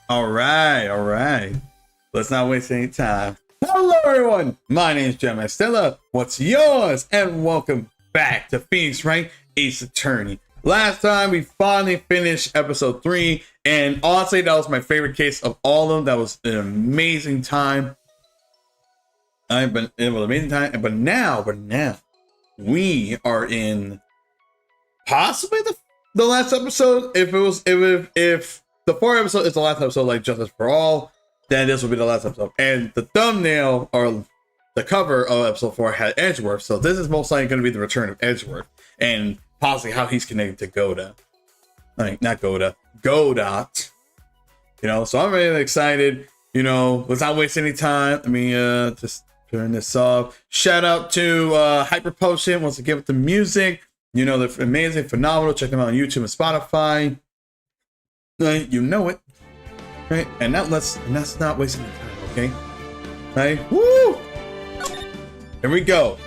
All right. Let's not waste any time. Hello, everyone. My name is Gemma Stella. What's yours? And welcome back to Phoenix Wright, Ace Attorney. Last time we finally finished episode 3, and honestly, that was my favorite case of all of them. That was an amazing time. It was an amazing time. But now we are in possibly the last episode. If the 4th episode is the last episode, like Justice for All, then this will be the last episode. And the thumbnail or the cover of episode 4 had Edgeworth, so this is most likely going to be the Return of Edgeworth, and possibly how he's connected to Goda. Not Goda, Godot. So I'm really excited. Let's not waste any time. Let me just turn this off. Shout out to Hyper Potion once again with the music. They're amazing, phenomenal. Check them out on YouTube and Spotify. You know it, right? And that's not wasting any time, okay? Right? Woo! Here we go.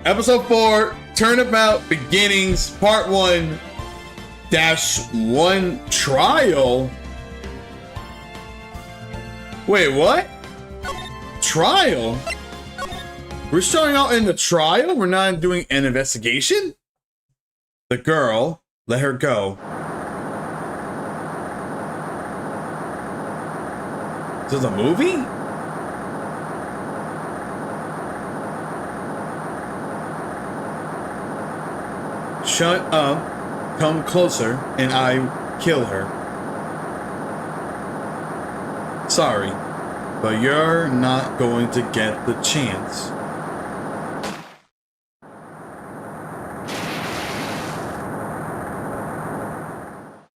Episode 4, Turnabout Beginnings, Part 1-1 Trial. Wait, what? Trial? We're starting out in the trial? We're not doing an investigation? The girl, let her go. This is a movie? Shut up, come closer, and I kill her. Sorry, but you're not going to get the chance.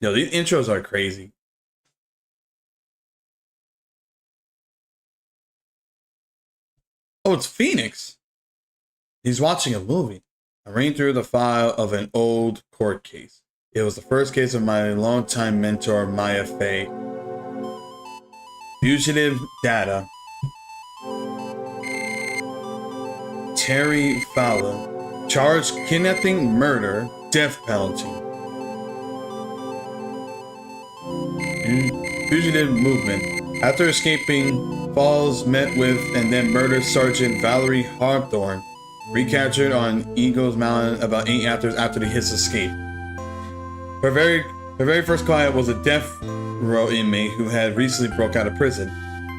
These intros are crazy. Oh, it's Phoenix. He's watching a movie. I ran through the file of an old court case. It was the first case of my longtime mentor, Maya Fey. Fugitive data. Terry Fowler. Charged kidnapping, murder, death penalty. Fugitive movement. After escaping, Falls met with and then murdered Sergeant Valerie Hawthorne, recaptured on Eagles Mountain about 8 hours after his escape. Her very first client was a death row inmate who had recently broke out of prison.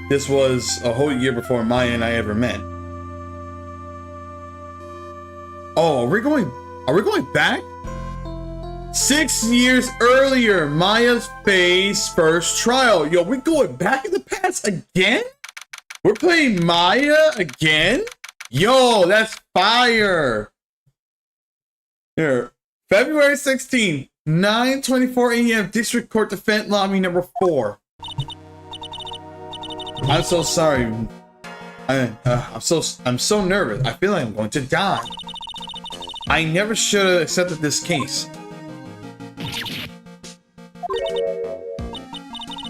This was a whole year before Maya and I ever met. Oh, are we going back? 6 years earlier, Maya's Faye's first trial. Yo, we going back in the past again? We're playing Maya again? Yo, that's fire. Here, February 16th, 9:24 a.m. District Court Defense Lobby number 4. I'm so sorry. I'm so nervous. I feel like I'm going to die. I never should have accepted this case.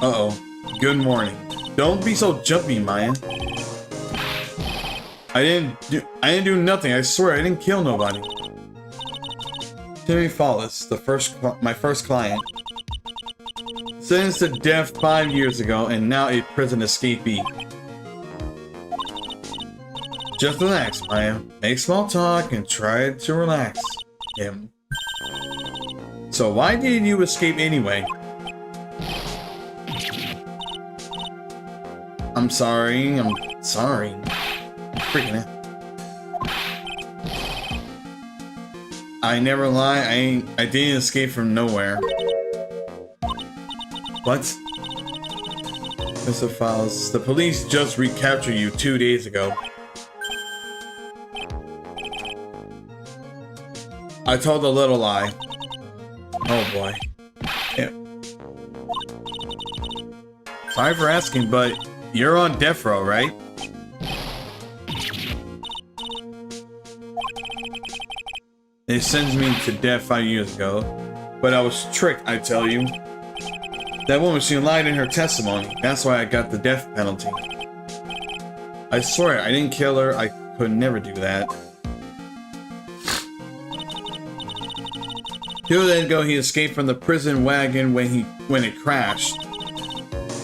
Uh-oh. Good morning. Don't be so jumpy, Maya. I didn't do nothing. I swear I didn't kill nobody. Terry Fallis, my first client. Sentenced to death 5 years ago and now a prison escapee. Just relax, Maya. Make small talk and try to relax him. So why did you escape anyway? I'm sorry. Freaking it. I never lie. I didn't escape from nowhere. What? Mr. Files, the police just recaptured you 2 days ago. I told a little lie. Oh boy. Yeah. Sorry for asking, but you're on death row, right? They sentenced me to death 5 years ago, but I was tricked, I tell you. That woman, she lied in her testimony. That's why I got the death penalty. I swear, I didn't kill her. I could never do that. 2 days ago, he escaped from the prison wagon when it crashed.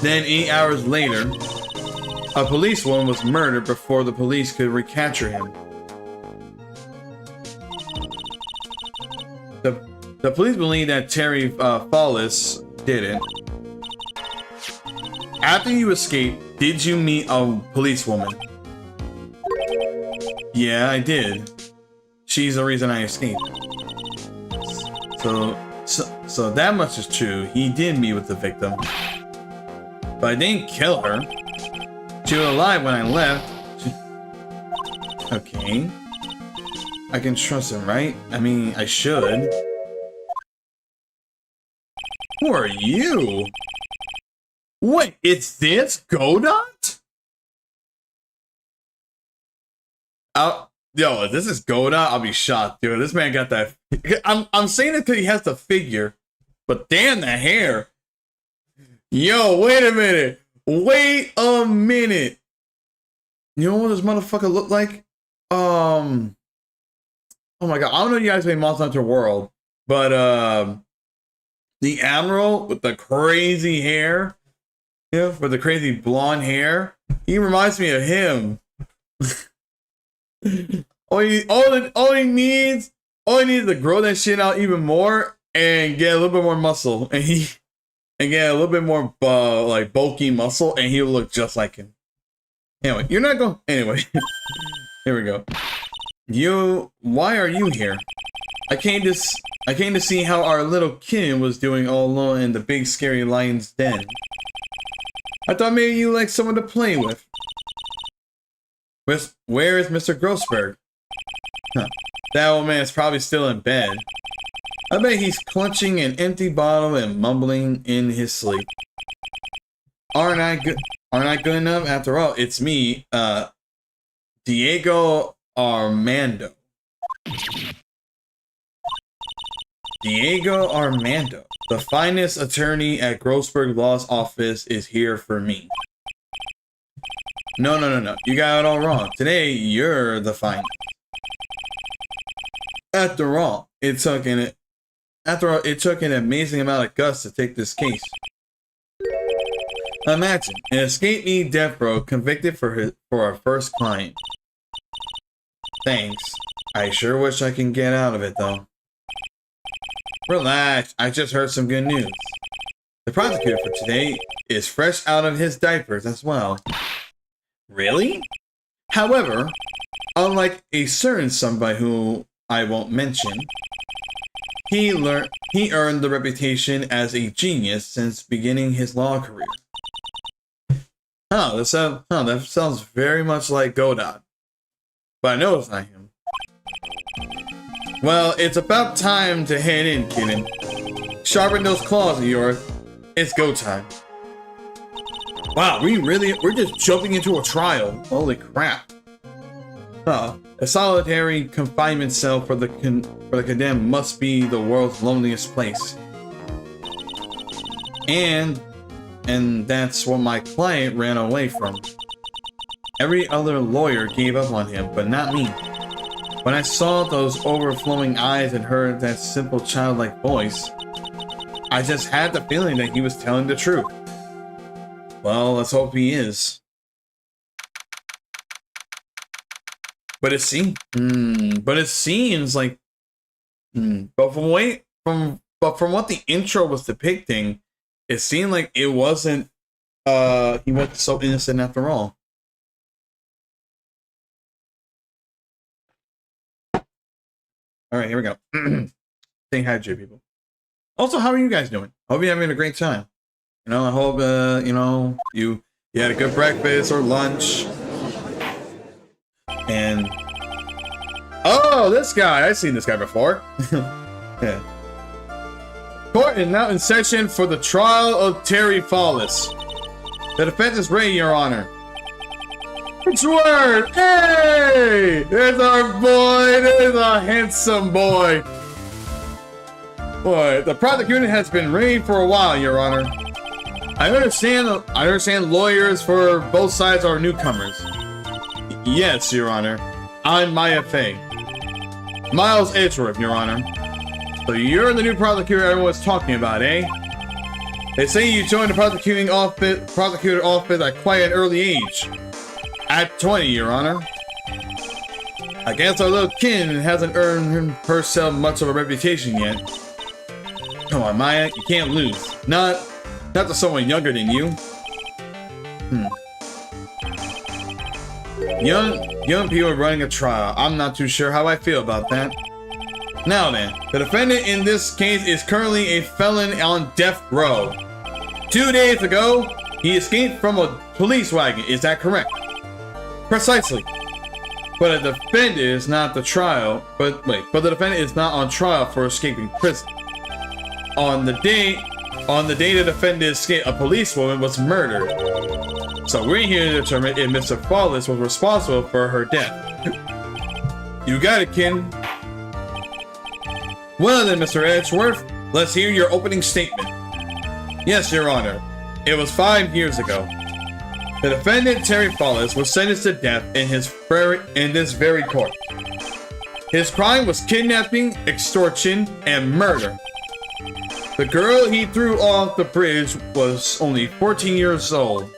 Then 8 hours later, a policewoman was murdered before the police could recapture him. The police believe that Terry Fallis did it. After you escaped, did you meet a policewoman? Yeah, I did. She's the reason I escaped. So that much is true. He did meet with the victim. But I didn't kill her. She was alive when I left. Okay. I can trust him, right? I mean, I should. Who are you? Wait, it's this Godot? Yo, if this is Godot, I'll be shocked, dude. This man got that. I'm saying it because he has the figure, but damn the hair. Yo, wait a minute. Wait a minute. You know what this motherfucker looked like? Oh my god, I don't know if you guys play Monster Hunter World, but the Admiral with the crazy hair, yeah, with the crazy blonde hair, he reminds me of him. all he needs is to grow that shit out even more and get a little bit more muscle, and get a little bit more like bulky muscle, and he'll look just like him. Anyway, you're not going. Anyway, here we go. Why are you here? I came to see how our little kitten was doing all alone in the big scary lion's den. I thought maybe you like someone to play with. Where is Mr. Grossberg? Huh. That old man's probably still in bed. I bet he's clutching an empty bottle and mumbling in his sleep. Aren't I good enough? After all, it's me, Diego Armando. Diego Armando, the finest attorney at Grossberg Law's office, is here for me. No. You got it all wrong. Today, you're the finest. After all, it took an amazing amount of guts to take this case. Imagine an escapee death row convicted for our first client. Thanks. I sure wish I can get out of it, though. Relax, I just heard some good news. The prosecutor for today is fresh out of his diapers as well. Really? However, unlike a certain somebody who I won't mention, he earned the reputation as a genius since beginning his law career. That sounds very much like Godot. But I know it's not him. Well, it's about time to head in, kitten. Sharpen those claws of yours. It's go time. Wow, we're just jumping into a trial. Holy crap. A solitary confinement cell for the condemned must be the world's loneliest place. And that's what my client ran away from. Every other lawyer gave up on him, but not me. When I saw those overflowing eyes and heard that simple childlike voice, I just had the feeling that he was telling the truth. Well, let's hope he is. But it seems like, but from what the intro was depicting, it seemed like it wasn't. He wasn't so innocent after all. All right, here we go. Saying hi to you people. Also, how are you guys doing? Hope you're having a great time. You know, I hope you had a good breakfast or lunch. And oh, this guy! I've seen this guy before. Yeah. Court is now in session for the trial of Terry Fallis. The defense is ready, Your Honor. Edgeworth! Hey! There's our boy! There's a handsome boy! Boy, the prosecutor has been ready for a while, Your Honor. I understand lawyers for both sides are newcomers. Yes, Your Honor. I'm Maya Fey. Miles Edgeworth, Your Honor. So you're the new prosecutor everyone's talking about, eh? They say you joined the prosecutor office at quite an early age. At 20, Your Honor. I guess our little kin hasn't earned herself much of a reputation yet. Come on, Maya, you can't lose. Not to someone younger than you. Young people running a trial. I'm not too sure how I feel about that. Now then, the defendant in this case is currently a felon on death row. 2 days ago, he escaped from a police wagon. Is that correct? Precisely. But the defendant is not the defendant is not on trial for escaping prison. On the day the defendant escaped, a policewoman was murdered. So we're here to determine if Mr. Flawless was responsible for her death. You got it, kin. Well then, Mr. Edgeworth, let's hear your opening statement. Yes, Your Honor. It was 5 years ago. The defendant, Terry Flawless, was sentenced to death in this very court. His crime was kidnapping, extortion, and murder. The girl he threw off the bridge was only 14 years old.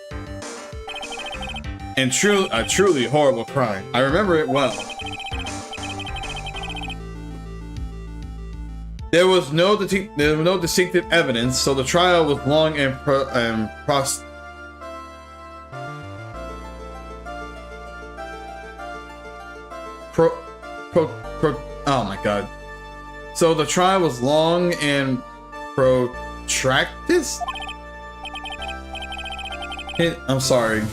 And a truly horrible crime. I remember it well. There was no distinctive evidence, so the trial was long and oh my god. So the trial was long and protracted? I'm sorry.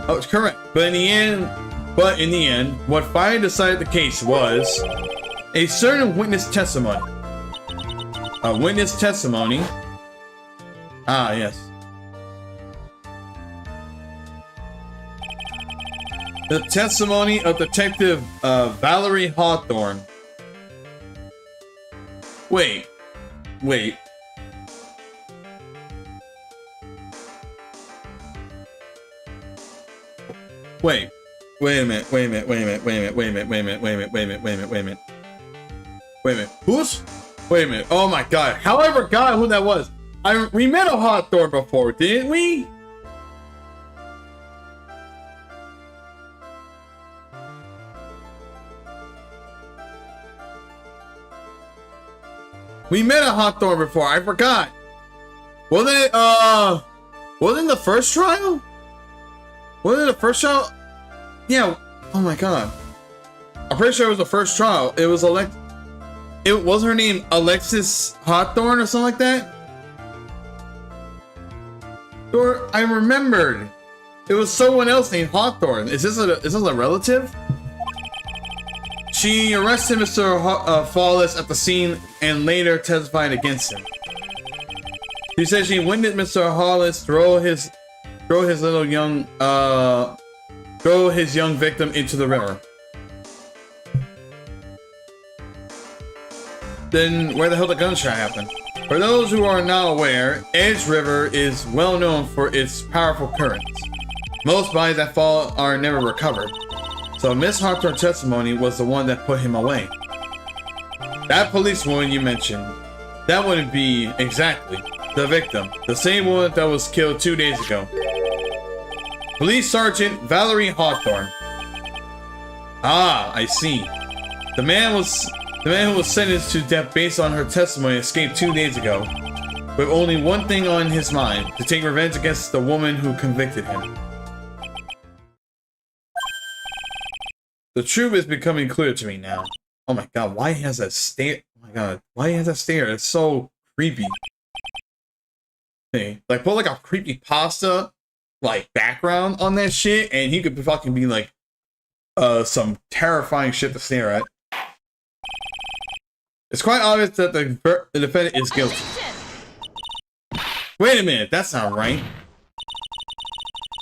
Oh, it's correct. But in the end, what finally decided the case was a certain witness testimony. A witness testimony. Ah, yes. The testimony of Detective Valerie Hawthorne. Wait. Wait a minute. Who's? Wait a minute. Oh my god. How I forgot who that was. We met a Hawthorne before, didn't we? We met a Hawthorne before. I forgot. Wasn't it the first trial? Wasn't it the first trial? Yeah. Oh my god. I'm pretty sure it was the first trial. It was It was her name Alexis Hawthorne or something like that. Or I remembered. It was someone else named Hawthorne. Is this a relative? She arrested Mr. Flawless at the scene and later testified against him. She said she witnessed Mr. Flawless throw his young victim into the river. Then where the hell did the gunshot happen? For those who are not aware, Edge River is well known for its powerful currents. Most bodies that fall are never recovered. So Miss Hawthorne's testimony was the one that put him away. That policewoman you mentioned, that wouldn't be exactly the victim. The same woman that was killed 2 days ago. Police Sergeant Valerie Hawthorne. Ah, I see. The man who was sentenced to death based on her testimony escaped 2 days ago, with only one thing on his mind: to take revenge against the woman who convicted him. The truth is becoming clear to me now. Oh my god, why he has that stare? Oh my god, why he has that stare? It's so creepy. Hey, like put like a creepy pasta like background on that shit, and he could fucking be like some terrifying shit to stare at. It's quite obvious that the defendant is guilty. Wait a minute, that's not right.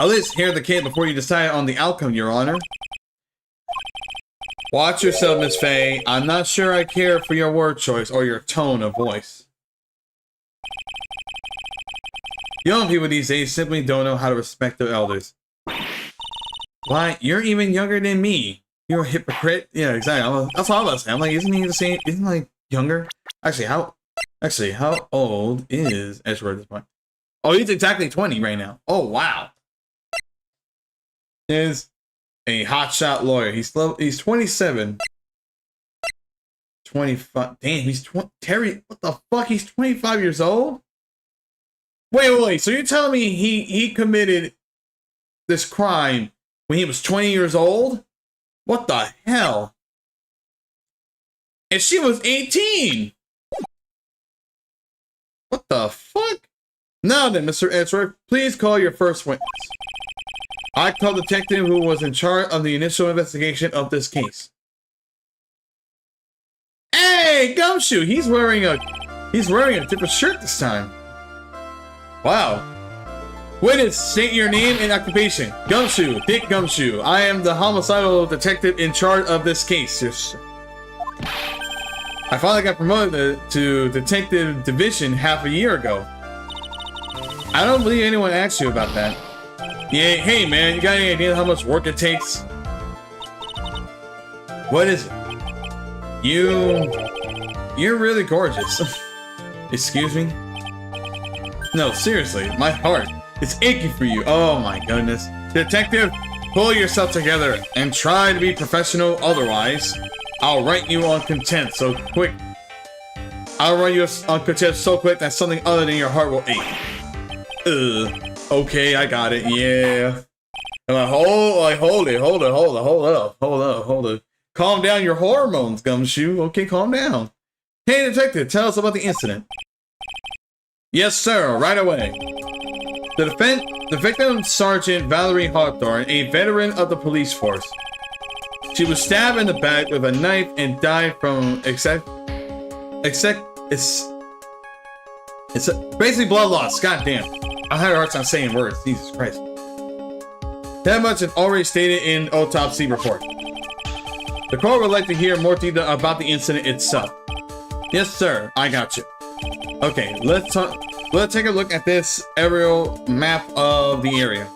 At least hear the case before you decide on the outcome, Your Honor. Watch yourself, Miss Faye. I'm not sure I care for your word choice or your tone of voice. Young people these days simply don't know how to respect their elders. Why, you're even younger than me. You're a hypocrite. Yeah, exactly. That's what I was saying. I'm like, isn't he the same? Isn't he like younger? Actually, Actually, how old is Edgeworth at this point? Oh, he's exactly 20 right now. Oh, wow. Is a hotshot lawyer. He's 27. 25. Damn, he's 20. Terry, what the fuck? He's 25 years old? Wait. So you're telling me he committed this crime when he was 20 years old? What the hell? And she was 18. What the fuck? Now then, Mr. Edgeworth, please call your first witness. I called the detective who was in charge of the initial investigation of this case. Hey, Gumshoe! He's wearing a different shirt this time. Wow. Witness, state your name and occupation. Gumshoe, Dick Gumshoe. I am the homicidal detective in charge of this case. Yes. I finally got promoted to detective division half a year ago. I don't believe anyone asked you about that. Yeah, hey man, you got any idea how much work it takes? What is it? You're really gorgeous. Excuse me? No, seriously, my heart is aching for you. Oh my goodness. Detective, pull yourself together and try to be professional, otherwise I'll write you on contempt so quick. I'll write you on contempt so quick that something other than your heart will ache. Okay, I got it. Yeah. I'm like, hold it. Calm down your hormones, Gumshoe. Okay, calm down. Hey, detective, tell us about the incident. Yes, sir, right away. The victim, Sergeant Valerie Hawthorne, a veteran of the police force. She was stabbed in the back with a knife and died from it's basically blood loss. Goddamn. I had a hard time saying words. Jesus Christ. That much is already stated in autopsy report. The court would like to hear more detail about the incident itself. Yes, sir. I got you. Okay, let's take a look at this aerial map of the area.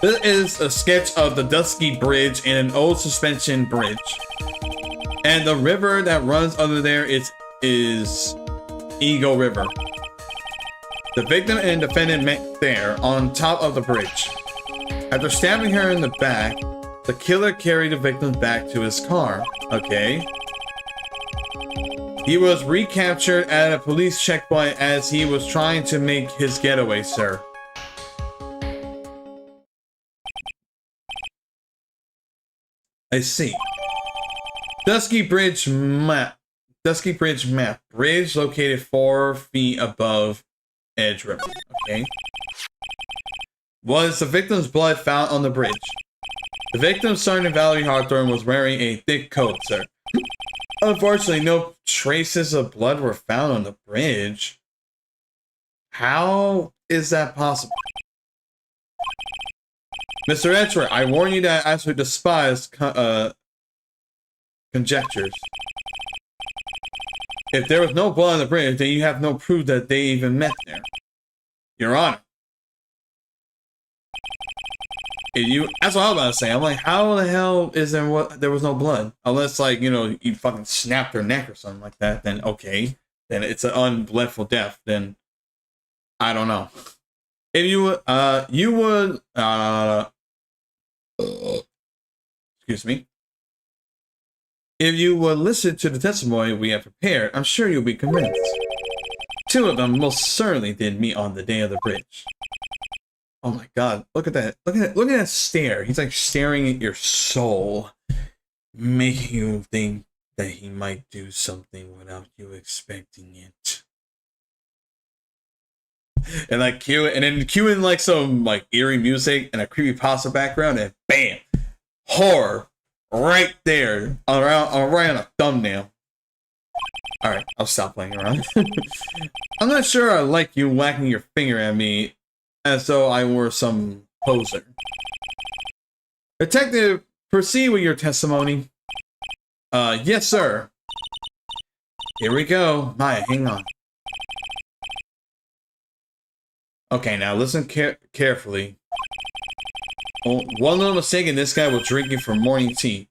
This is a sketch of the Dusky Bridge and an old suspension bridge. And the river that runs under there is Eagle River. The victim and defendant met there on top of the bridge. After stabbing her in the back, the killer carried the victim back to his car. Okay. He was recaptured at a police checkpoint as he was trying to make his getaway, sir. I see. Dusky Bridge map. Bridge located 4 feet above Edge River. Okay. Was the victim's blood found on the bridge? The victim, Sergeant Valerie Hawthorne, was wearing a thick coat, sir. Unfortunately, no traces of blood were found on the bridge. How is that possible? Mr. Edgeworth, I warn you that I should despise conjectures. If there was no blood on the bridge, then you have no proof that they even met there. Your Honor. That's what I was about to say. I'm like, how the hell is there was no blood? Unless, like, you know, you fucking snapped their neck or something like that, then okay. Then it's an unbleedful death. Then I don't know. If you would, excuse me. If you would listen to the testimony we have prepared, I'm sure you'll be convinced. 2 of them most certainly did meet on the day of the bridge. Oh my God! Look at that! Look at that stare. He's like staring at your soul, making you think that he might do something without you expecting it. And like cueing like some like eerie music and a creepypasta background, and bam, horror right there right on a thumbnail. All right, I'll stop playing around. I'm not sure I like you whacking your finger at me as though I were some poser. Detective, proceed with your testimony. Yes, sir. Here we go. Maya, hang on. Okay, now listen carefully. Oh, one little mistake and this guy will drink you for morning tea.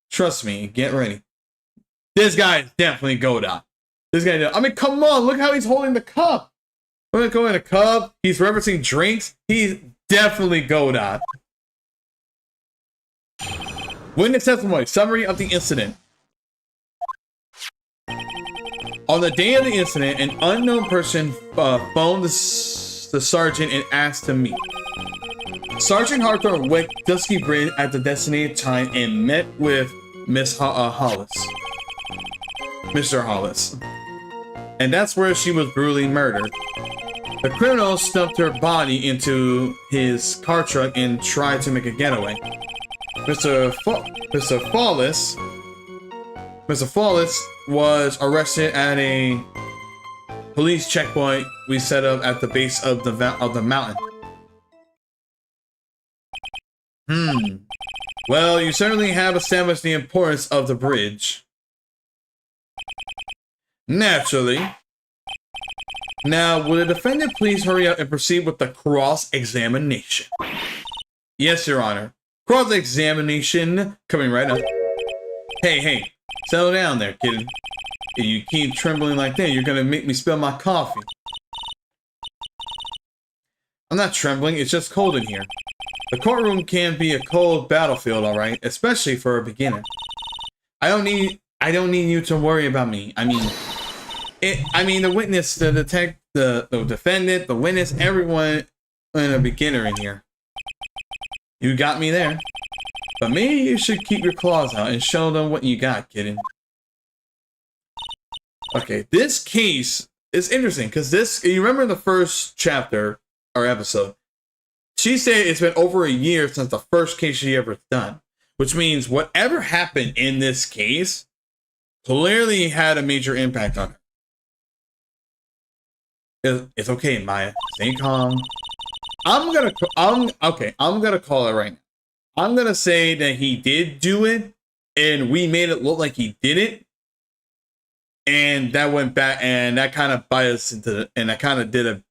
Trust me, get ready. This guy is definitely Godot. This guy, I mean, come on, look how he's holding the cup. Look at going a cup. He's referencing drinks. He's definitely Godot. Witness testimony. Summary of the incident. On the day of the incident, an unknown person phoned the sergeant and asked to meet. Sergeant Hawthorne went Dusky Bridge at the designated time and met with Miss Hollis. Mr. Hollis. And that's where she was brutally murdered. The criminal stuffed her body into his car truck and tried to make a getaway. Mr. Flawless was arrested at a police checkpoint we set up at the base of the mountain. Well, you certainly have established the importance of the bridge. Naturally. Now, will the defendant please hurry up and proceed with the cross-examination? Yes, Your Honor. Cross-examination coming right up. Hey, settle down there, kid. If you keep trembling like that, you're gonna make me spill my coffee. I'm not trembling, it's just cold in here. The courtroom can be a cold battlefield, alright, especially for a beginner. I don't need you to worry about me. I mean, the witness, the defendant, the witness, everyone, and a beginner in here. You got me there. But maybe you should keep your claws out and show them what you got, kiddo. Okay, this case is interesting because you remember the first chapter or episode? She said it's been over a year since the first case she ever done, which means whatever happened in this case clearly had a major impact on her. It's okay, Maya. Stay calm. I'm gonna call it right now. I'm gonna say that he did do it, and we made it look like he did it, and that went back, and that kind of biased into, and that kind of did a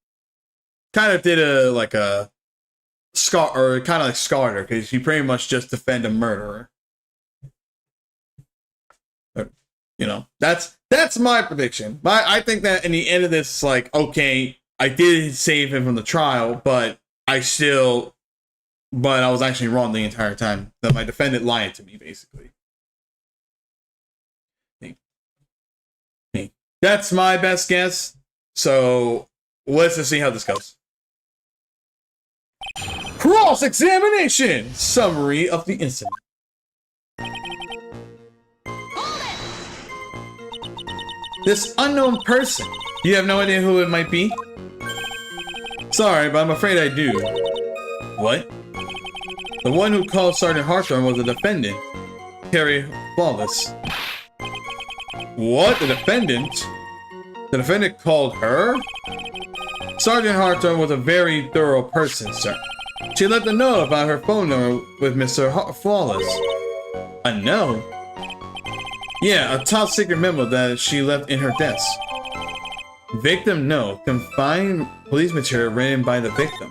like a scar, or kind of like scarred her because she pretty much just defended a murderer. But, you know, that's my prediction. I think that in the end of this, like, okay, I did save him from the trial, but I was actually wrong the entire time. That my defendant lied to me, basically. That's my best guess. So let's just see how this goes. Cross-examination! Summary of the incident. This unknown person. You have no idea who it might be? Sorry, but I'm afraid I do. What? The one who called Sergeant Hawthorne was the defendant, Terry Flawless. What? The defendant? The defendant called her? Sergeant Hawthorne was a very thorough person, sir. She left a note about her phone number with Mr. Flawless. A note? Yeah, a top secret memo that she left in her desk. Victim note. Confined police material written by the victim.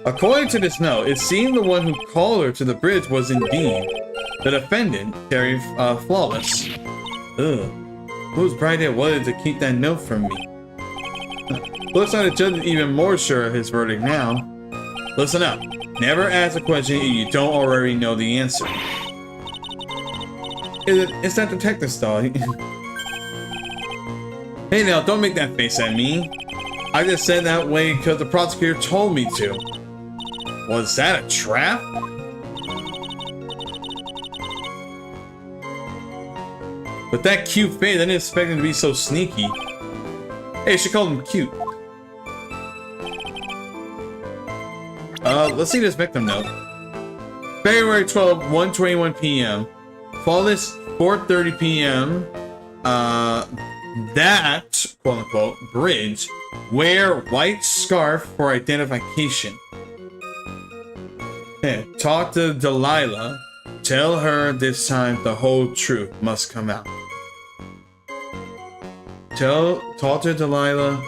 According to this note, it seemed the one who called her to the bridge was indeed the defendant, Terry Flawless. Ugh. Whose bright idea was it to keep that note from me? Looks like the judge is even more sure of his verdict now. Listen up. Never ask a question if you don't already know the answer. It's that detective style. Hey now, don't make that face at me. I just said that way because the prosecutor told me to. Was that a trap? With that cute face, I didn't expect him to be so sneaky. Hey, she called him cute. Let's see this victim note. February 12th, 1:21 p.m. Flawless, 4:30 p.m. That, quote-unquote, bridge. Wear white scarf for identification. Okay, talk to Delilah. Tell her this time the whole truth must come out. Talk to Delilah.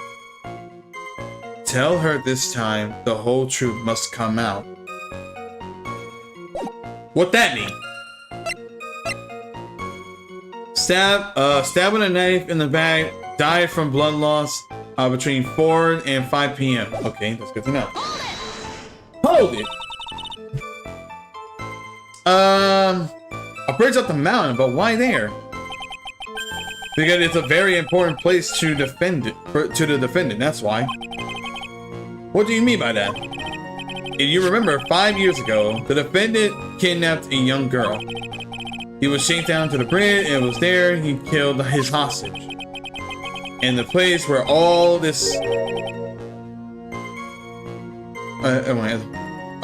Tell her this time the whole truth must come out. What that mean? Stabbed with a knife in the back. Died from blood loss between 4 and 5 p.m. Okay, that's good to know. Hold it. A bridge up the mountain, but why there? Because it's a very important place to defend it, to the defendant, that's why. What do you mean by that? If you remember, 5 years ago, the defendant kidnapped a young girl. He was shaken down to the bridge, and it was there he killed his hostage. And the place where all this...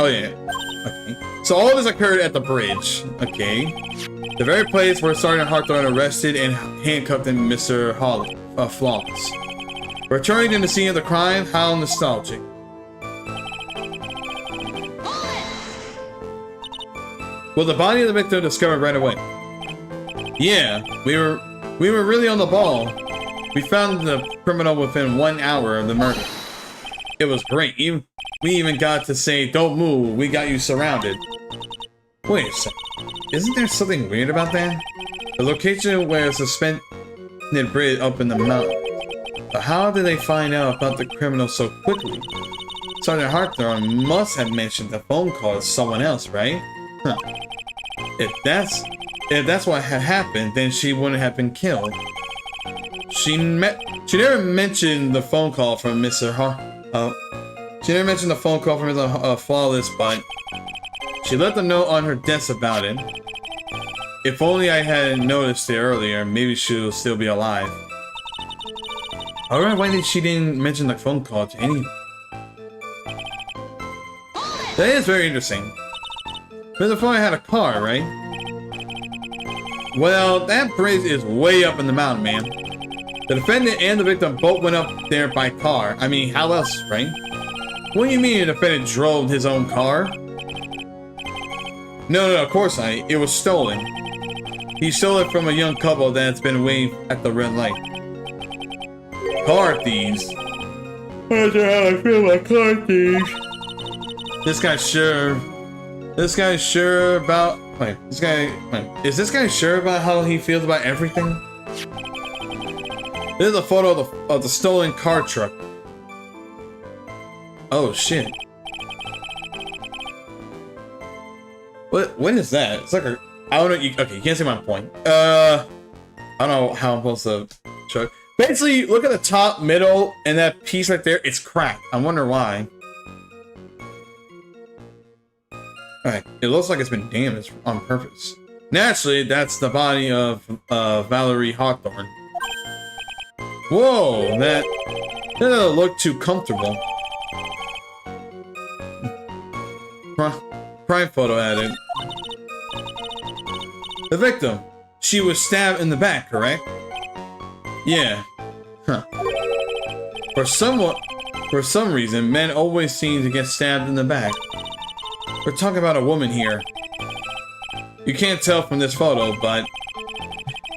oh yeah, okay. So all this occurred at the bridge, okay. The very place where Sergeant Hawthorne arrested and handcuffed Mr. Flawless. Returning to the scene of the crime, how nostalgic. Was the body of the victim discovered right away? Yeah, we were really on the ball. We found the criminal within 1 hour of the murder. It was great. We even got to say, "Don't move, we got you surrounded." Wait a second. Isn't there something weird about that? The location where a suspended bridge up in the mountain. But how did they find out about the criminal so quickly? Sergeant Hawthorne must have mentioned the phone call to someone else, right? Huh. If that's what had happened, then she wouldn't have been killed. She never mentioned the phone call from Mr. Flawless, but she left a note on her desk about it. If only I hadn't noticed it earlier, maybe she'll still be alive. Alright, why did she didn't mention the phone call to anyone? That is very interesting. Mr. Flawless had a car, right? Well, that bridge is way up in the mountain, man. The defendant and the victim both went up there by car. I mean, how else, right? What do you mean the defendant drove his own car? No, of course not. It was stolen. He stole it from a young couple that's been waiting at the red light. Car thieves. I don't know how I feel about car thieves. This guy's sure about... Is this guy sure about how he feels about everything? This is a photo of the stolen car truck. Oh shit. What is that? It's like a... I don't know. Okay, you can't see my point. I don't know how I'm supposed to show. Basically, look at the top, middle, and that piece right there. It's cracked. I wonder why. Alright, it looks like it's been damaged on purpose. Naturally, that's the body of Valerie Hawthorne. Whoa, that doesn't look too comfortable. Prime photo added. The victim. She was stabbed in the back, correct? Yeah. Huh. For some reason, men always seem to get stabbed in the back. We're talking about a woman here. You can't tell from this photo, but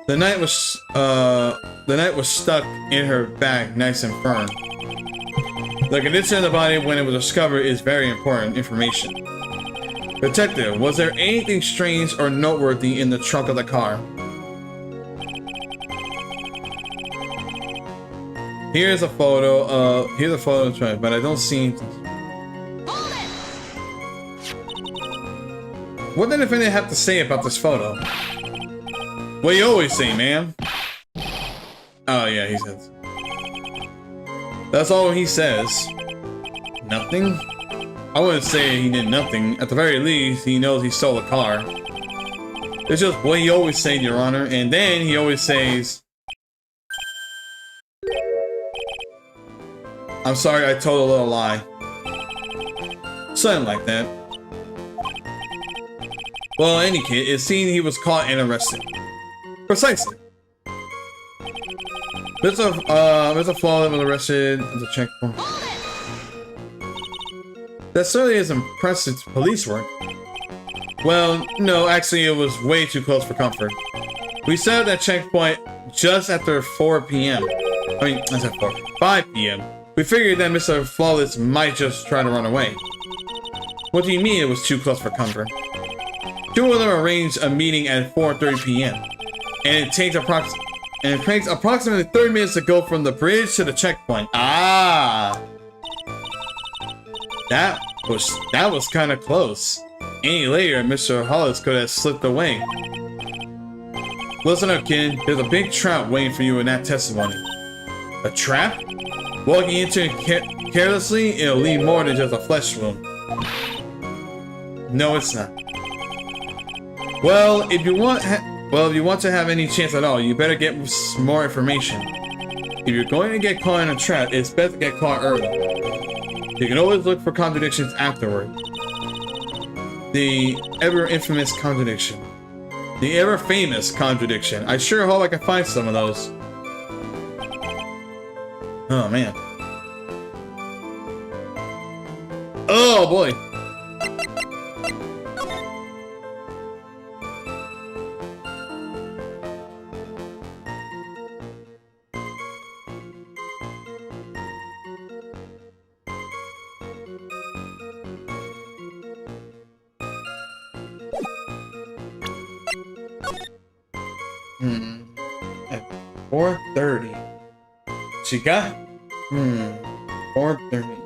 the knife was stuck in her back, nice and firm. The condition of the body when it was discovered is very important information. Detective, was there anything strange or noteworthy in the trunk of the car? Here's a photo of trunk, but I don't see anything. What did the defendant have to say about this photo? What you always say, man. Oh yeah, he says. That's all he says. Nothing? I wouldn't say he did nothing. At the very least, he knows he stole a car. It's just what he always says, Your Honor. And then he always says, I'm sorry, I told a little lie. Something like that. Well, in any case, it seemed he was caught and arrested. Precisely. There's a flaw that was arrested at the checkpoint. That certainly is impressive police work. Well, no, actually it was way too close for comfort. We set up that checkpoint just after 4 p.m. I mean, I said 5 p.m. We figured that Mr. Flawless might just try to run away. What do you mean it was too close for comfort? Two of them arranged a meeting at 4:30 p.m. and it takes approximately 30 minutes to go from the bridge to the checkpoint. Ah, that was kind of close. Any later, Mr. Hollis could have slipped away. Listen up, kid. There's a big trap waiting for you in that testimony. A trap? Walking into it carelessly, it'll leave more than just a flesh wound. No, it's not. Well, if you want to have any chance at all, you better get some more information. If you're going to get caught in a trap, it's best to get caught early. You can always look for contradictions afterward. The ever-infamous contradiction. The ever-famous contradiction. I sure hope I can find some of those. Oh, man. Oh, boy. At 4:30. She got 4:30.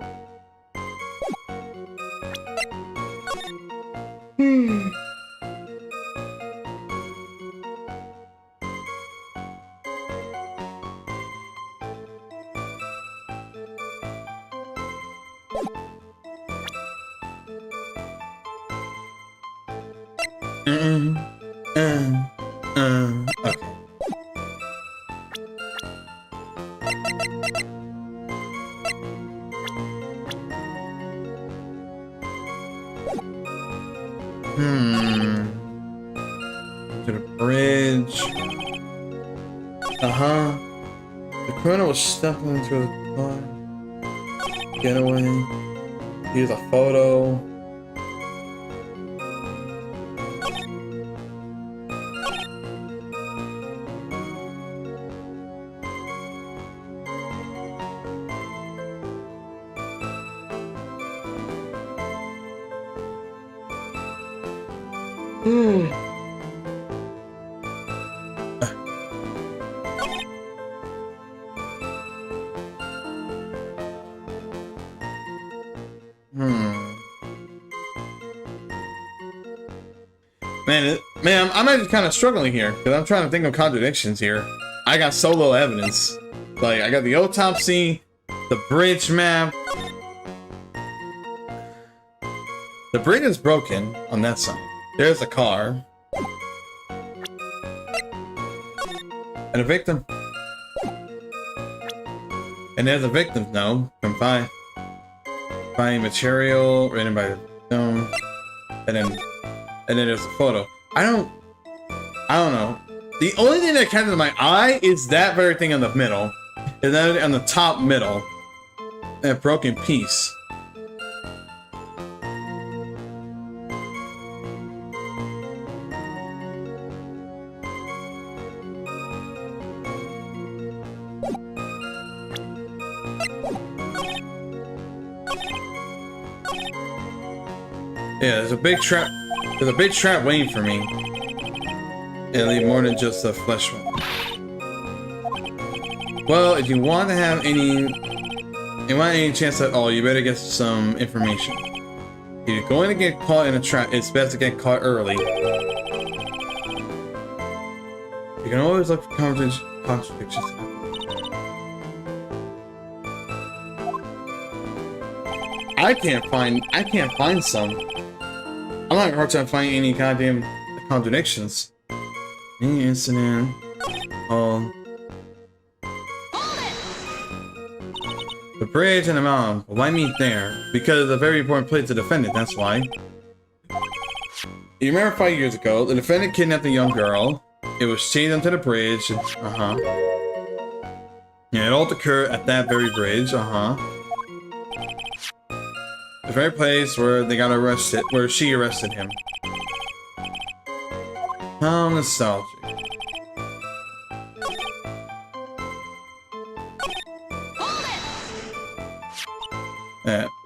Okay. To the bridge. The criminal was stuck into the car. Getaway. Here's a photo. Man, I'm actually kind of struggling here because I'm trying to think of contradictions here. I got so little evidence. Like, I got the autopsy, the bridge map. The bridge is broken on that side. There's a car. And a victim. And there's a victim now. Confine material written by the film. And then there's a photo. I don't know. The only thing that catches my eye is that very thing in the middle. Is that on the top middle. That broken piece. Yeah, there's a big trap. There's a big trap waiting for me. It'll leave more than just a flesh one. Well, if you want to have any chance at all, you better get some information. If you're going to get caught in a trap, it's best to get caught early. You can always look for contradictions. I can't find some. I'm not hard to find any goddamn contradictions. Any incident. Oh. The bridge and the mountain. Why meet there? Because it's a very important place to defend it, that's why. You remember 5 years ago, the defendant kidnapped a young girl. It was chained onto the bridge. Yeah, it all occurred at that very bridge. The very place where they got arrested, where she arrested him. How nostalgic.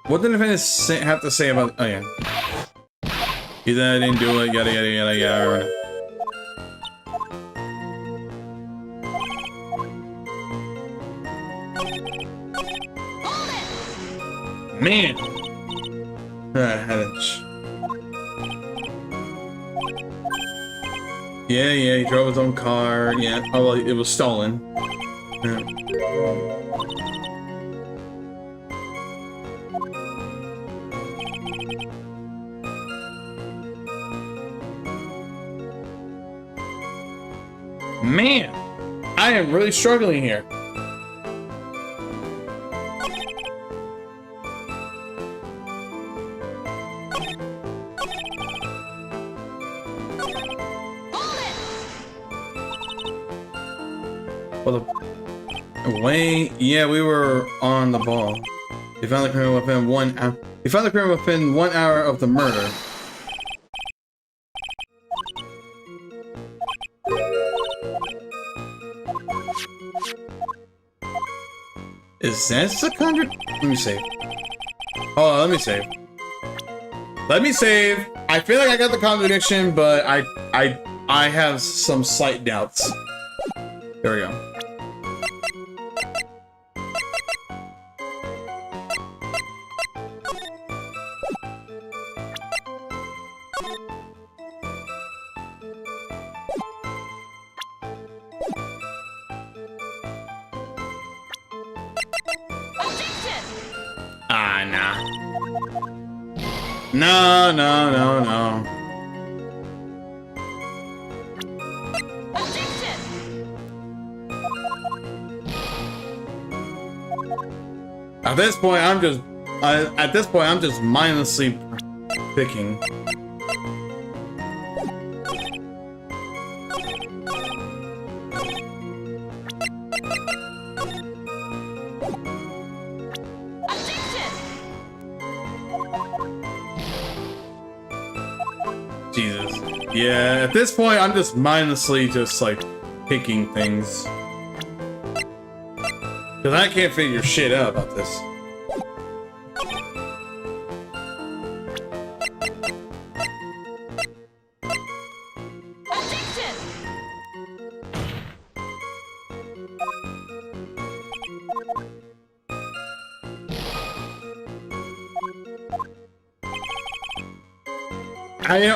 What did the defendant have to say about? Oh yeah. He said I didn't do it. Yada yada yada yada. Man. Yeah, he drove his own car. Yeah. Oh, well, it was stolen. Yeah. Man, I am really struggling here. Well, wait, yeah, we were on the ball. We found the criminal within 1 hour. We found the criminal within 1 hour of the murder. Is this a contract? Let me save. Oh, let me save. Let me save. I feel like I got the contradiction, but I have some slight doubts. There we go. Ah, nah. No. At this point, I'm just mindlessly picking. Jesus. Yeah, at this point, I'm just mindlessly just like picking things. Because I can't figure shit out about this.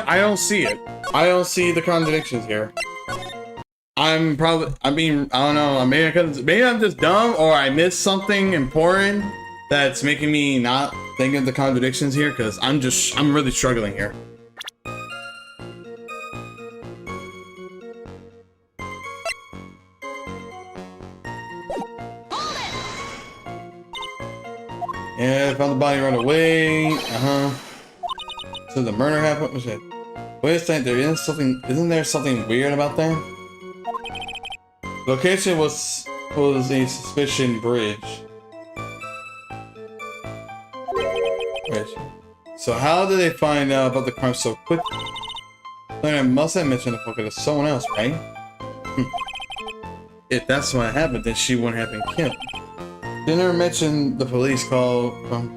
I don't see it. I don't see the contradictions here. I don't know, maybe I'm just dumb, or I missed something important that's making me not think of the contradictions here, because I'm really struggling here. Yeah, I found the body right away. So the murder happened. What's it? Wait a second, isn't there something weird about that? Location was a suspicion bridge. Wait. So how did they find out about the crime so quickly? I must have mentioned the fucker to someone else, right? If that's what happened, then she wouldn't have been killed. Didn't ever mention the police call from...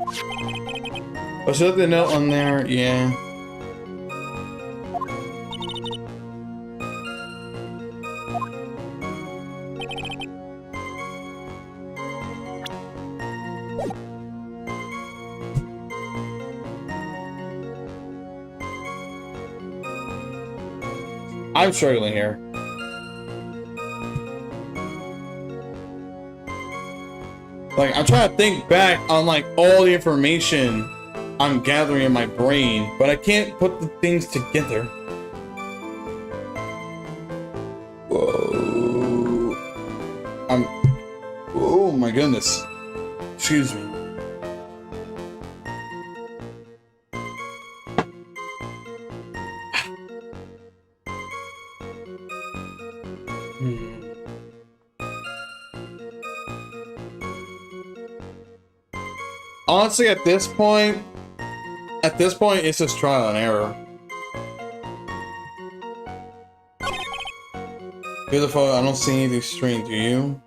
Oh, she left the note on there, yeah. I'm struggling here. Like, I'm trying to think back on like all the information I'm gathering in my brain, but I can't put the things together. Whoa. Oh my goodness. Excuse me. Honestly, at this point, it's just trial and error. Beautiful, I don't see anything strange, do you?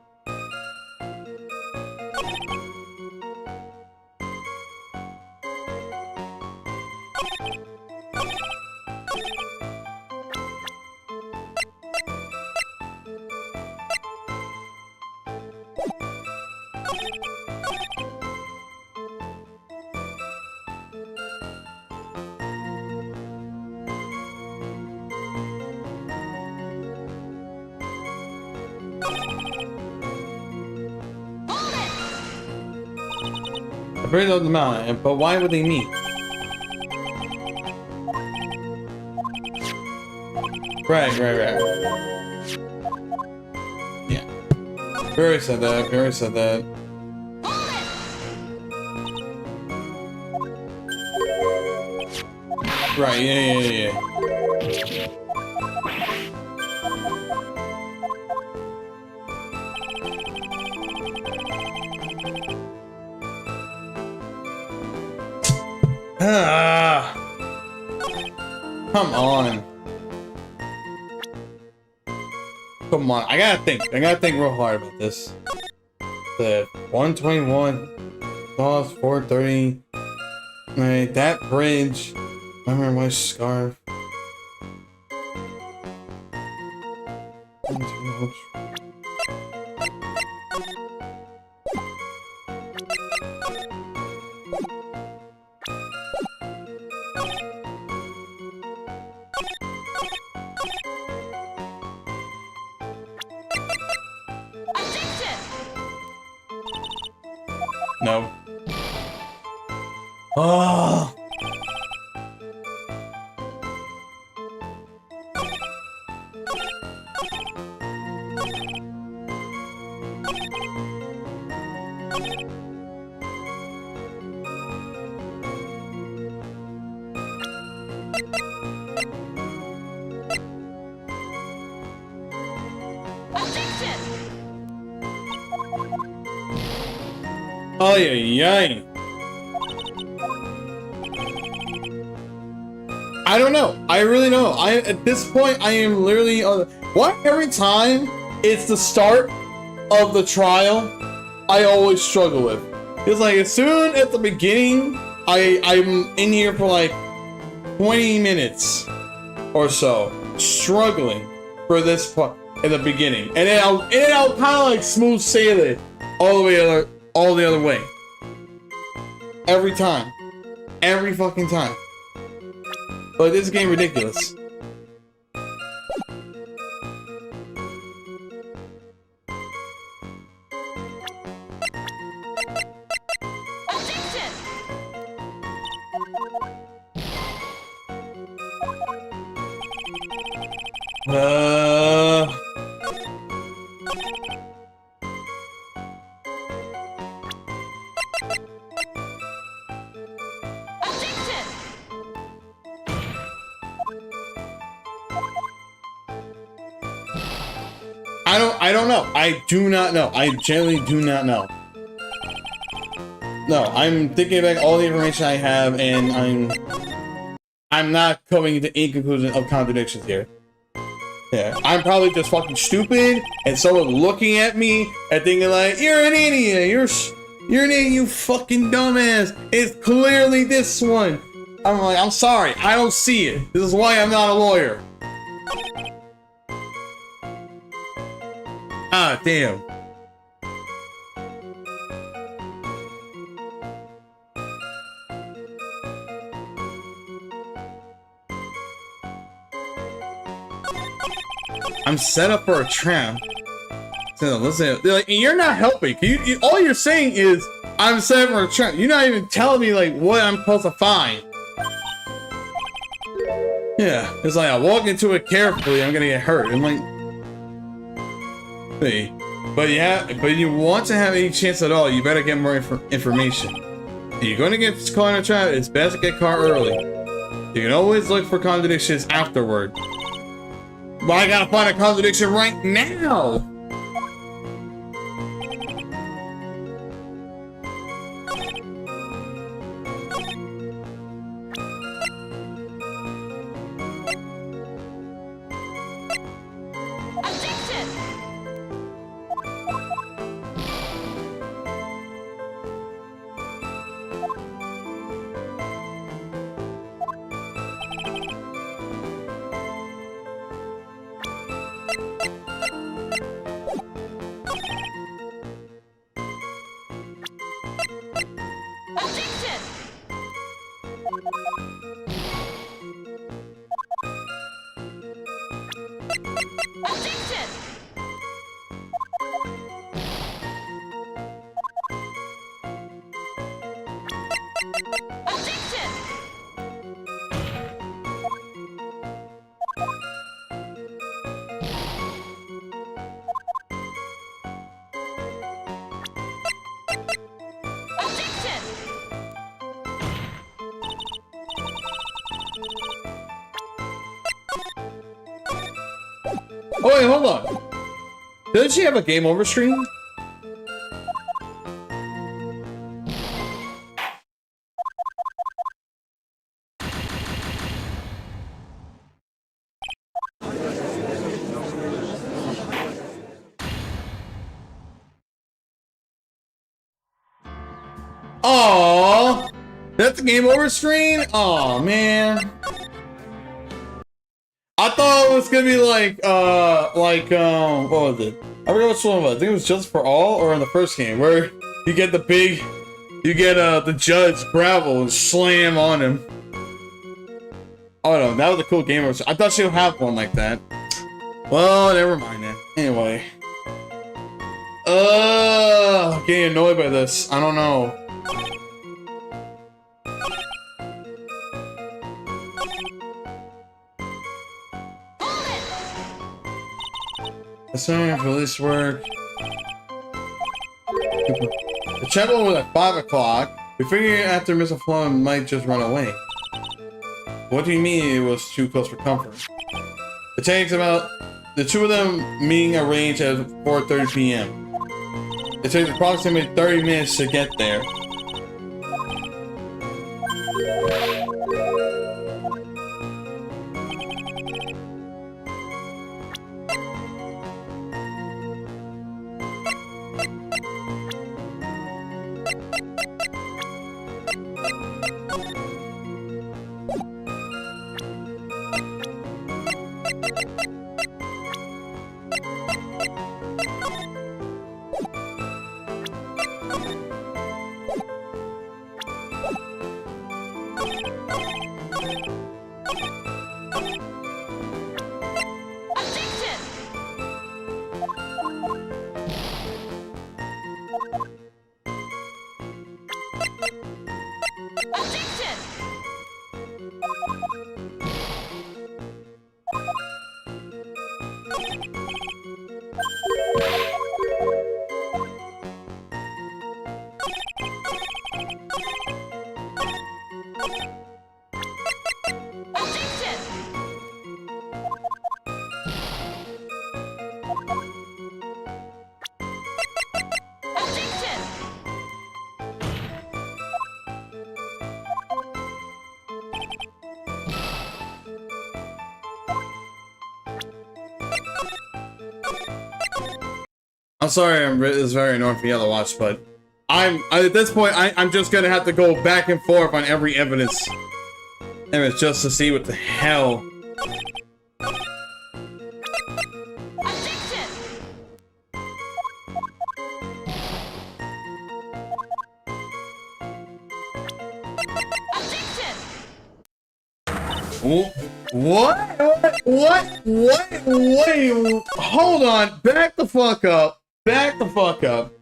I bring up the mountain, but why would they meet? Right. Yeah. We already said that. Right, yeah. Come on. I gotta think real hard about this. The 121, lost 430. Right, that bridge. I remember my scarf. No. Oh. Oh yeah. I don't know. I really don't know. At this point, I am literally what every time it's the start of the trial, I always struggle with. It's like as soon at the beginning, I'm in here for like 20 minutes or so, struggling for this part in the beginning, and then I'll kind of like smooth sail it all the other way. Every time, every fucking time. But this game ridiculous. I don't know. I do not know. I genuinely do not know. No, I'm thinking back all the information I have, and I'm not coming to any conclusion of contradictions here. Yeah, I'm probably just fucking stupid, and someone looking at me and thinking like, "You're an idiot. You're an idiot. You fucking dumbass. It's clearly this one." I'm like, I'm sorry. I don't see it. This is why I'm not a lawyer. Ah, damn. I'm set up for a trap. So listen, they're like, you're not helping. All you're saying is, I'm set up for a trap. You're not even telling me like what I'm supposed to find. Yeah, it's like I walk into it carefully, I'm gonna get hurt. I'm like, see, but you want to have any chance at all, you better get more information. If you're gonna get caught in a trap, it's best to get caught early. You can always look for contradictions afterward. But I gotta find a contradiction right now. Oh wait, hold on. Doesn't she have a game over stream? Oh, that's a game over screen? Oh man. I thought it was gonna be like, what was it? I forgot which one it was. I think it was Just for All, or in the first game, where you get the judge gravel and slam on him. Oh no, that was a cool game. I thought she would have one like that. Well, never mind then. Anyway. Getting annoyed by this. I don't know. Assuming police work. The channel was at 5 o'clock. We figured after Mr. Flown might just run away. What do you mean it was too close for comfort? It takes about the two of them meeting arranged at 4:30 p.m. It takes approximately 30 minutes to get there. I'm sorry, it's very annoying for you to watch, but at this point, I'm just gonna have to go back and forth on every evidence just to see what the hell. What? Wait, hold on, back the fuck up. Back the fuck up.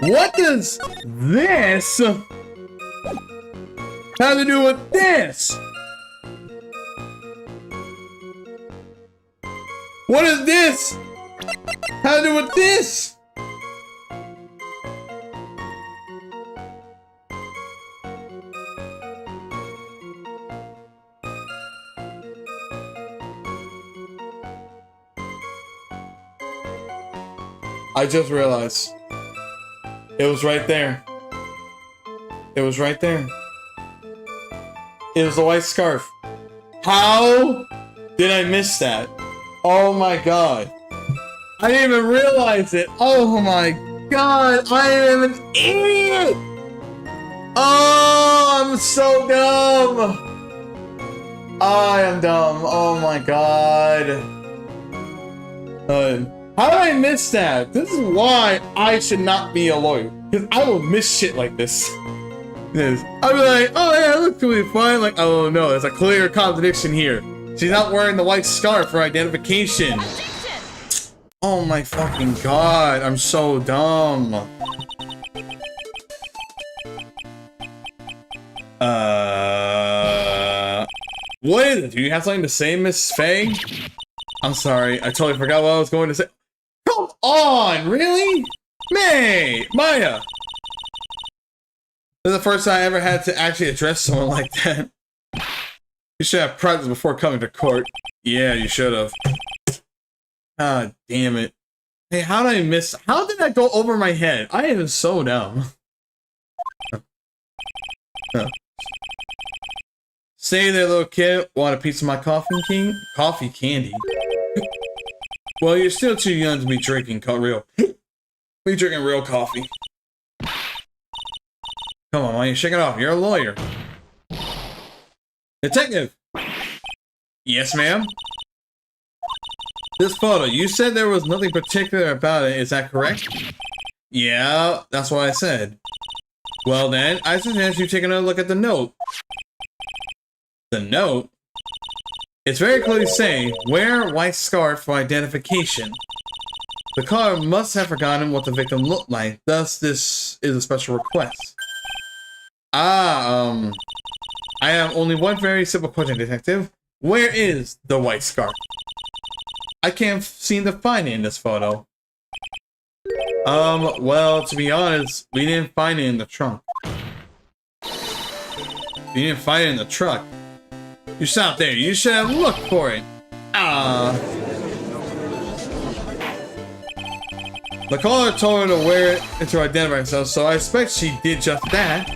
What does this have to do with this? What does this have to do with this? I just realized. It was right there. It was right there. It was a white scarf. How did I miss that? Oh my god. I didn't even realize it. Oh my god. I am an idiot. Oh, I'm so dumb. I am dumb. Oh my god. How did I miss that? This is why I should not be a lawyer. Because I will miss shit like this. I'll be like, oh yeah, it looks really fine. Like, oh no, there's a clear contradiction here. She's not wearing the white scarf for identification. Oh my fucking god, I'm so dumb. What is it? Do you have something to say, Miss Faye? I'm sorry, I totally forgot what I was going to say. Come on, really? Maya! This is the first time I ever had to actually address someone like that. You should have practiced before coming to court. Yeah, you should have. Ah, damn it. Hey, how did I miss? How did that go over my head? I am so dumb. Say there, little kid. Want a piece of my coffee candy? Well, you're still too young to be drinking real coffee. Come on, man, shake it off. You're a lawyer. Detective! Yes, ma'am? This photo, you said there was nothing particular about it, is that correct? Yeah, that's what I said. Well then, I suggest you take another look at the note. The note? It's very clearly saying, wear white scarf for identification. The caller must have forgotten what the victim looked like, thus this is a special request. I have only one very simple question, Detective. Where is the white scarf? I can't seem to find it in this photo. Well, to be honest, we didn't find it in the trunk. We didn't find it in the truck. You stopped there. You should have looked for it. The caller told her to wear it and to identify herself, so I expect she did just that.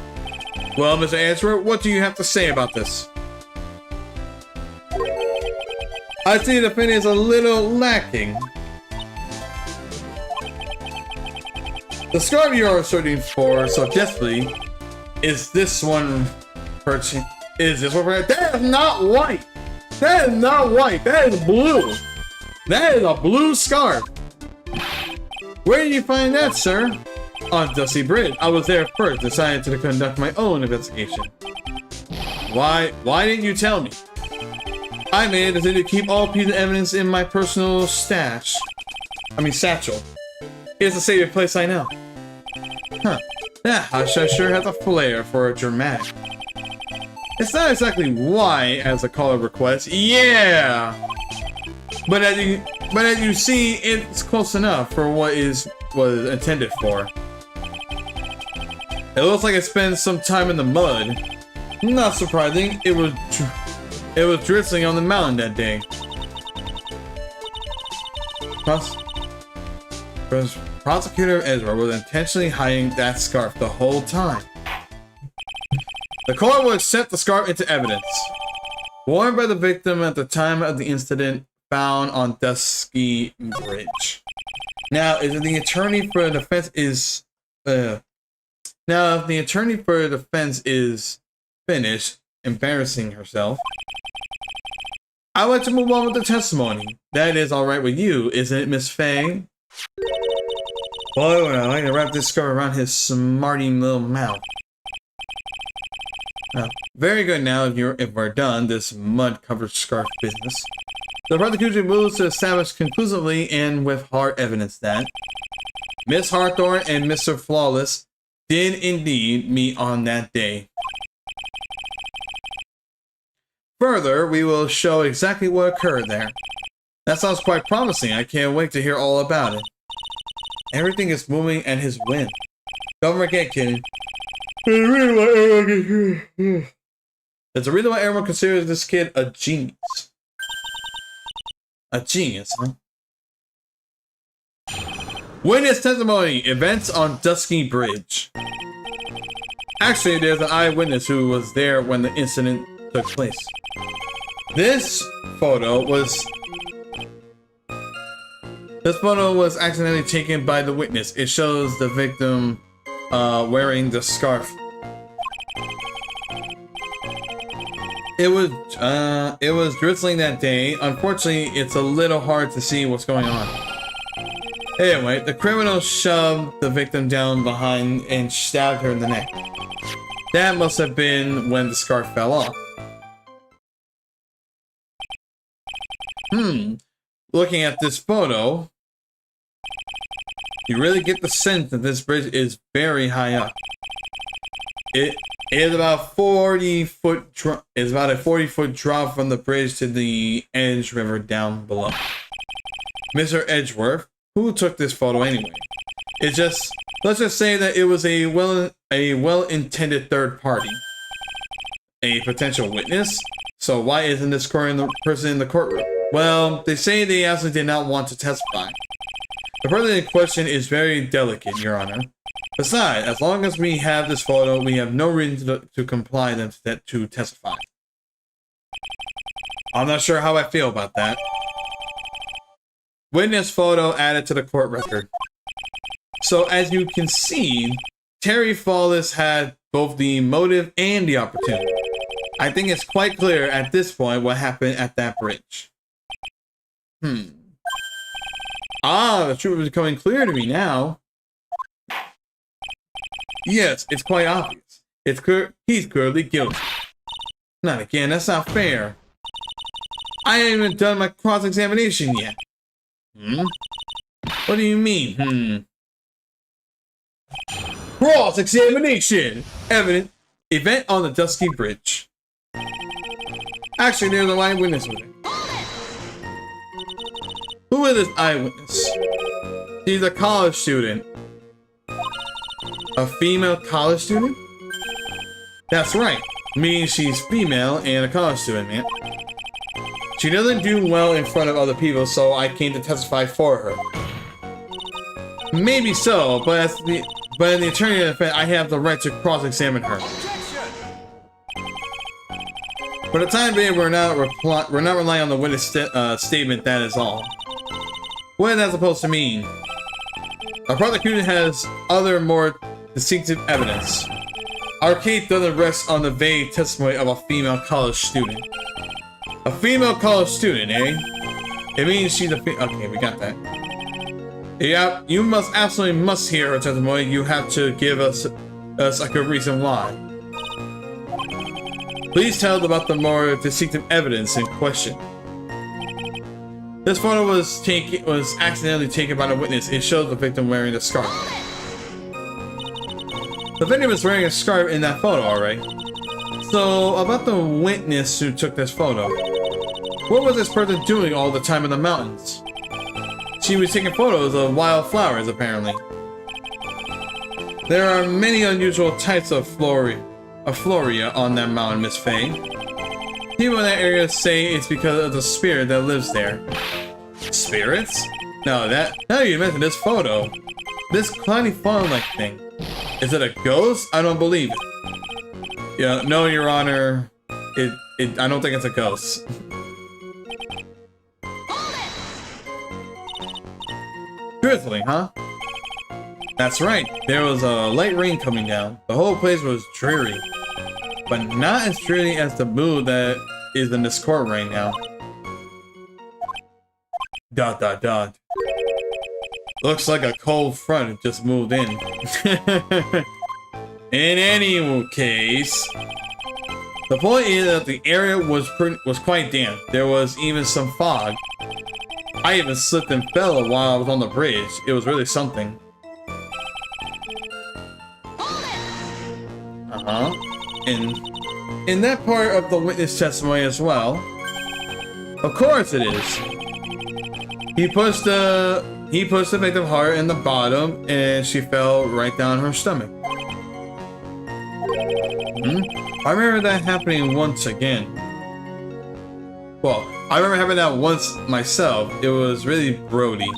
Well, Mr. Edgeworth, what do you have to say about this? I see the opinion is a little lacking. The scarf you are searching for so desperately is this one. Is this one? That is not white. That is not white. That is blue. That is a blue scarf. Where did you find that, sir? On Dusty Bridge. I was there first. Decided to conduct my own investigation. Why didn't you tell me? I made a decision to keep all pieces of evidence in my personal satchel. It's the safest place I know. Huh. Yeah, I sure has a flair for a dramatic. It's not exactly why, as the caller requests. Yeah! But as you see, it's close enough for what it was intended for. It looks like it spent some time in the mud. Not surprising, it was drizzling on the mountain that day. Prosecutor Edgeworth was intentionally hiding that scarf the whole time. The court will accept the scarf into evidence. Worn by the victim at the time of the incident, found on Dusky Bridge. Now, if the attorney for the defense is finished embarrassing herself, I'd like to move on with the testimony. That is all right with you, isn't it, Miss Fang? Boy, would I like to wrap this scarf around his smarting little mouth. Very good. Now, if we're done this mud-covered scarf business, the prosecution moves to establish conclusively and with hard evidence that Miss Hawthorne and Mr. Flawless did indeed meet on that day. Further, we will show exactly what occurred there. That sounds quite promising. I can't wait to hear all about it. Everything is moving at his whim. Don't forget, kid. There's a reason why everyone considers this kid a genius. A genius, huh? Witness testimony. Events on Dusky Bridge. Actually, there's an eyewitness who was there when the incident took place. This photo was accidentally taken by the witness. It shows the victim wearing the scarf. It was drizzling that day. Unfortunately, it's a little hard to see what's going on. Anyway, the criminal shoved the victim down behind and stabbed her in the neck. That must have been when the scarf fell off. Looking at this photo, you really get the sense that this bridge is very high up. It is about 40-foot is about a 40-foot drop from the bridge to the Edge River down below. Mr. Edgeworth, who took this photo anyway? Let's just say that it was a well-intended third party, a potential witness. So why isn't this person in the courtroom? Well, they say they absolutely did not want to testify. The person in question is very delicate, Your Honor. Besides, as long as we have this photo, we have no reason to compel them to testify. I'm not sure how I feel about that. Witness photo added to the court record. So as you can see, Terry Fallis had both the motive and the opportunity. I think it's quite clear at this point what happened at that bridge. The truth is becoming clear to me now. Yes, it's quite obvious. It's clear he's clearly guilty. Not again, that's not fair. I haven't even done my cross-examination yet. What do you mean, Cross-examination! Event on the Dusky Bridge. Actually, there's an eyewitness with it. Who is this eyewitness? She's a college student. A female college student? That's right. Meaning she's female and a college student, man. She doesn't do well in front of other people, so I came to testify for her. Maybe so, but in the attorney defense, I have the right to cross-examine her. For the time being, we're not relying on the witness statement. That is all. What is that supposed to mean? Our prosecution has other more distinctive evidence. Our case doesn't rest on the vague testimony of a female college student. A female college student, eh? It means she's a okay, we got that. Yeah, you absolutely must hear her testimony. You have to give us a good reason why. Please tell about the more distinctive evidence in question. This photo was accidentally taken by the witness. It shows the victim wearing a scarf. The victim is wearing a scarf in that photo, alright? So, about the witness who took this photo. What was this person doing all the time in the mountains? She was taking photos of wildflowers, apparently. There are many unusual types of floria on that mountain, Miss Faye. People in that area say it's because of the spirit that lives there. Spirits? No, now you mention this photo. This cloudy fawn-like thing. Is it a ghost? I don't believe it. Yeah, no, Your Honor. I don't think it's a ghost. Drizzling, huh? That's right. There was a light rain coming down. The whole place was dreary. But not as dreary as the mood that is in this court right now. ... Looks like a cold front just moved in. In any case, the point is that the area was quite damp. There was even some fog. I even slipped and fell while I was on the bridge. It was really something. And in that part of the witness testimony as well. Of course it is. He pushed the victim hard in the bottom, and she fell right down her stomach. I remember that happening once again. Well, I remember having that once myself. It was really grody.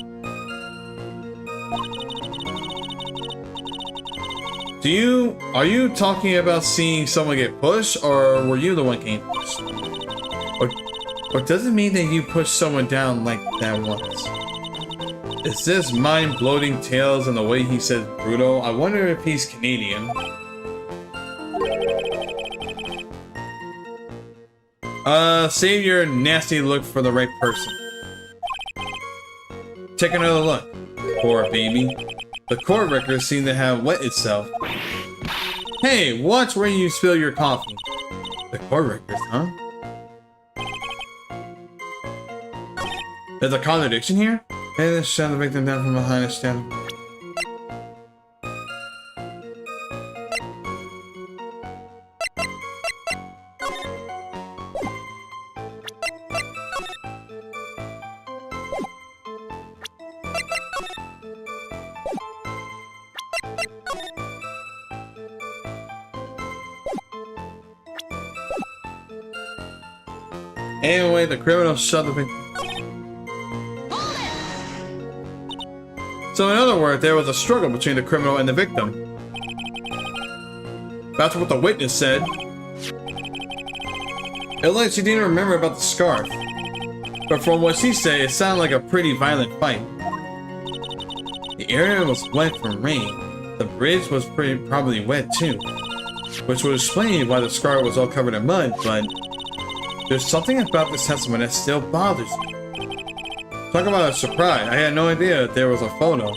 Are you talking about seeing someone get pushed, or were you the one getting pushed? Or does it mean that you pushed someone down like that once? Is this mind-bloating tales and the way he says brutal? I wonder if he's Canadian. Save your nasty look for the right person. Take another look. Poor baby. The court records seem to have wet itself. Hey, watch where you spill your coffee. The court records, huh? There's a contradiction here? Hey, let's shut the victim down from behind a stand. Anyway, the criminal shot the victim. So in other words, there was a struggle between the criminal and the victim. That's what the witness said. It looks like she didn't remember about the scarf. But from what she said, it sounded like a pretty violent fight. The area was wet from rain. The bridge was probably wet too. Which would explain why the scarf was all covered in mud, but there's something about this testimony that still bothers me. Talk about a surprise. I had no idea that there was a photo.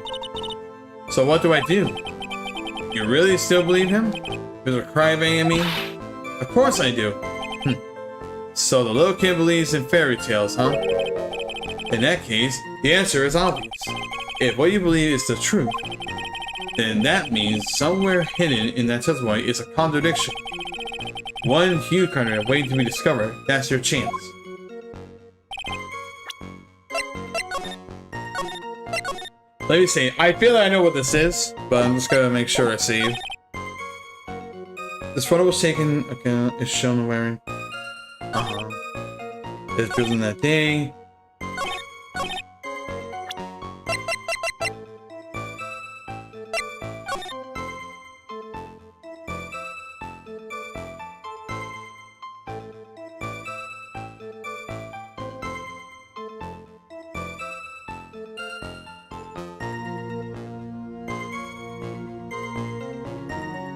So what do I do? You really still believe him? Mr. Crybaby, I mean? Of course I do. So the little kid believes in fairy tales, huh? In that case, the answer is obvious. If what you believe is the truth, then that means somewhere hidden in that testimony is a contradiction. One huge contradiction waiting to be discovered. That's your chance. Let me see. I feel like I know what this is, but I'm just gonna make sure I save. This photo was taken, okay, is shown wearing. It's building that day.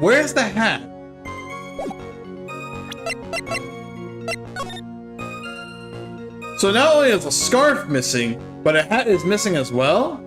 Where's the hat? So not only is a scarf missing, but a hat is missing as well?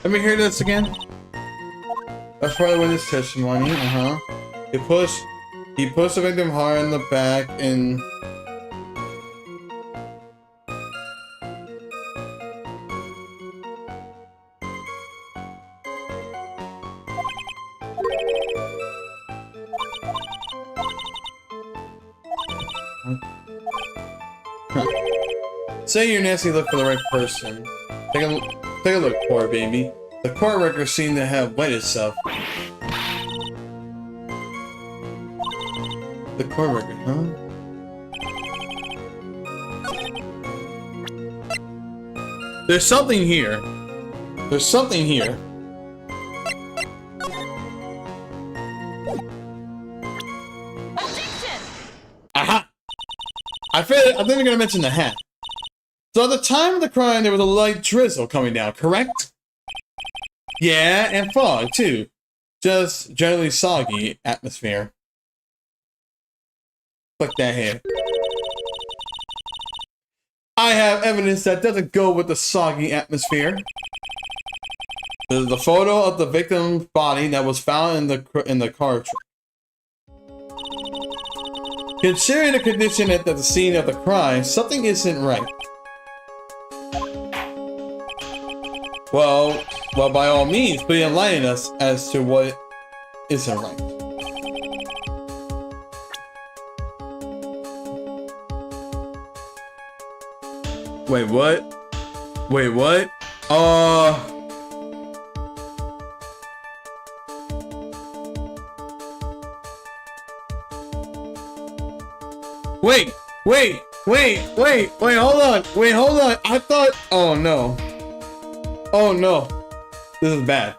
Let me hear this again. That's probably what his testimony. He pushed the victim hard in the back and say your nasty look for the right person. Take a look, poor baby. The court records seem to have wet itself. The court record, huh? There's something here. There's something here. Aha! I think they're gonna mention the hat. So at the time of the crime, there was a light drizzle coming down, correct? Yeah, and fog, too. Just generally soggy atmosphere. Fuck that hair. I have evidence that doesn't go with the soggy atmosphere. There's the photo of the victim's body that was found in the car truck. Considering the condition at the scene of the crime, something isn't right. Well, by all means, please enlighten us as to what isn't right. Wait, what? Wait, what? Wait, hold on. I thought, oh no. Oh no, this is bad.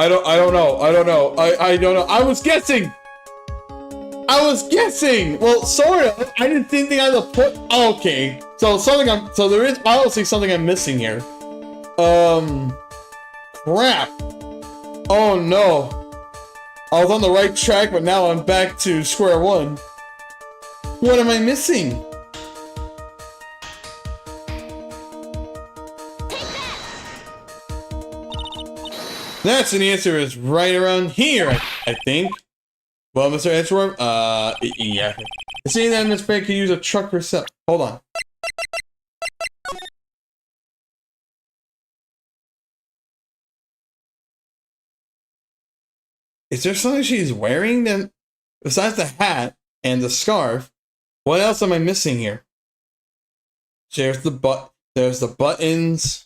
I don't know. I don't know. I don't know. I was guessing. Well, sort of. I didn't think I had to put. Oh, okay. So there is obviously something I'm missing here. Crap. Oh no. I was on the right track, but now I'm back to square one. What am I missing? That's the answer is right around here, I think. Well, Mr. Edgeworth, yeah. Seeing that Miss Faye could use a truck herself. Hold on. Is there something she's wearing then? Besides the hat and the scarf, what else am I missing here? There's the buttons.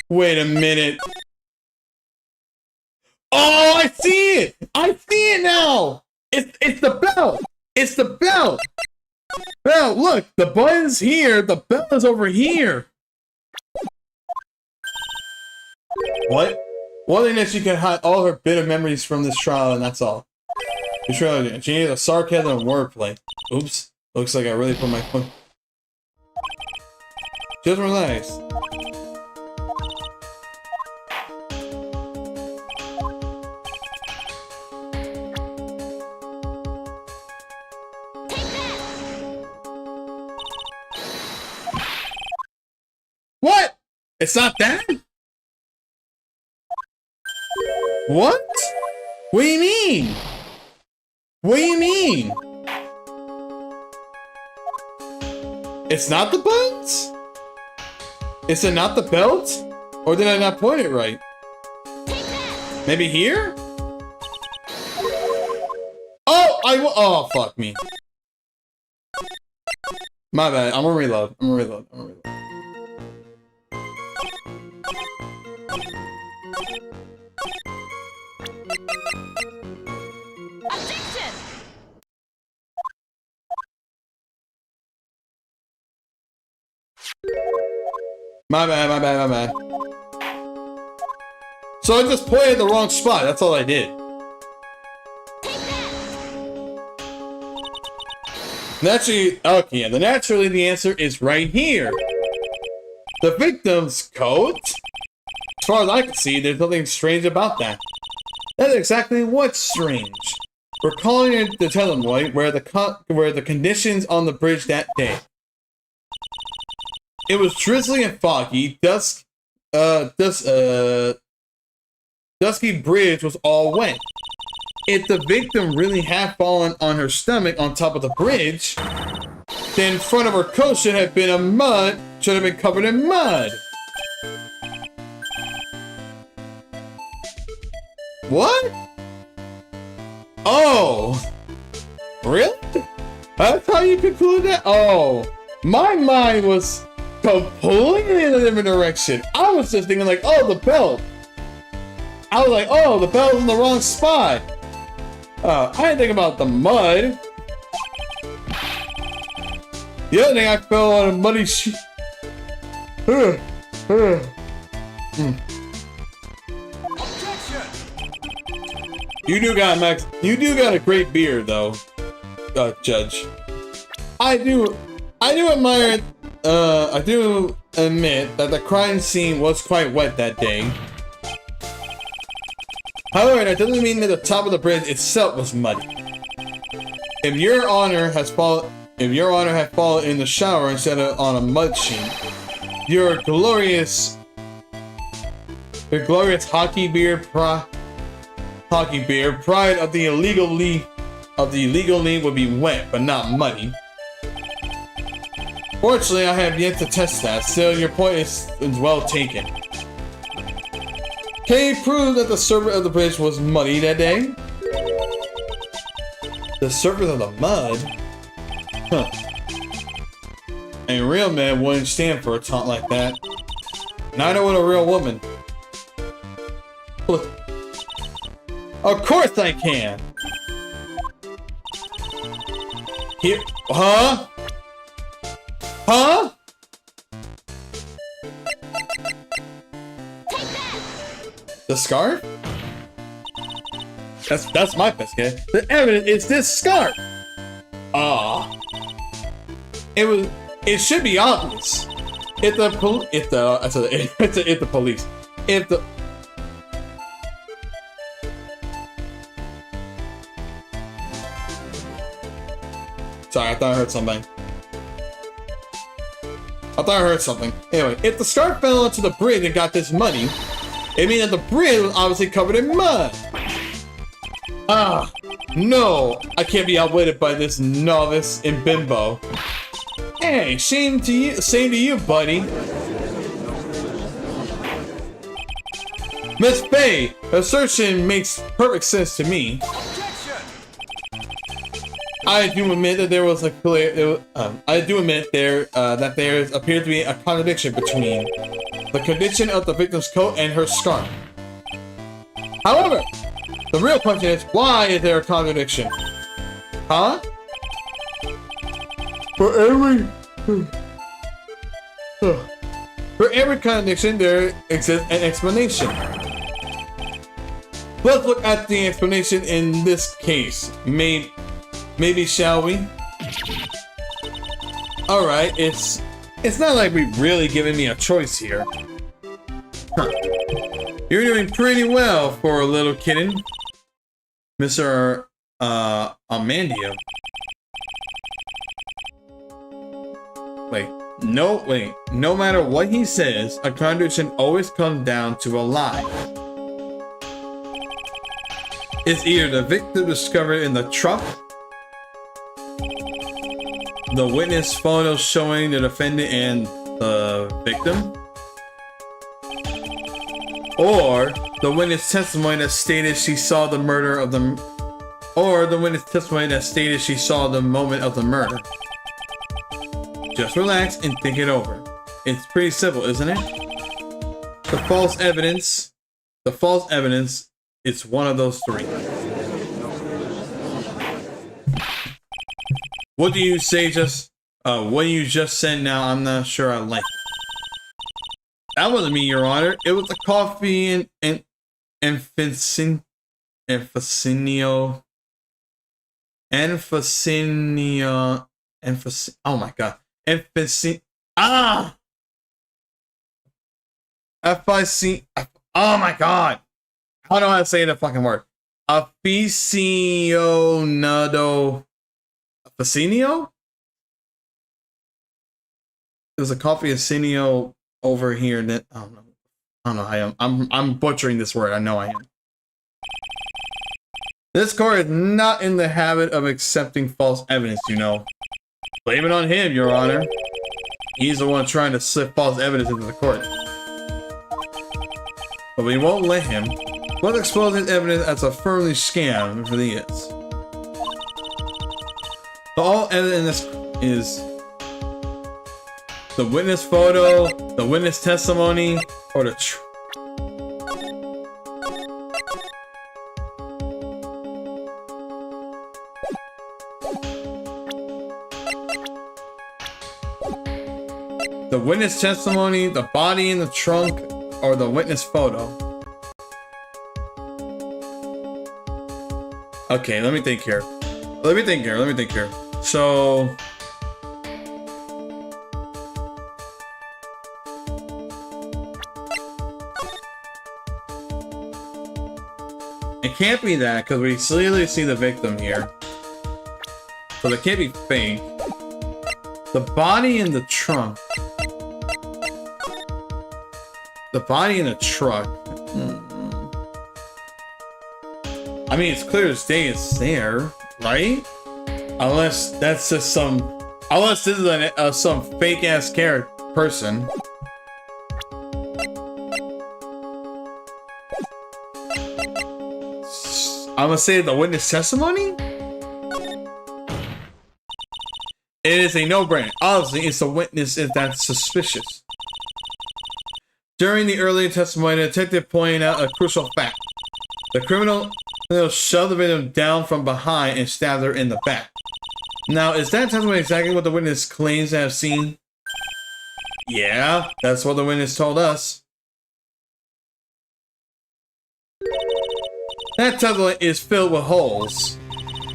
Wait a minute. Oh, I see it! I see it now! It's the belt! It's the belt! Belt, look, the button's here, the belt is over here. What? One thing that she can hide all her bitter memories from this trial, and that's all. She needed a sarcasm and wordplay. Oops. Looks like I really put my foot. Just relax. What? It's not that? What? What do you mean? What do you mean? It's not the buttons? Is it not the belt? Or did I not point it right? Maybe here? Oh, oh, fuck me. My bad. I'm gonna reload. My bad. So I just pointed the wrong spot, that's all I did. Naturally, okay, yeah, naturally the answer is right here. The victim's coat? As far as I can see, there's nothing strange about that. That's exactly what's strange. We're calling it the Telemoy, where the conditions on the bridge that day. It was drizzly and foggy. Dusky bridge was all wet. If the victim really had fallen on her stomach on top of the bridge, then front of her coat should have been covered in mud. What? Oh, really? That's how you conclude that? Oh, my mind was completely in a different direction. I was just thinking like, oh, the belt. I was like, oh, the belt's in the wrong spot. I didn't think about the mud. The other thing, I fell on a muddy sheet. You do got a great beard, though, Judge. I do admire. I do admit that the crime scene was quite wet that day. However, that doesn't mean that the top of the bridge itself was muddy. If your honor had fallen in the shower instead of on a mud sheet, your glorious hockey beard pride of the illegal league would be wet but not muddy. Fortunately, I have yet to test that. Still, your point is well taken. Can you prove that the surface of the bridge was muddy that day? The surface of the mud? Huh. A real man wouldn't stand for a taunt like that. Neither would a real woman. Look. Of course I can! Here. Huh? Huh? The scarf? That's my best guess. The evidence is this scarf. It should be obvious. If the police. Sorry, I thought I heard something. Anyway, if the scarf fell into the bridge and got this muddy, it means that the bridge was obviously covered in mud. No, I can't be outwitted by this novice in bimbo. Hey, same to you, buddy. Miss Faye, assertion makes perfect sense to me. I do admit that there was a clear. That there appeared to be a contradiction between the condition of the victim's coat and her scarf. However, the real question is, why is there a contradiction? Huh? For every contradiction, there exists an explanation. Let's look at the explanation in this case. Maybe shall we? Alright, it's not like we've really given me a choice here. Huh. You're doing pretty well for a little kitten, Mr. Amandio. Wait, no matter what he says, a contradiction always comes down to a lie. It's either the victim discovered in the truck, the witness photo showing the defendant and the victim, or the witness testimony that stated she saw the murder of the, or the witness testimony that stated she saw the moment of the murder. Just relax and think it over. It's pretty simple, isn't it? The false evidence, it's one of those three. What do you say what you just said now? I'm not sure I like it. That wasn't me, Your Honor. It was the coffee and Facinio. Oh my god. F-I-C. Oh my god. I don't know how to say the fucking word. Aficionado. Facinio? There's a coffee aficionado over here that I don't know how I am. I'm butchering this word. I know I am. This court is not in the habit of accepting false evidence, you know. Blame it on him, Your Honor. He's the one trying to slip false evidence into the court. But we won't let him. Let's expose his evidence as a firmly scam if it is. All evidence is the witness photo, the witness testimony, or the witness testimony, the body in the trunk, or the witness photo. Okay, let me think here. So it can't be that because we clearly see the victim here. So it can't be fake. The body in the trunk. The body in the truck. I mean, it's clear as day it's there, right? Unless that's just unless this is some fake ass person. I'm gonna say the witness testimony? It is a no-brainer. Obviously, it's the witness that's suspicious. During the earlier testimony, the detective pointed out a crucial fact. The criminal shoved the victim down from behind and stabbed her in the back. Now, is that testimony exactly what the witness claims to have seen? Yeah, that's what the witness told us. That tunnel is filled with holes.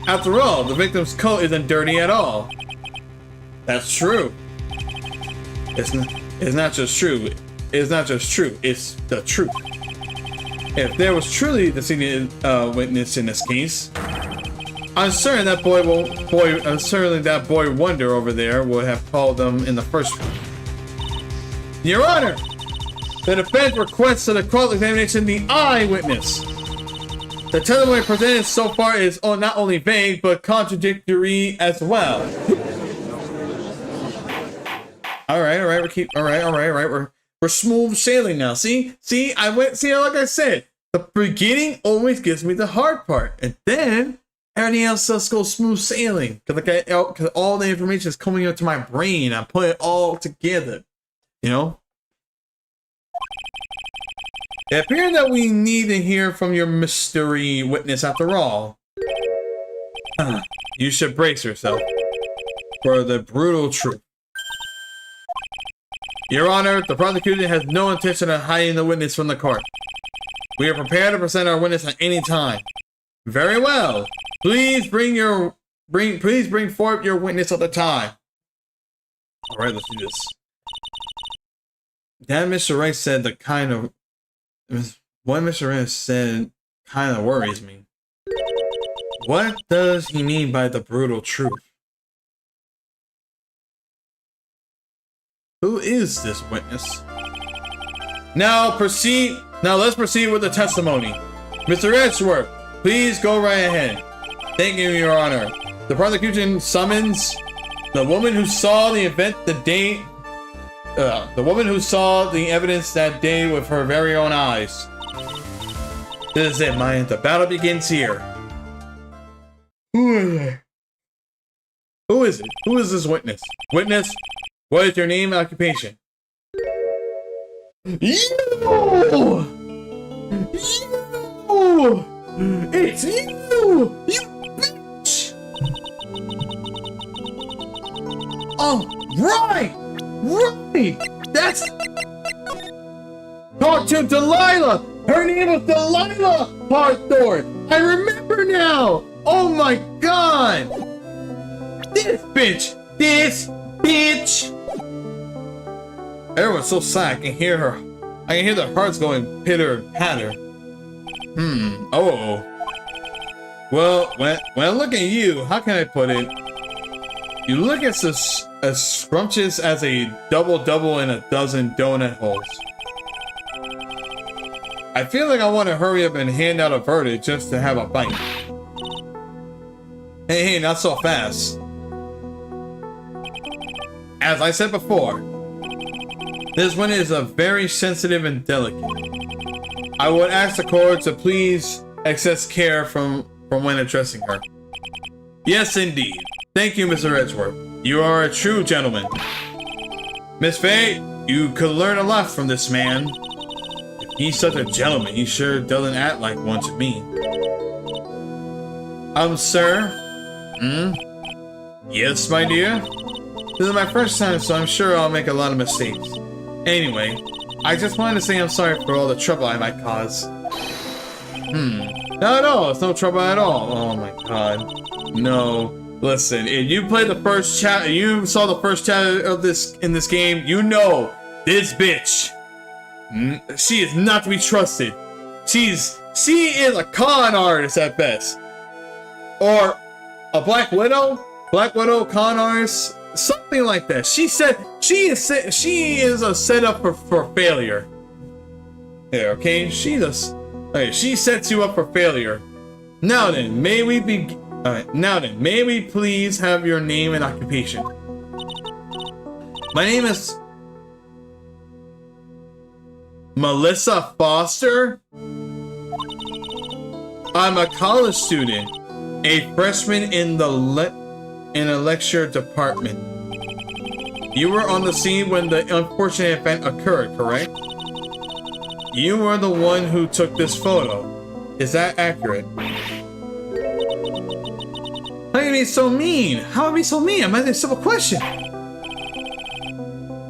After all, the victim's coat isn't dirty at all. That's true. It's not just true. It's not just true. It's the truth. If there was truly the senior witness in this case, I'm certain that that boy Wonder over there would have called them in the first place. Your Honor, the defense requests the cross-examination the eyewitness. The testimony presented so far is not only vague but contradictory as well. All right. We're smooth sailing now. See, like I said, the beginning always gives me the hard part, and then everything else just goes smooth sailing because all the information is coming into my brain. I put it all together, you know. It appears that we need to hear from your mystery witness after all. You should brace yourself for the brutal truth. Your Honor, the prosecution has no intention of hiding the witness from the court. We are prepared to present our witness at any time. Very well. Please bring forth your witness at the time. All right, let's do this. That Mr. Wright said what Mr. Wright said kind of worries me. What does he mean by the brutal truth? Who is this witness? Now let's proceed with the testimony. Mr. Edgeworth, please go right ahead. Thank you, Your Honor. The prosecution summons the woman who saw the event the woman who saw the evidence that day with her very own eyes. This is it, Maya. The battle begins here. Who is it? Who is this witness? Witness, what is your name and occupation? You! It's you! You bitch! Oh, right! That's... Talk to Delilah! Her name is Delilah Hawthorne! I remember now! Oh my god! This bitch! Everyone's so sad, I can hear their hearts going pitter patter. Oh. Well, when I look at you, how can I put it? You look as scrumptious as a double-double in a dozen donut holes. I feel like I want to hurry up and hand out a verdict just to have a bite. Hey, not so fast. As I said before, this one is very sensitive and delicate. I would ask the court to please excess care from when addressing her. Yes, indeed. Thank you, Mr. Edgeworth. You are a true gentleman. Miss Faye, you could learn a lot from this man. If he's such a gentleman, he sure doesn't act like one to me. Sir? Yes, my dear? This is my first time, so I'm sure I'll make a lot of mistakes. Anyway, I just wanted to say I'm sorry for all the trouble I might cause. Not at all. It's no trouble at all. Oh my god. No. Listen, if you played the first chapter, you saw the first chapter of this in this game, you know this bitch. She is not to be trusted. She is a con artist at best, or a Black Widow con artist, something like that. She said she is a setup for failure. Yeah, okay. She sets you up for failure. Now then, may we begin? Now then, may we please have your name and occupation? My name is Melissa Foster. I'm a college student, a freshman in the lecture department. You were on the scene when the unfortunate event occurred, correct? You were the one who took this photo. Is that accurate? How can you be so mean? How would I be so mean? I'm asking a simple question.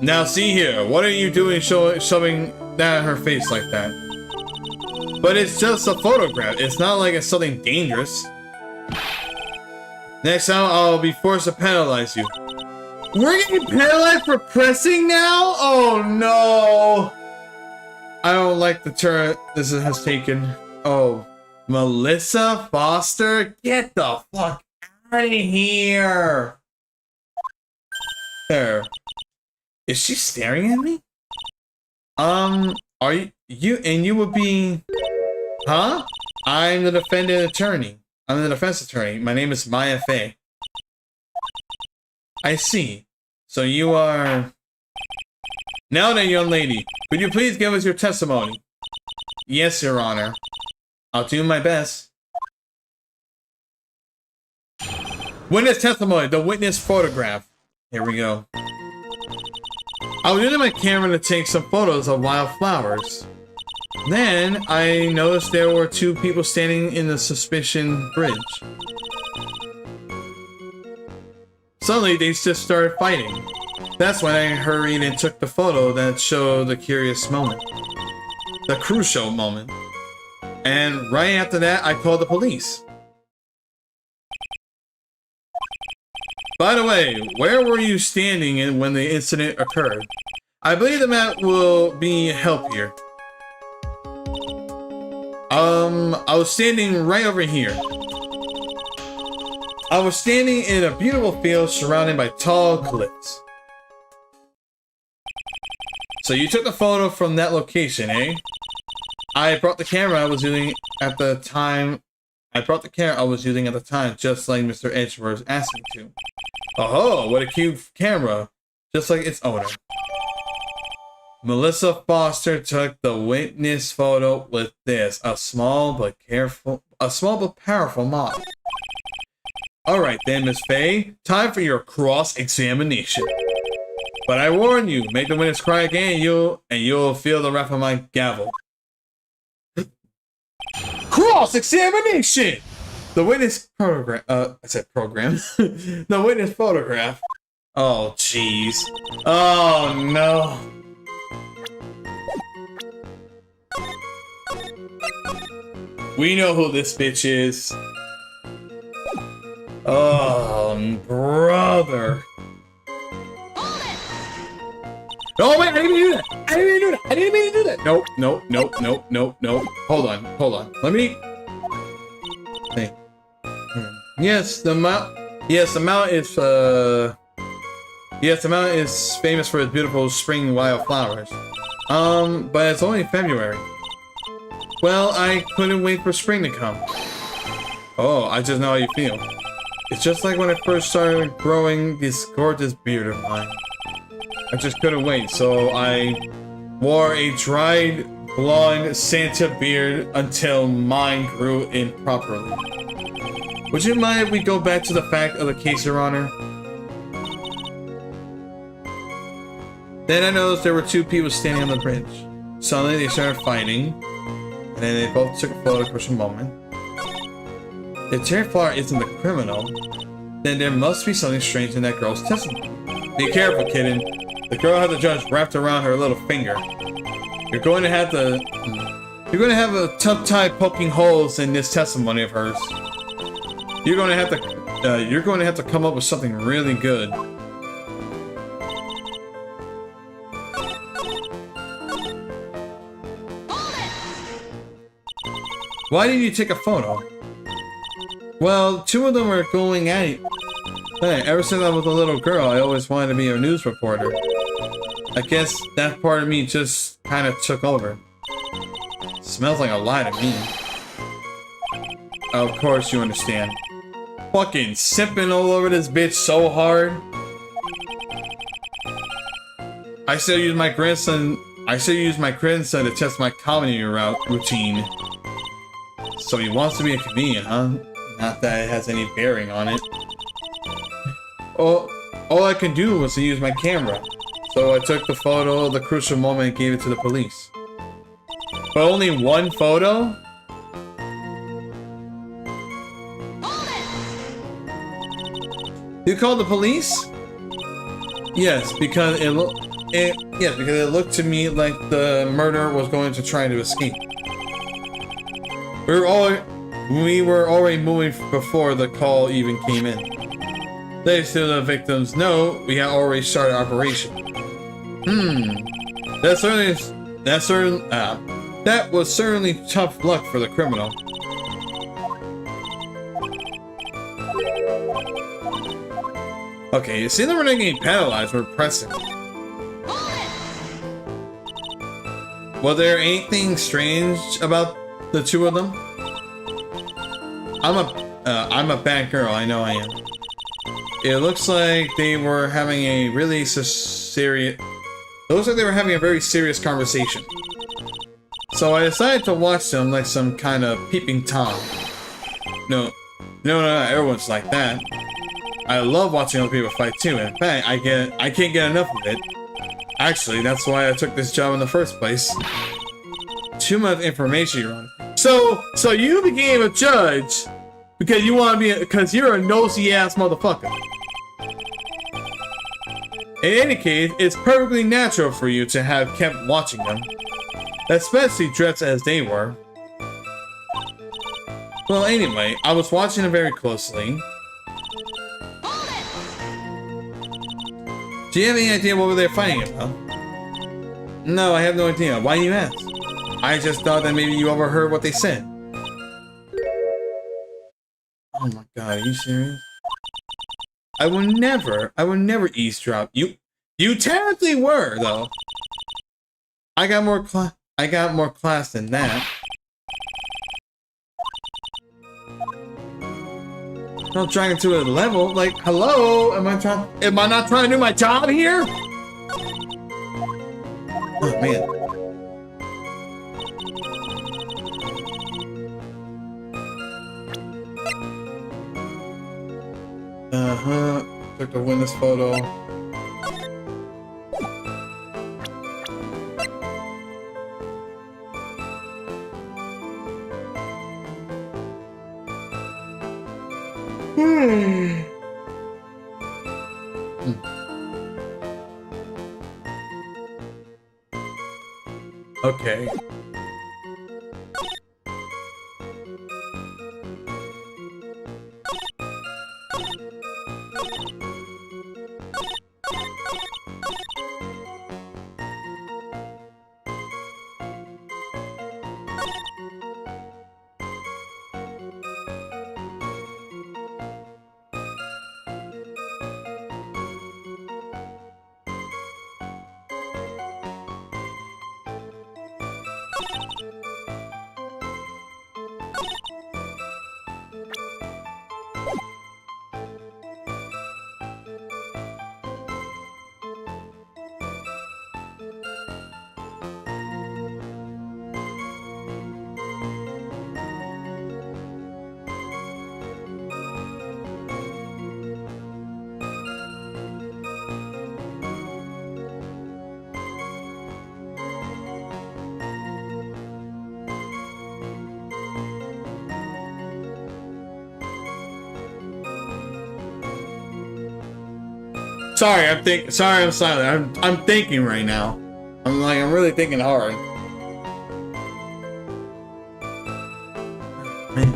Now see here, what are you doing shoving that in her face like that? But it's just a photograph. It's not like it's something dangerous. Next time, I'll be forced to penalize you. We're getting penalized for pressing now? Oh no! I don't like the turn this has taken. Oh, Melissa Foster? Get the fuck out of here! There. Is she staring at me? Are you would be... Huh? I'm the defendant attorney. I'm the defense attorney. My name is Maya Fey. I see. So you are... Now then, young lady, could you please give us your testimony? Yes, Your Honor. I'll do my best. Witness testimony, the witness photograph. Here we go. I was using my camera to take some photos of wildflowers. Then, I noticed there were two people standing in the Suspicion Bridge. Suddenly, they just started fighting. That's when I hurried and took the photo that showed the curious moment. The crucial moment. And right after that, I called the police. By the way, where were you standing when the incident occurred? I believe the map will be help here. I was standing right over here. I was standing in a beautiful field surrounded by tall cliffs. So you took the photo from that location, eh? I brought the camera I was using at the time. Just like Mr. Edgeworth asked me to. Oh, what a cute camera, just like its owner. Melissa Foster took the witness photo with this, a small but powerful model. Alright then, Miss Faye, time for your cross-examination. But I warn you, make the witness cry again, you'll feel the wrath of my gavel. Cross-examination! The witness program, the witness photograph. Oh, jeez. Oh, no. We know who this bitch is. Oh, brother. Oh, wait, I didn't mean to do that. I didn't mean to do that. Nope. Hold on. Let me... Hey. Yes, the mount is famous for its beautiful spring wildflowers. But it's only February. Well, I couldn't wait for spring to come. Oh, I just know how you feel. It's just like when I first started growing this gorgeous beard of mine. I just couldn't wait, so I wore a dried blonde Santa beard until mine grew in properly. Would you mind if we go back to the fact of the case, Your Honor? Then I noticed there were two people standing on the bridge. Suddenly they started fighting, and then they both took a photo for some moment. If Terry Flower isn't the criminal, then there must be something strange in that girl's testimony. Be careful, kitten. The girl had the judge wrapped around her little finger. You're going to have a tough time poking holes in this testimony of hers. You're going to have to come up with something really good. Why did you take a photo? Well, two of them were going at it. Hey, ever since I was a little girl, I always wanted to be a news reporter. I guess that part of me just kind of took over. Smells like a lie to me. Of course you understand. Fucking sipping all over this bitch so hard. I still use my grandson to test my comedy routine. So he wants to be a comedian, huh? Not that it has any bearing on it. All I could do was to use my camera. So I took the photo of the crucial moment and gave it to the police. But only one photo? You called the police? Yes, because it looked to me like the murderer was going to try to escape. We were already moving before the call even came in. Thanks to the victim's note, we had already started operation. That was certainly tough luck for the criminal. Okay, you see them were not getting penalized, we're pressing. Was there anything strange about the two of them? I'm a bad girl, I know I am. It looks like they were having a really serious... It looks like they were having a very serious conversation. So I decided to watch them like some kind of peeping Tom. No, everyone's like that. I love watching other people fight too. In fact, I can't get enough of it. Actually, that's why I took this job in the first place. Too much information you're on. So you became a judge because you want to be, because you're a nosy ass motherfucker. In any case, it's perfectly natural for you to have kept watching them, especially dressed as they were. Well, anyway, I was watching them very closely. Do you have any idea what they were fighting about? No, I have no idea. Why do you ask? I just thought that maybe you overheard what they said. Oh my god, are you serious? I would never eavesdrop. You technically were, though. I got more class than that. Not trying to a level, like, hello? Am I not trying to do my job here? Oh man. Took the witness photo. Okay. Sorry, I'm silent. I'm thinking right now. I'm really thinking hard. Man.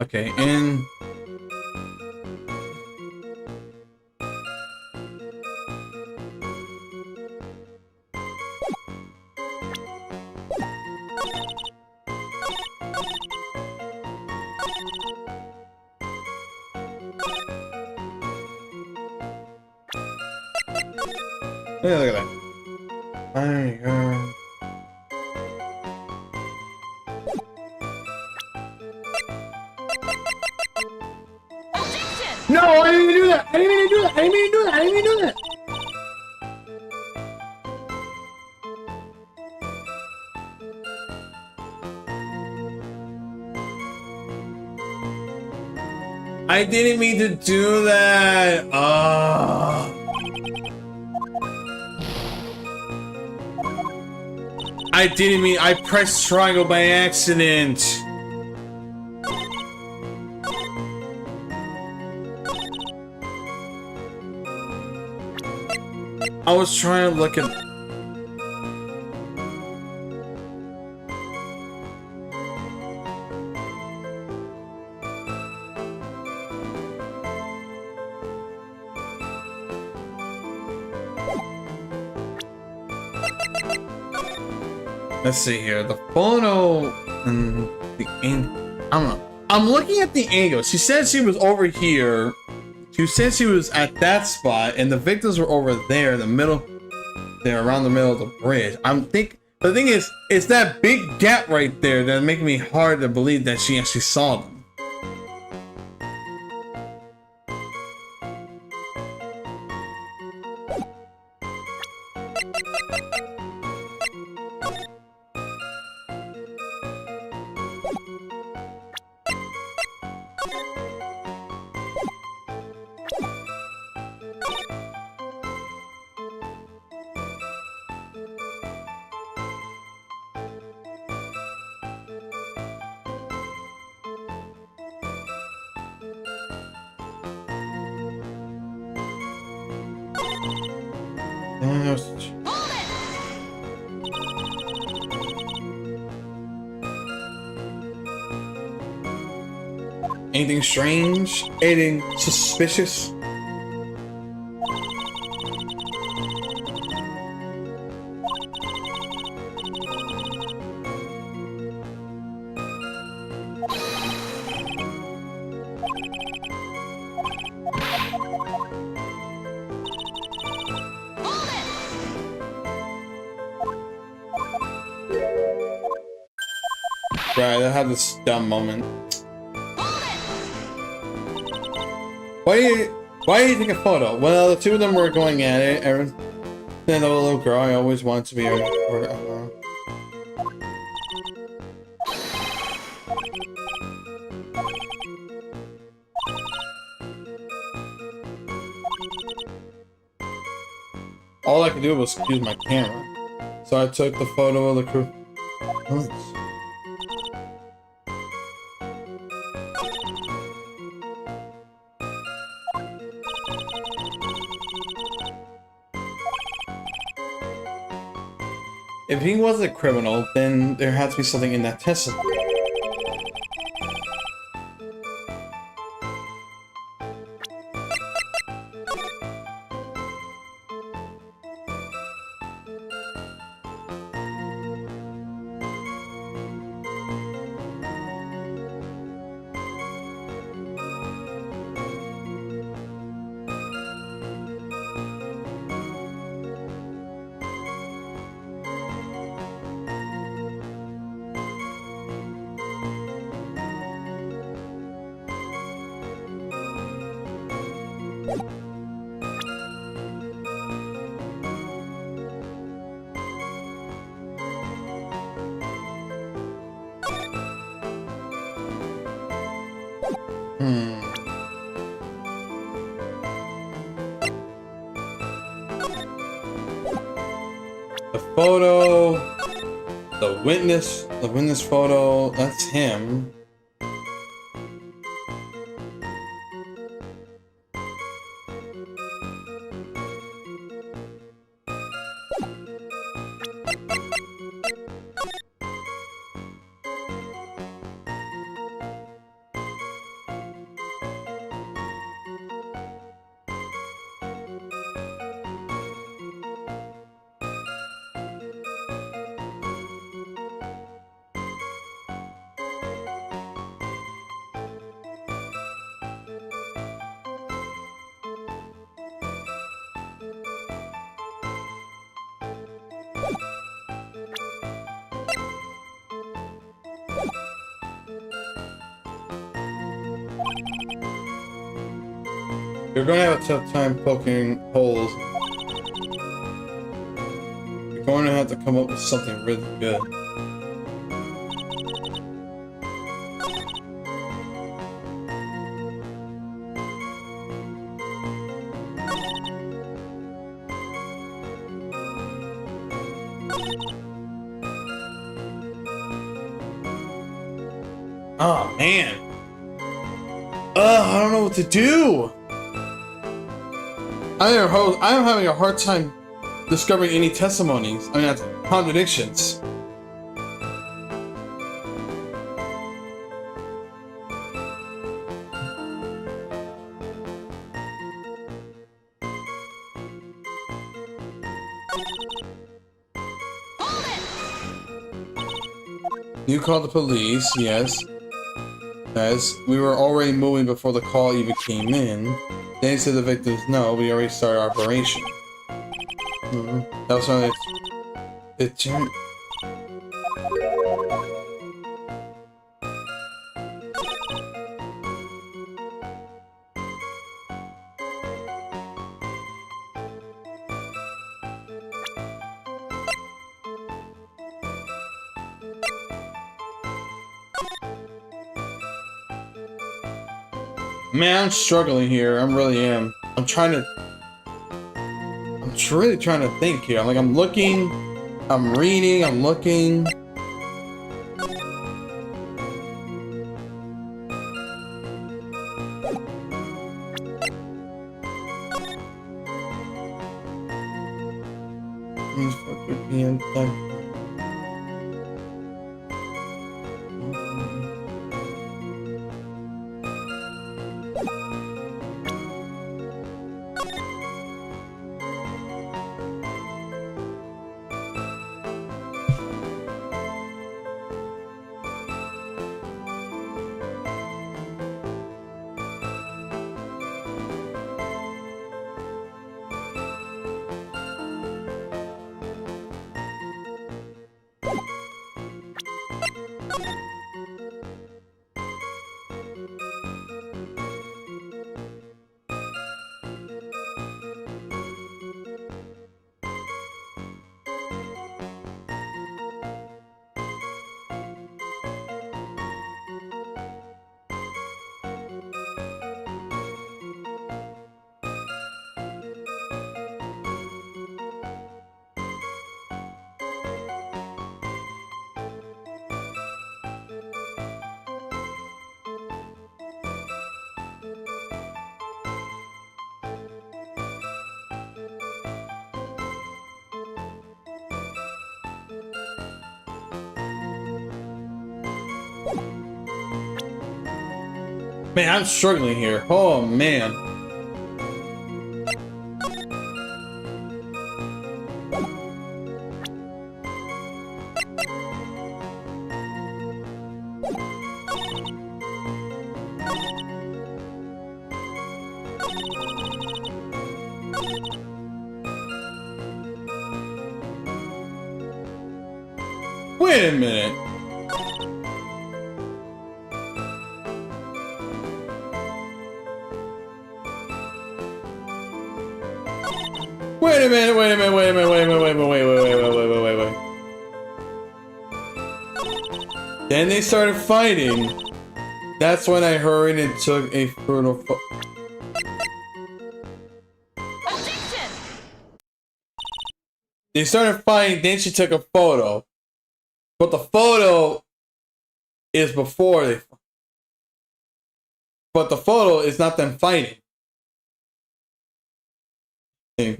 Okay, and yeah, look at that. My God. No, I didn't even do that. I didn't even do that. I didn't even do that. I didn't even do that. I didn't mean to do that. I I didn't mean, I pressed triangle by accident. I was trying to look at... Let's see here. The photo and the angle. I don't know. I'm looking at the angle. She said she was over here. She said she was at that spot, and the victims were over there, in the middle. They're around the middle of the bridge. The thing is, it's that big gap right there that's making me hard to believe that she actually saw them. Anything strange? Anything suspicious? Right, I had this dumb moment. Why do you take a photo? Well, the two of them were going at it. Then the little girl I always wanted to be a All I could do was use my camera. So I took the photo of the crew. Nice. If he was a criminal, then there had to be something in that testimony. The photo, the witness photo, that's him. You're going to have a tough time poking holes. You're going to have to come up with something really good. Oh man. I don't know what to do. I'm having a hard time discovering any testimonies. I mean, contradictions. You called the police, yes. As we were already moving before the call even came in. They said the victims, no, we already started our operation. That was when it turned. Man, I'm struggling here. I really am. I'm really trying to think here. I'm looking, I'm reading, I'm looking. Man, I'm struggling here. Oh, man. Wait a minute. Wait a minute, wait a minute, wait a minute, wait a minute, wait a minute, wait. Then they started fighting. That's when I hurried and took a brutal They started fighting, then she took a photo. But the photo is before they... But the photo is not them fighting. I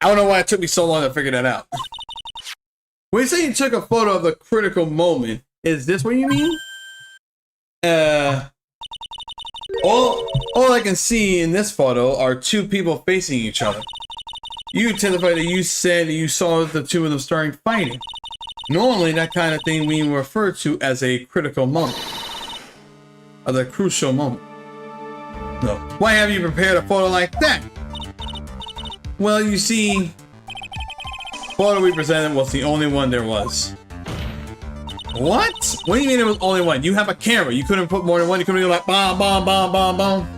don't know why it took me so long to figure that out. When you say you took a photo of the critical moment, is this what you mean? All I can see in this photo are two people facing each other. You testify that you said that you saw the two of them starting fighting. Normally, that kind of thing we refer to as a critical moment. Or the crucial moment. No. Why have you prepared a photo like that? Well, you see, the photo we presented was the only one there was. What? What do you mean it was only one? You have a camera. You couldn't put more than one. You couldn't be like, bomb, bomb, bomb, bomb, bomb.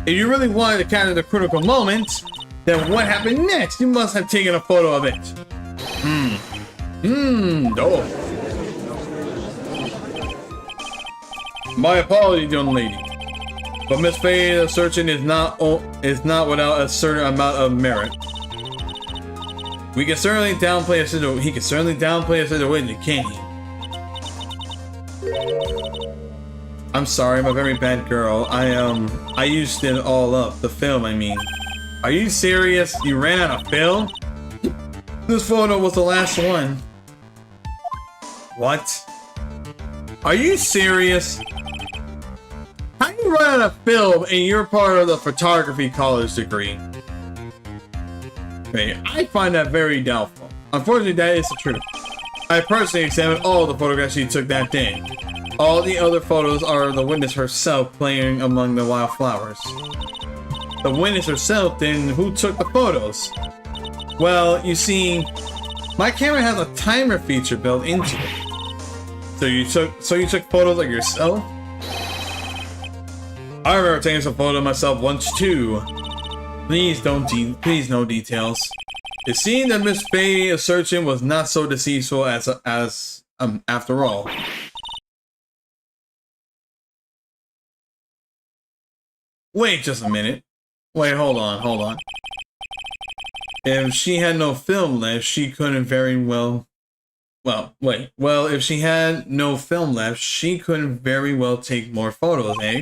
If you really wanted to capture the critical moment, then what happened next? You must have taken a photo of it. Oh. My apologies, young lady. But Miss Faye's assertion is not without a certain amount of merit. We can certainly downplay a situation. He can certainly downplay a situation, can't he? I'm sorry, I'm a very bad girl. I used it all up. The film, I mean. Are you serious? You ran out of film? This photo was the last one. What? Are you serious? How do you run out of film and you're part of the photography college degree? Okay, I find that very doubtful. Unfortunately, that is the truth. I personally examined all the photographs she took that day. All the other photos are the witness herself playing among the wildflowers. The witness herself, then who took the photos? Well, you see, my camera has a timer feature built into it. So you took photos of yourself? I remember taking some photos of myself once too. Please no details. It seemed that Miss Beatty's assertion was not so deceitful as after all. Wait just a minute. Wait, hold on. If she had no film left, she couldn't very well... Well, if she had no film left, she couldn't very well take more photos, eh?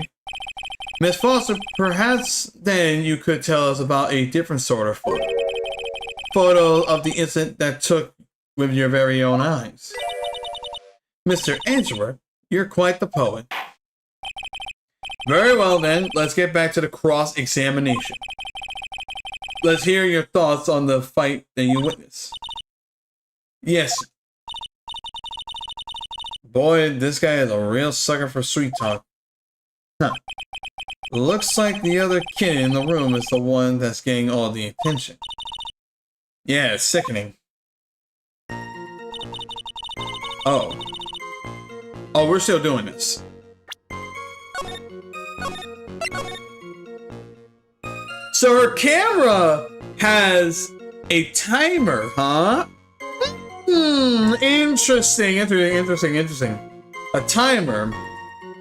Miss Foster, perhaps then you could tell us about a different sort of photo. Photo of the incident that took with your very own eyes. Mr. Edgeworth, you're quite the poet. Very well then, let's get back to the cross-examination. Let's hear your thoughts on the fight that you witnessed. Yes. Boy, this guy is a real sucker for sweet talk. Huh. Looks like the other kid in the room is the one that's getting all the attention. Yeah, it's sickening. Oh, we're still doing this. So her camera has a timer, huh? Interesting. A timer.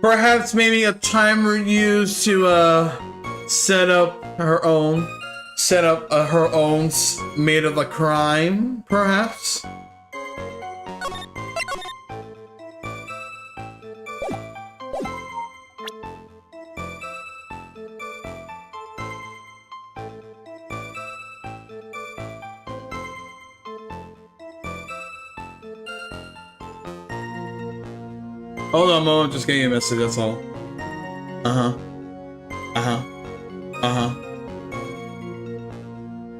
Perhaps maybe a timer used to set up her own made of a crime, perhaps. Hold on, Mo, just getting a message, that's all.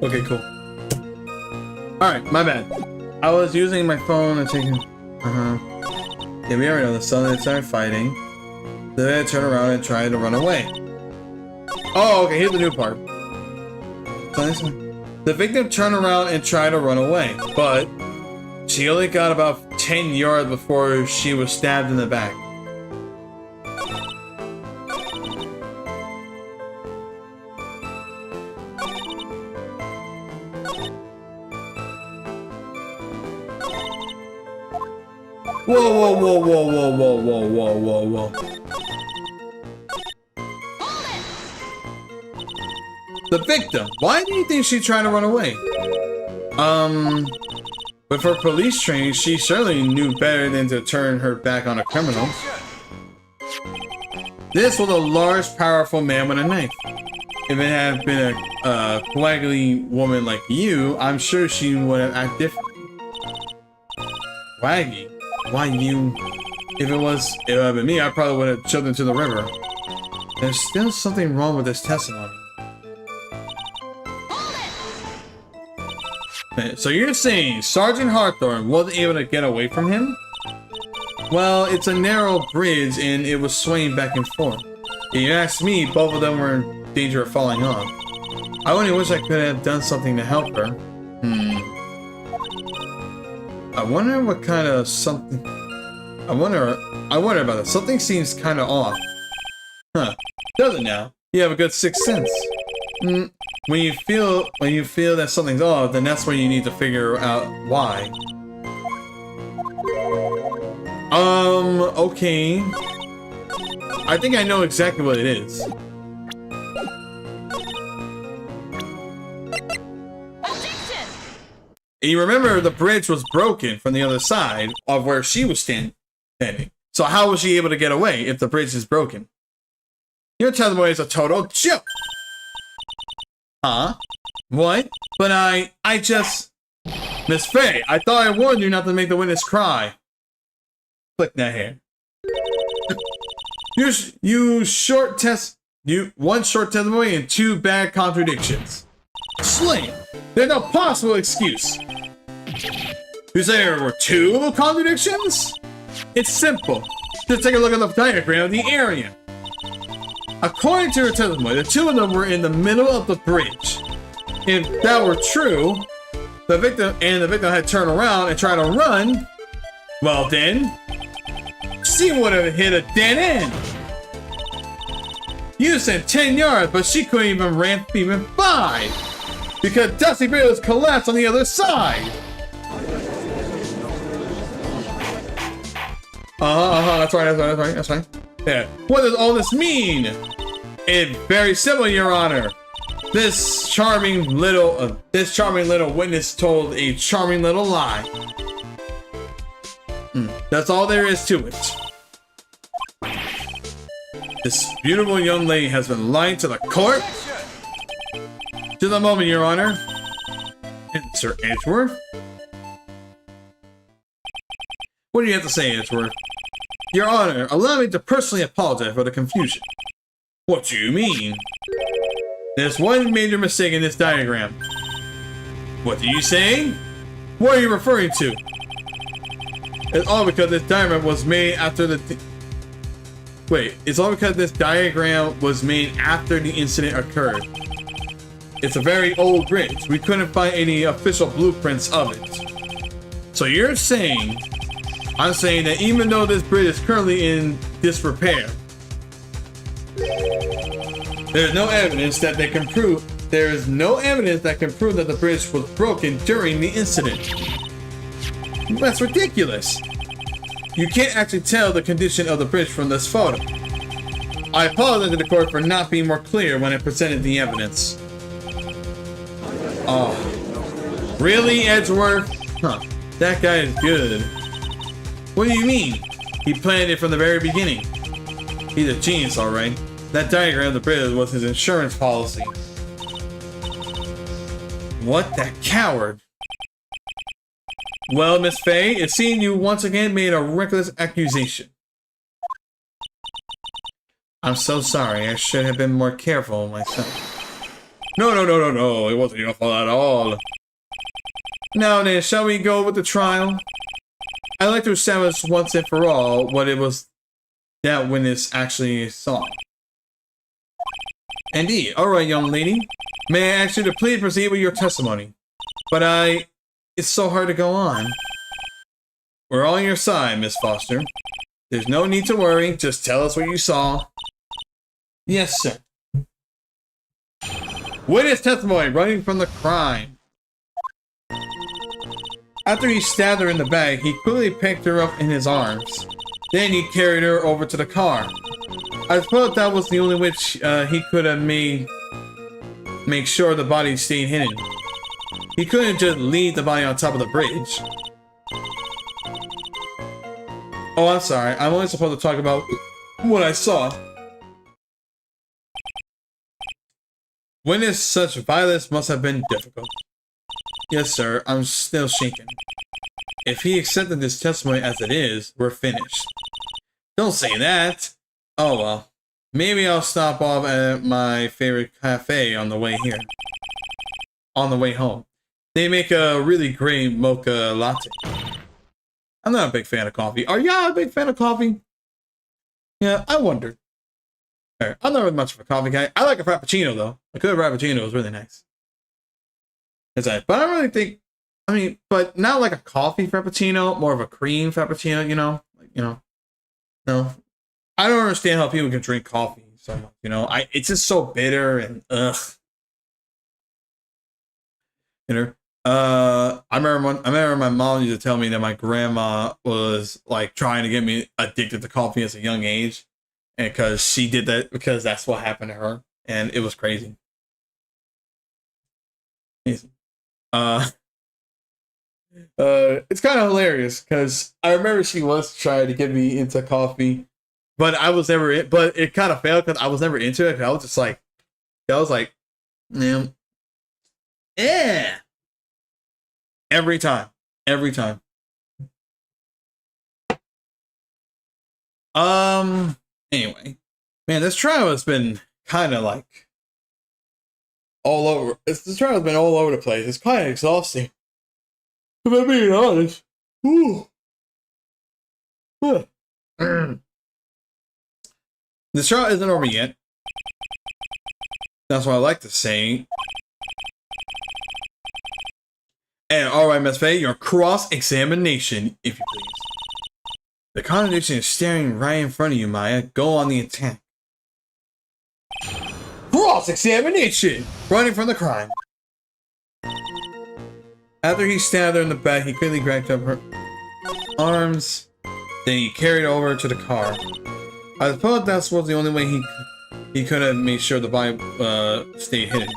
Okay, cool. Alright, my bad. I was using my phone and taking... Yeah, we already know the son started fighting. The man turned around and tried to run away. Oh, okay, here's the new part. The victim turned around and tried to run away, but she only got about 10 yards before she was stabbed in the back. Whoa. The victim, why do you think she tried to run away? With her police training, she certainly knew better than to turn her back on a criminal. This was a large, powerful man with a knife. If it had been a waggly woman like you, I'm sure she would have acted differently. Waggy? Why you? If it had been me, I probably would have jumped into the river. There's still something wrong with this testimony. So you're saying Sergeant Hawthorne wasn't able to get away from him? Well, it's a narrow bridge and it was swaying back and forth. If you ask me, both of them were in danger of falling off. I only wish I could have done something to help her. I wonder what kind of something... I wonder about it. Something seems kind of off. Huh. Does it now? You have a good sixth sense. When you feel that something's off, then that's when you need to figure out why. Okay. I think I know exactly what it is. Objection! You remember the bridge was broken from the other side of where she was standing. So how was she able to get away if the bridge is broken? Your testimony is a total joke. Huh? What? But I just... Miss Faye, I thought I warned you not to make the witness cry. Click that here. One short testimony and 2 bad contradictions. Sling! There's no possible excuse. You say there were 2 contradictions? It's simple. Just take a look at the diagram of the area. According to her testimony, the 2 of them were in the middle of the bridge. If that were true, the victim had turned around and tried to run, well then, she would have hit a dead end. You said 10 yards, but she couldn't even ramp even 5 because Dusty Bridge was collapsed on the other side. That's right. Yeah. What does all this mean? It's very simple, Your Honor. This charming little witness told a charming little lie. That's all there is to it. This beautiful young lady has been lying to the court. To the moment, Your Honor. And Sir Edgeworth? What do you have to say, Edgeworth? Your Honor, allow me to personally apologize for the confusion. What do you mean? There's one major mistake in this diagram. What do you say? What are you referring to? It's all because this diagram was made after the... It's all because this diagram was made after the incident occurred. It's a very old bridge. We couldn't find any official blueprints of it. So you're saying... I'm saying that even though this bridge is currently in disrepair, there's no evidence that can prove that the bridge was broken during the incident. That's ridiculous. You can't actually tell the condition of the bridge from this photo. I apologize to the court for not being more clear when I presented the evidence. Oh. Really, Edgeworth? Huh. That guy is good. What do you mean? He planned it from the very beginning. He's a genius, alright. That diagram of the bridge was his insurance policy. What? That coward. Well, Miss Faye, it seems you once again made a reckless accusation. I'm so sorry. I should have been more careful myself. No. It wasn't your fault at all. Now then, shall we go with the trial? I'd like to establish once and for all what it was that witness actually saw. Indeed. Alright, young lady. May I ask you to please proceed with your testimony? But it's so hard to go on. We're on your side, Miss Foster. There's no need to worry. Just tell us what you saw. Yes, sir. Witness testimony running from the crime. After he stabbed her in the back, he quickly picked her up in his arms. Then he carried her over to the car. I suppose that was the only way he could have make sure the body stayed hidden. He couldn't just leave the body on top of the bridge. Oh, I'm sorry. I'm only supposed to talk about what I saw. Witness such violence must have been difficult. Yes, sir. I'm still shaken. If he accepted this testimony as it is, we're finished. Don't say that. Oh well. Maybe I'll stop off at my favorite cafe on the way here. On the way home. They make a really great mocha latte. I'm not a big fan of coffee. Are y'all a big fan of coffee? Yeah, I wondered. I'm not really much of a coffee guy. I like a frappuccino though. A good frappuccino is really nice. But I don't really think. I mean, but not like a coffee frappuccino, more of a cream frappuccino. No. I don't understand how people can drink coffee so much. It's just so bitter and ugh. I remember my mom used to tell me that my grandma was like trying to get me addicted to coffee at a young age, and because she did that because that's what happened to her, and it was crazy. It's kind of hilarious because I remember she was trying to get me into coffee, but I was never in, but it kind of failed because I was never into it. I was just like, man, yeah, every time. Anyway, man, this trial has been kind of like all over. This trial has been all over the place. It's kind of exhausting. If I'm being honest. Ooh. This trial isn't over yet. That's what I like to say. And alright, Miss Faye, your cross-examination, if you please. The contradiction is staring right in front of you, Maya. Go on the attack. Cross-examination! Running from the crime. After he stabbed her in the back, he quickly grabbed up her arms. Then he carried her over to the car. I suppose that was the only way he could have made sure the body stayed hidden.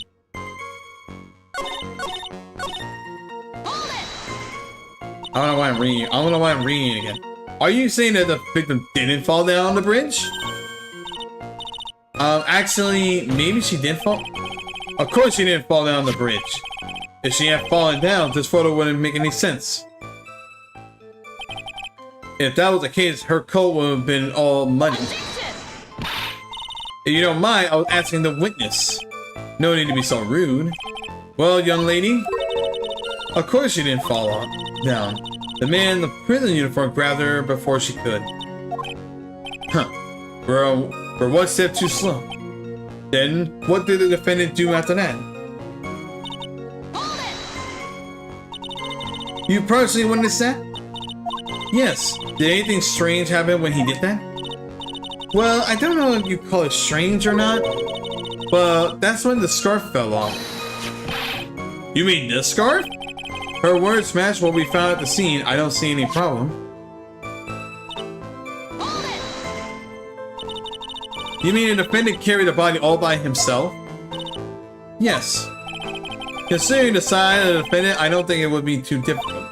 I don't know why I'm reading. I don't know why I'm reading it again. Are you saying that the victim didn't fall down the bridge? Actually, maybe she did fall. Of course she didn't fall down the bridge. If she had fallen down, this photo wouldn't make any sense. If that was the case, her coat would have been all muddy. If you don't mind, I was asking the witness. No need to be so rude. Well, young lady, of course she didn't fall down. The man in the prison uniform grabbed her before she could. Huh. We're one step too slow. Then, what did the defendant do after that? You personally witnessed that? Yes. Did anything strange happen when he did that? Well, I don't know if you call it strange or not, but that's when the scarf fell off. You mean this scarf? Her words match what we found at the scene. I don't see any problem. You mean the defendant carried the body all by himself? Yes. Considering the size of the defendant, I don't think it would be too difficult.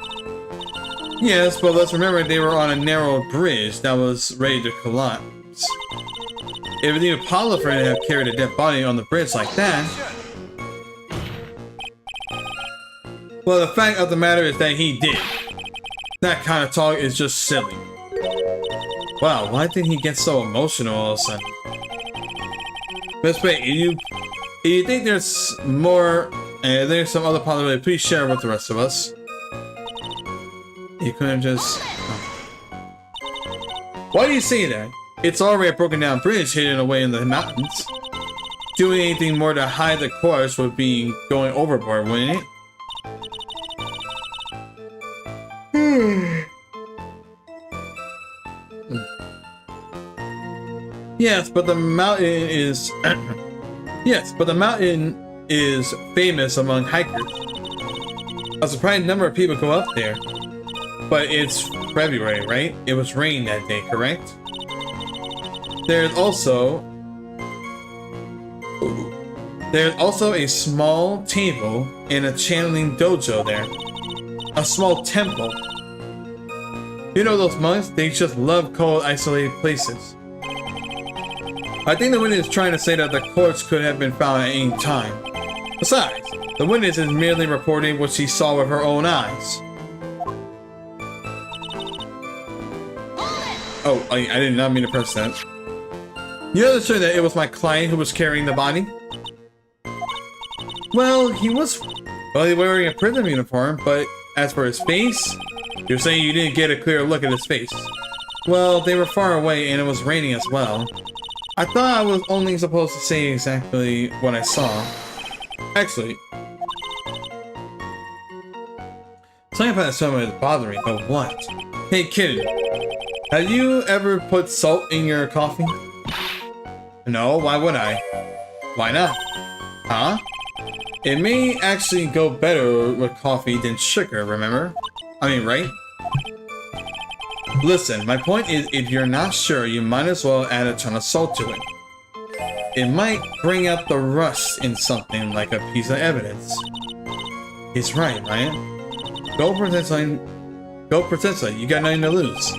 Yes, but let's remember they were on a narrow bridge that was ready to collapse. If the Apollo friend had carried a dead body on the bridge like that... Well, the fact of the matter is that he did. That kind of talk is just silly. Wow, why did he get so emotional all of a sudden? Miss Bay, if you think there's more, there's some other possibility, please share with the rest of us. You couldn't just... Why do you say that? It's already a broken down bridge hidden away in the mountains. Doing anything more to hide the corpse would be going overboard, wouldn't it? Yes, but the mountain is... yes, but the mountain is famous among hikers. A surprising number of people go up there. But it's February, right? It was rain that day, correct? There's also a small table and a channeling dojo there. A small temple. You know those monks? They just love cold, isolated places. I think the witness is trying to say that the corpse could have been found at any time. Besides, the witness is merely reporting what she saw with her own eyes. Oh, I did not mean to press that. You understood that it was my client who was carrying the body? Well, he was wearing a prison uniform, but as for his face, you're saying you didn't get a clear look at his face. Well, they were far away and it was raining as well. I thought I was only supposed to say exactly what I saw. Actually, something about that someone is bothering me, but what? Hey kid, have you ever put salt in your coffee? No, why would I? Why not? Huh? It may actually go better with coffee than sugar, remember? I mean, right? Listen, my point is, if you're not sure, you might as well add a ton of salt to it. It might bring out the rust in something like a piece of evidence. He's right, right? Go potentially. Go potentially. You got nothing to lose.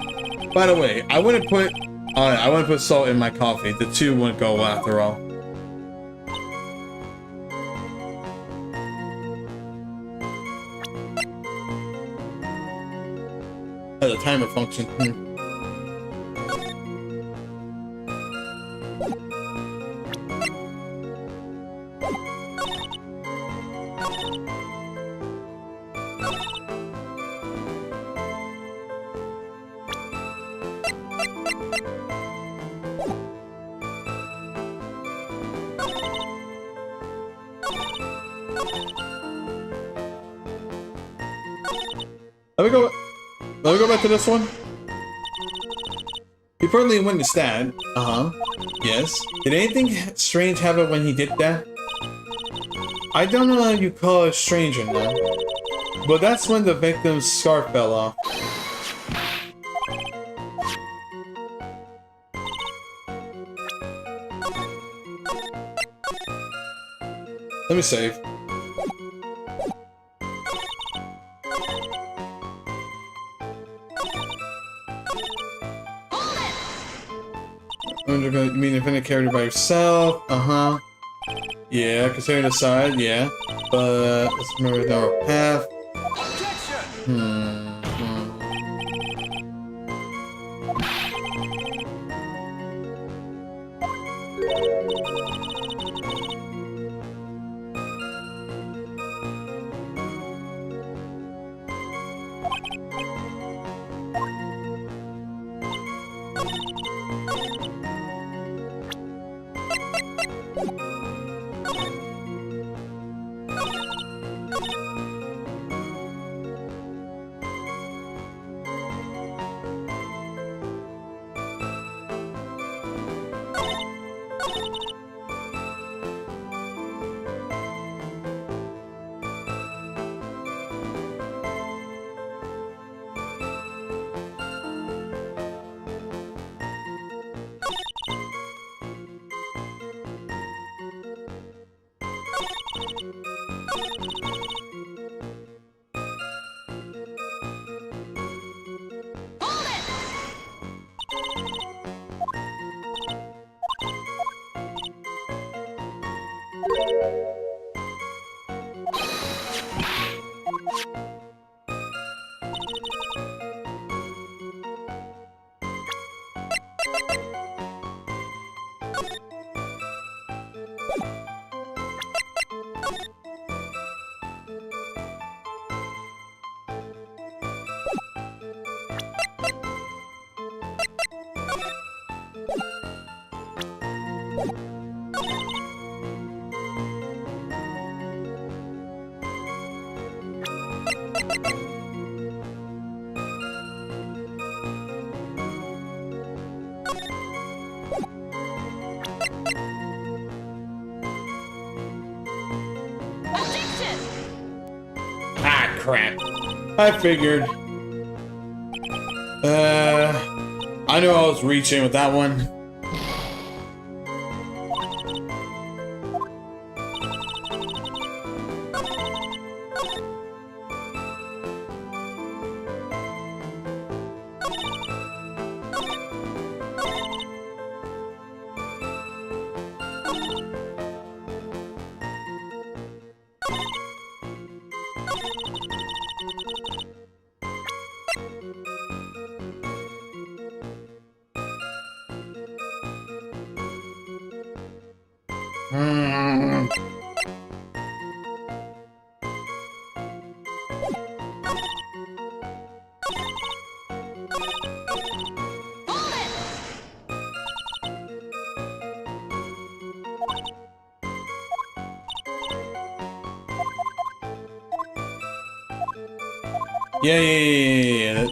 By the way, I wouldn't put salt in my coffee. The two wouldn't go well after all. Oh, the timer function. Let me go back to this one. He probably witnessed that. Yes. Did anything strange happen when he did that? I don't know if you call it strange or not, but that's when the victim's scarf fell off. Let me save. You mean infinite character by yourself? Yeah, consider the side, yeah. But let's remember our path. Crap. I figured. I knew I was reaching with that one. Yeah.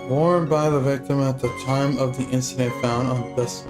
Worn by the victim at the time of the incident found on this.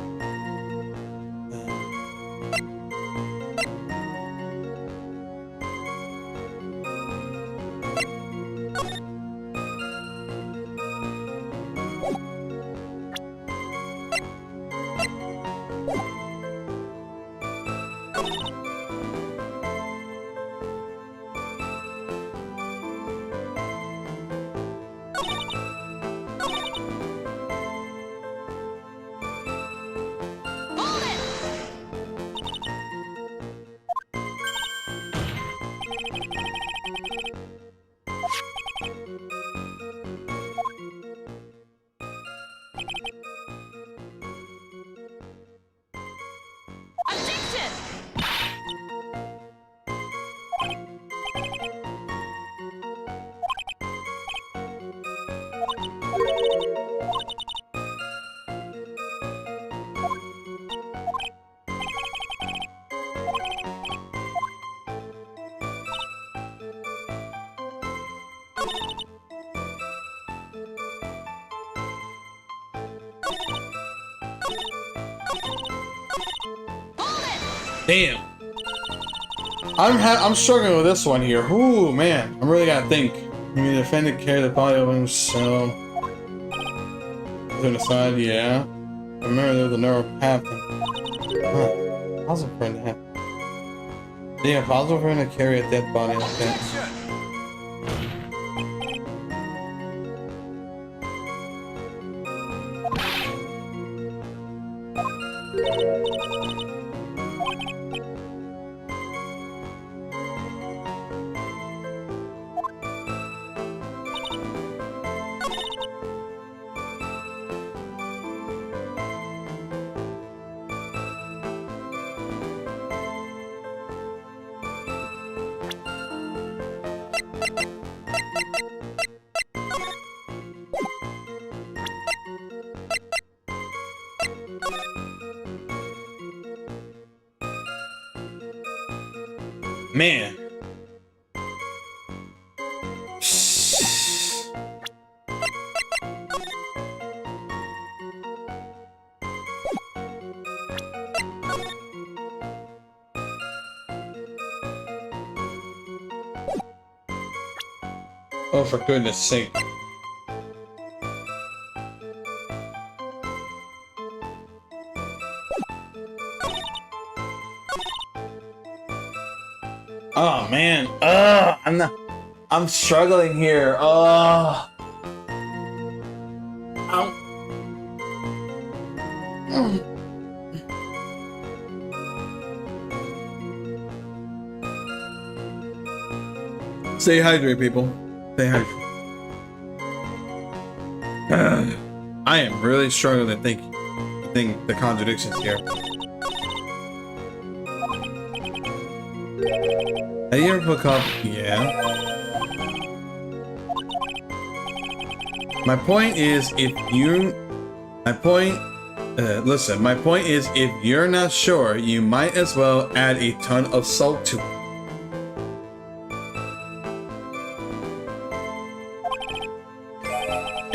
Damn. I'm struggling with this one here. Ooh, man. I really gotta think. You mean the defendant carry the body of himself to the side? Yeah. Remember, there was a narrow path. Huh. Possible for him to have. Yeah, possible for him to carry a dead body like that. Man. Oh, for goodness sake. Oh man, I'm struggling here. Stay hydrated, people. Stay hydrated. I am really struggling to think the contradictions here. Have you ever put coffee? Yeah. My point is, if you're not sure, you might as well add a ton of salt to it.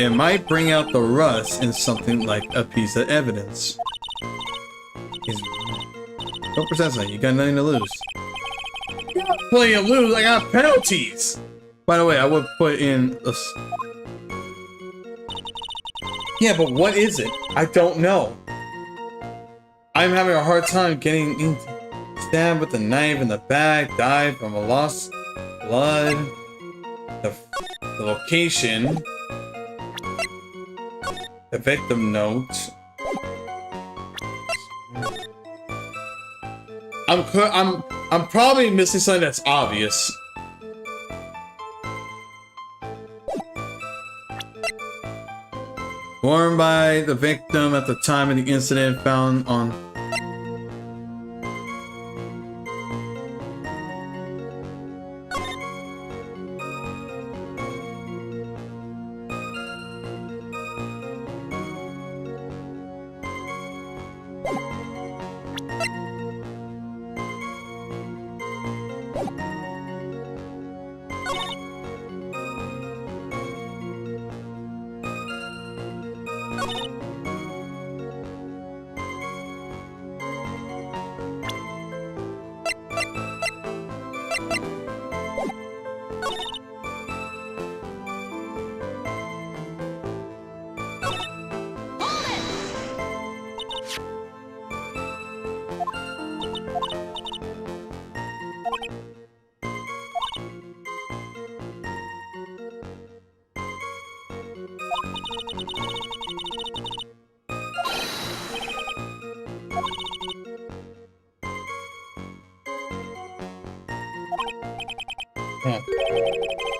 It might bring out the rust in something like a piece of evidence. Don't pretend like you got nothing to lose. Plenty to lose. I got penalties. By the way, I would put in a... Yeah, but what is it? I don't know. I'm having a hard time getting into... Stabbed with a knife in the back. Died from a lost blood. The location. The victim note. I'm probably missing something that's obvious. Worn by the victim at the time of the incident, found on...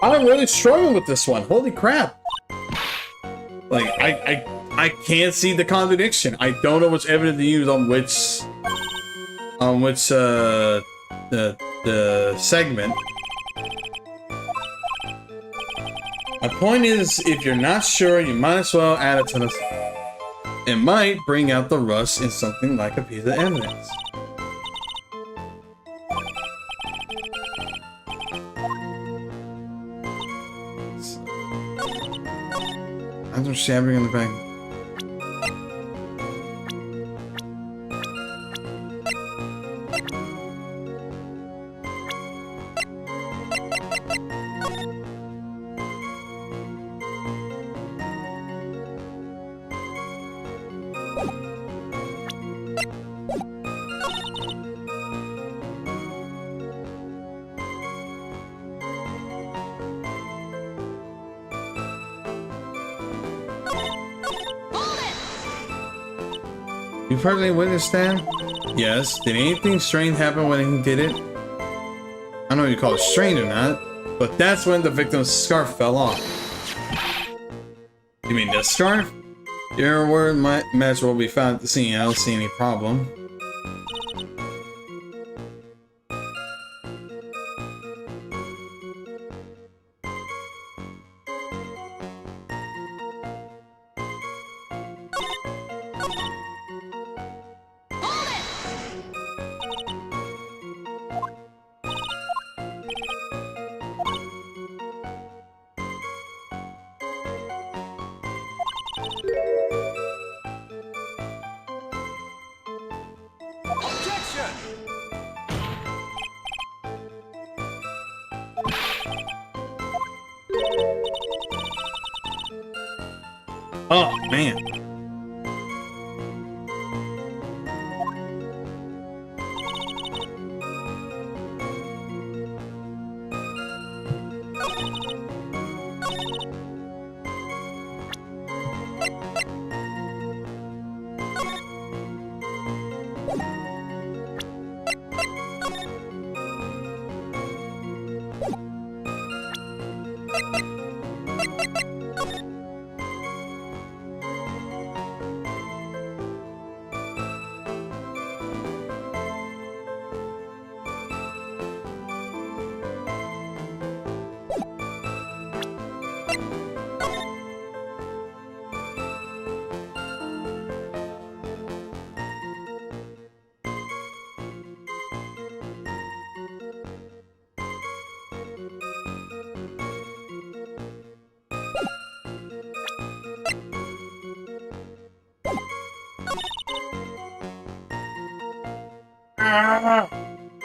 I'm really struggling with this one. Holy crap. Like, I can't see the contradiction. I don't know which evidence to use on which the segment. My point is, if you're not sure, you might as well add a ton of... It might bring out the rust in something like a piece of evidence. I'm shattering in the back. You personally witnessed that? Yes. Did anything strange happen when he did it? I don't know if you call it strange or not, but that's when the victim's scarf fell off. You mean this scarf? Your word match will be found at the scene. I don't see any problem. Oh, man.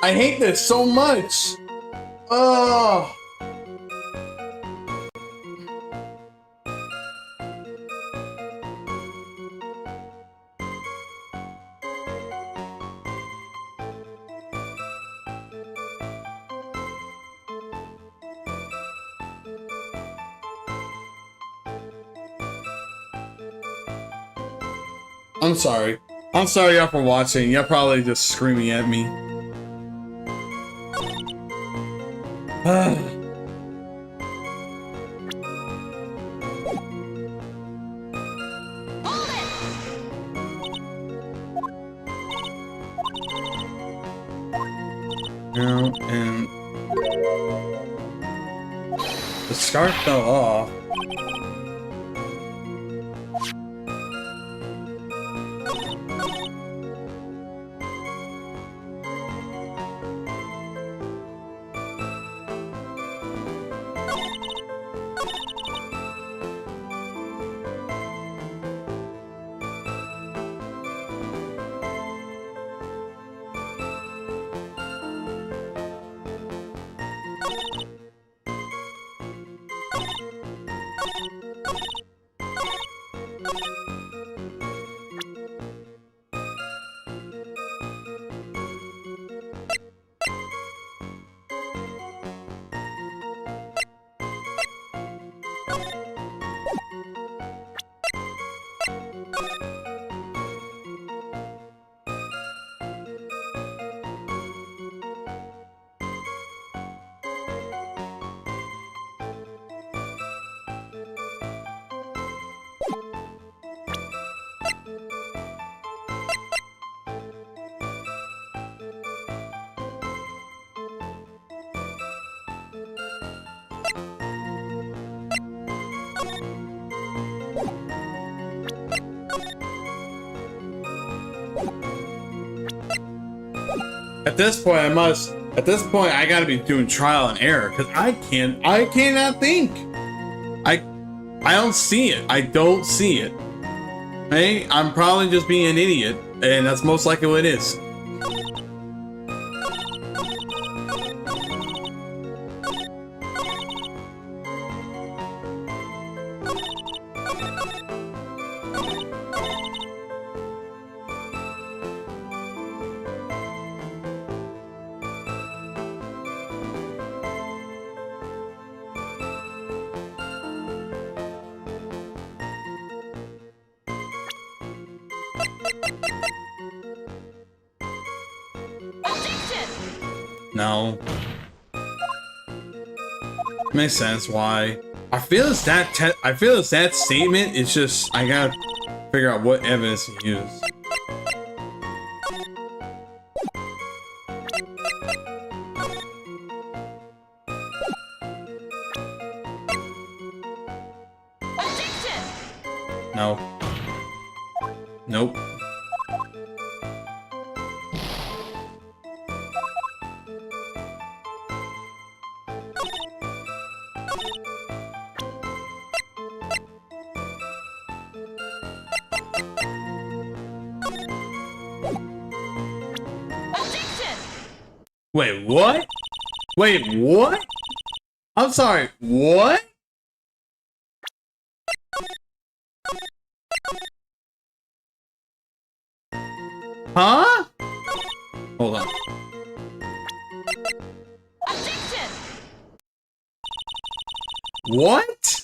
I hate this so much. Oh. I'm sorry. I'm sorry y'all for watching. Y'all probably just screaming at me. And the scarf fell off. At this point I gotta be doing trial and error because I cannot think. I don't see it. I don't see it. Hey, I'm probably just being an idiot, and that's most likely what it is. Objection! No. Makes sense why. I feel it's that statement. It's just I gotta figure out what evidence to use. Objection! No. Nope. Objection! Wait, what? Wait, what? I'm sorry, what? Huh? Hold on. Objection! What?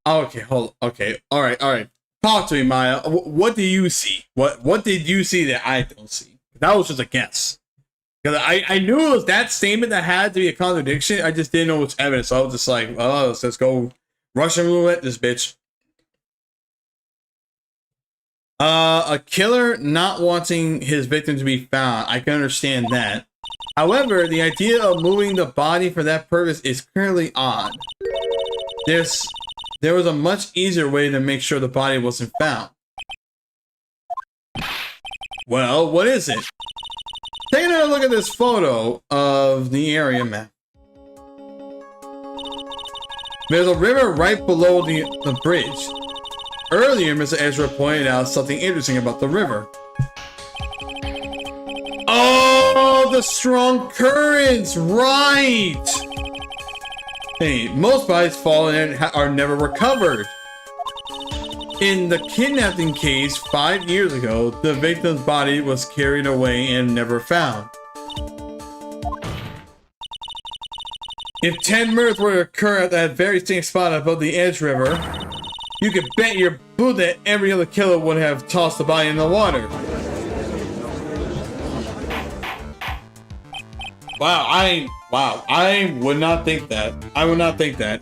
Okay, hold. Okay, all right. Talk to me, Maya. What do you see? What did you see that I don't see? That was just a guess. Because I knew it was that statement that had to be a contradiction. I just didn't know which evidence. So I was just like, oh, let's go Russian roulette this bitch. A killer not wanting his victim to be found. I can understand that. However, the idea of moving the body for that purpose is clearly odd. There was a much easier way to make sure the body wasn't found. Well, what is it? Take another look at this photo of the area map. There's a river right below the bridge. Earlier, Mr. Edgeworth pointed out something interesting about the river. Oh, the strong currents, right! Hey, most bodies fallen in are never recovered. In the kidnapping case 5 years ago, the victim's body was carried away and never found. If 10 murders were to occur at that very same spot above the Edge River, you could bet your boot that every other killer would have tossed the body in the water. Wow, I would not think that. I would not think that.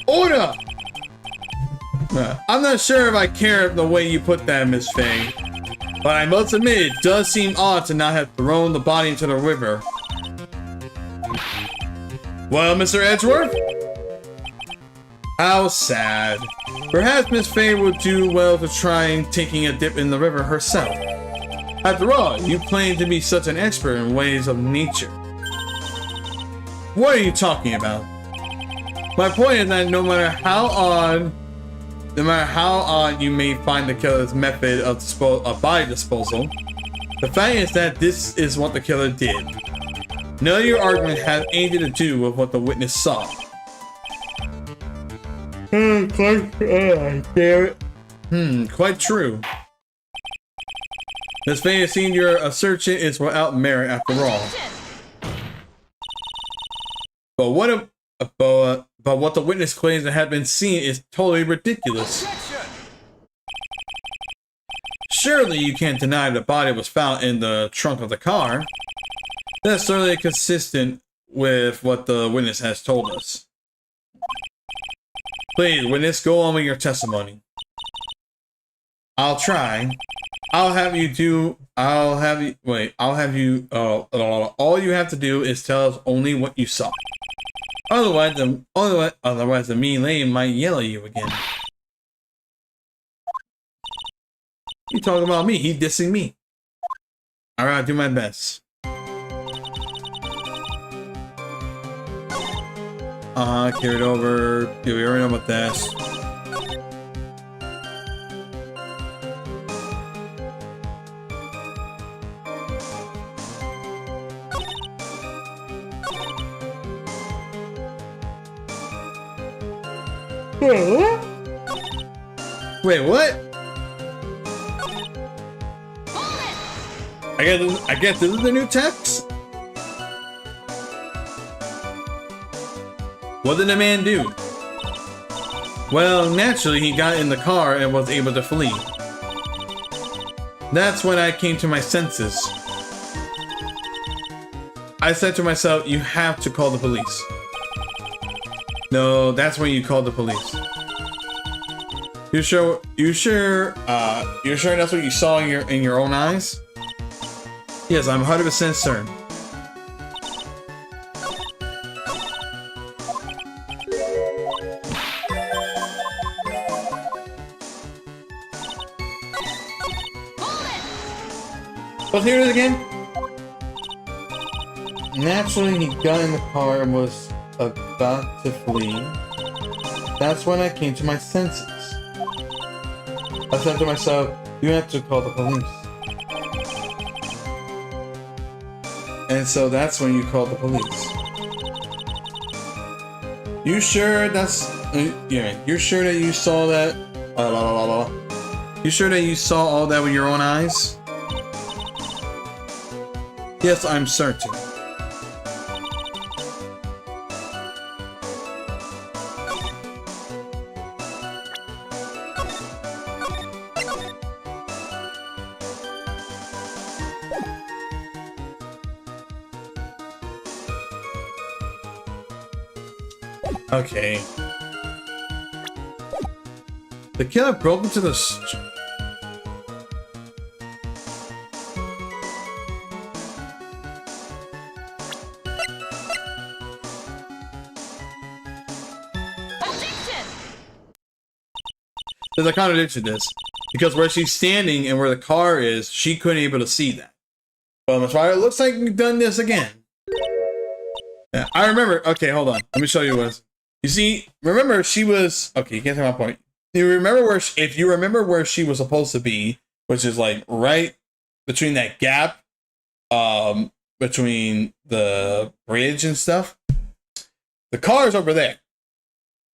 Order! I'm not sure if I care the way you put that, Miss Faye. But I must admit, it does seem odd to not have thrown the body into the river. Well, Mr. Edgeworth? How sad. Perhaps Miss Faye would do well to try taking a dip in the river herself. After all, you claim to be such an expert in ways of nature. What are you talking about? My point is that no matter how odd you may find the killer's method of body disposal, the fact is that this is what the killer did. None of your argument has anything to do with what the witness saw. Quite true. Miss Faye, seeing your assertion is without merit after all. But what the witness claims to have been seen is totally ridiculous. Surely you can't deny the body was found in the trunk of the car. That's certainly consistent with what the witness has told us. Please, witness, go on with your testimony. I'll try. All you have to do is tell us only what you saw. Otherwise the mean lady might yell at you again. You talking about me? He dissing me. Alright, I'll do my best. Carry it over. Yeah, we already know about this. Wait, what? I guess this is the new text? What did the man do? Well, naturally he got in the car and was able to flee. That's when I came to my senses. I said to myself, you have to call the police. No, that's when you called the police. You sure that's what you saw in your own eyes? Yes, I'm 100% certain. Let's hear it again. Naturally, he got in the car and was about to flee. That's when I came to my senses. I said to myself, you have to call the police. And so that's when you called the police. You sure that's... yeah, you're sure that you saw that... You sure that you saw all that with your own eyes? Yes, I'm certain. Okay. The killer broke into the... There's a contradiction to this, because where she's standing and where the car is, she couldn't be able to see that. Well, Miss Ryder, it looks like you've done this again. Yeah, I remember. Okay, hold on. Let me show you what. You see, remember she was. Okay, you can't take my point. You remember where? If you remember where she was supposed to be, which is like right between that gap, between the bridge and stuff. The car's over there,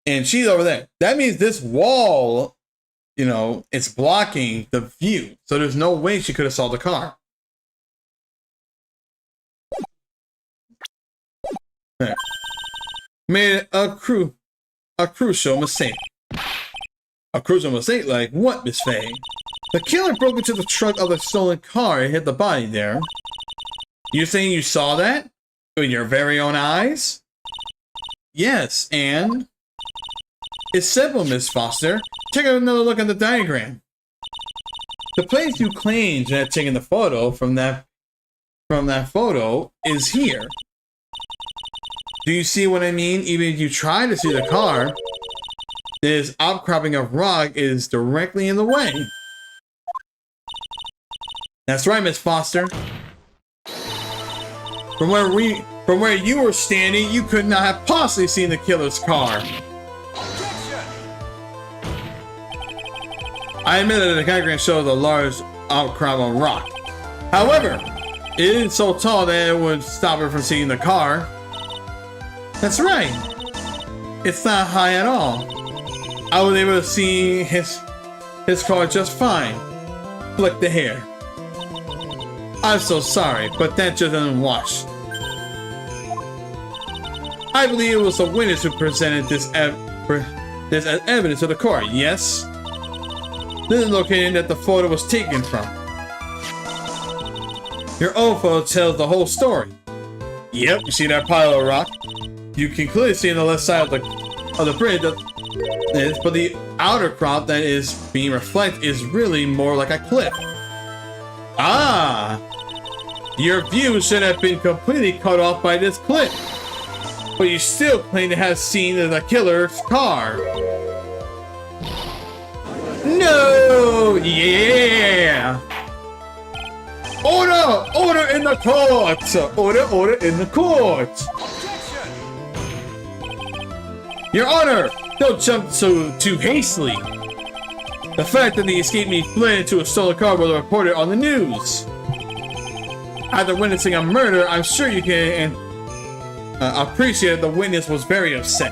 and she's over there. That means this wall, you know, it's blocking the view. So there's no way she could have saw the car. There. Made a crucial mistake. A crucial mistake? Like what, Miss Faye? The killer broke into the trunk of the stolen car and hit the body there. You're saying you saw that? With your very own eyes? Yes, and... It's simple, Miss Foster. Take another look at the diagram. The place you claimed to have taken the photo from that photo is here. Do you see what I mean? Even if you try to see the car, this outcropping of rock is directly in the way. That's right, Miss Foster. From where you were standing, you could not have possibly seen the killer's car. I admit that the diagram shows a large outcrop of rock. However, it isn't so tall that it would stop her from seeing the car. That's right. It's not high at all. I was able to see his car just fine. Flick the hair. I'm so sorry, but that just doesn't wash. I believe it was the witness who presented this as evidence of the car, yes? This is located that the photo was taken from. Your own photo tells the whole story. Yep, you see that pile of rock? You can clearly see on the left side of the bridge that but the outer crop that is being reflected is really more like a cliff. Ah! Your view should have been completely cut off by this cliff. But you still claim to have seen the killer's car. No! Yeah! Order! Order in the court! Order in the court! Your Honor! Don't jump so too hastily! The fact that the escaped me fled into a stolen car was reported on the news. After witnessing a murder, I'm sure you can appreciate the witness was very upset.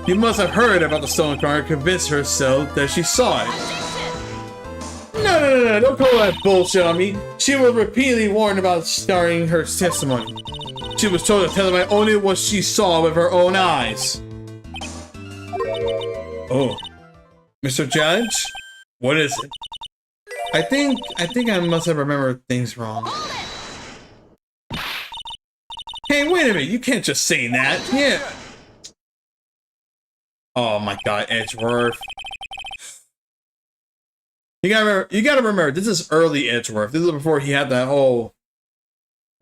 You must have heard about the stolen car and convinced herself that she saw it. No, don't call that bullshit on me. She was repeatedly warned about starring her testimony. She was told to testify only what she saw with her own eyes. Oh, Mr. Judge? What is it? I think I must have remembered things wrong. Hey, wait a minute! You can't just say that. Yeah. Oh my God, Edgeworth. You gotta remember, this is early Edgeworth. This is before he had that whole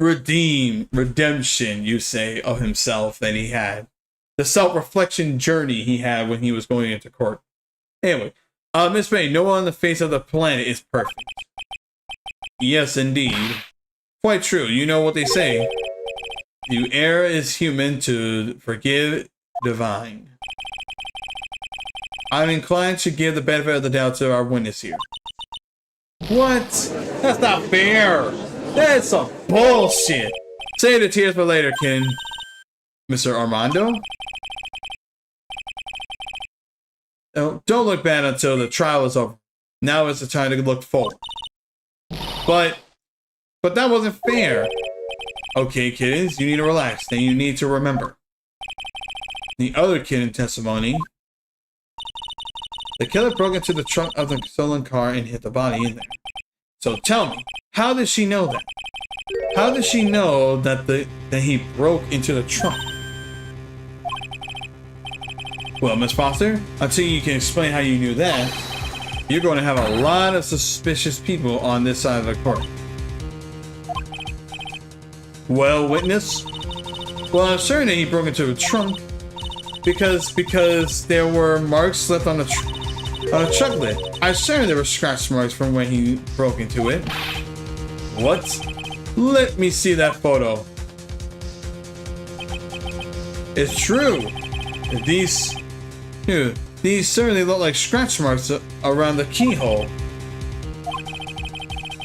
redemption, you say, of himself that he had. The self-reflection journey he had when he was going into court. Anyway, Miss May, no one on the face of the planet is perfect. Yes, indeed. Quite true. You know what they say. To err is human, to forgive divine. I'm inclined to give the benefit of the doubt to our witness here. What? That's not fair. That's some bullshit. Save the tears for later, Ken. Mr. Armando? Oh, don't look bad until the trial is over. Now is the time to look forward. But that wasn't fair. Okay, kids, you need to relax. Then you need to remember. The other kid in testimony. The killer broke into the trunk of the stolen car and hit the body in there. So tell me, how did she know that? How did she know that he broke into the trunk? Well, Miss Foster, until you can explain how you knew that, you're going to have a lot of suspicious people on this side of the court. Well, witness? Well, I'm certain that he broke into a trunk because there were marks left on the trunk lid. I'm certain there were scratch marks from when he broke into it. What? Let me see that photo. It's true. These certainly look like scratch marks around the keyhole.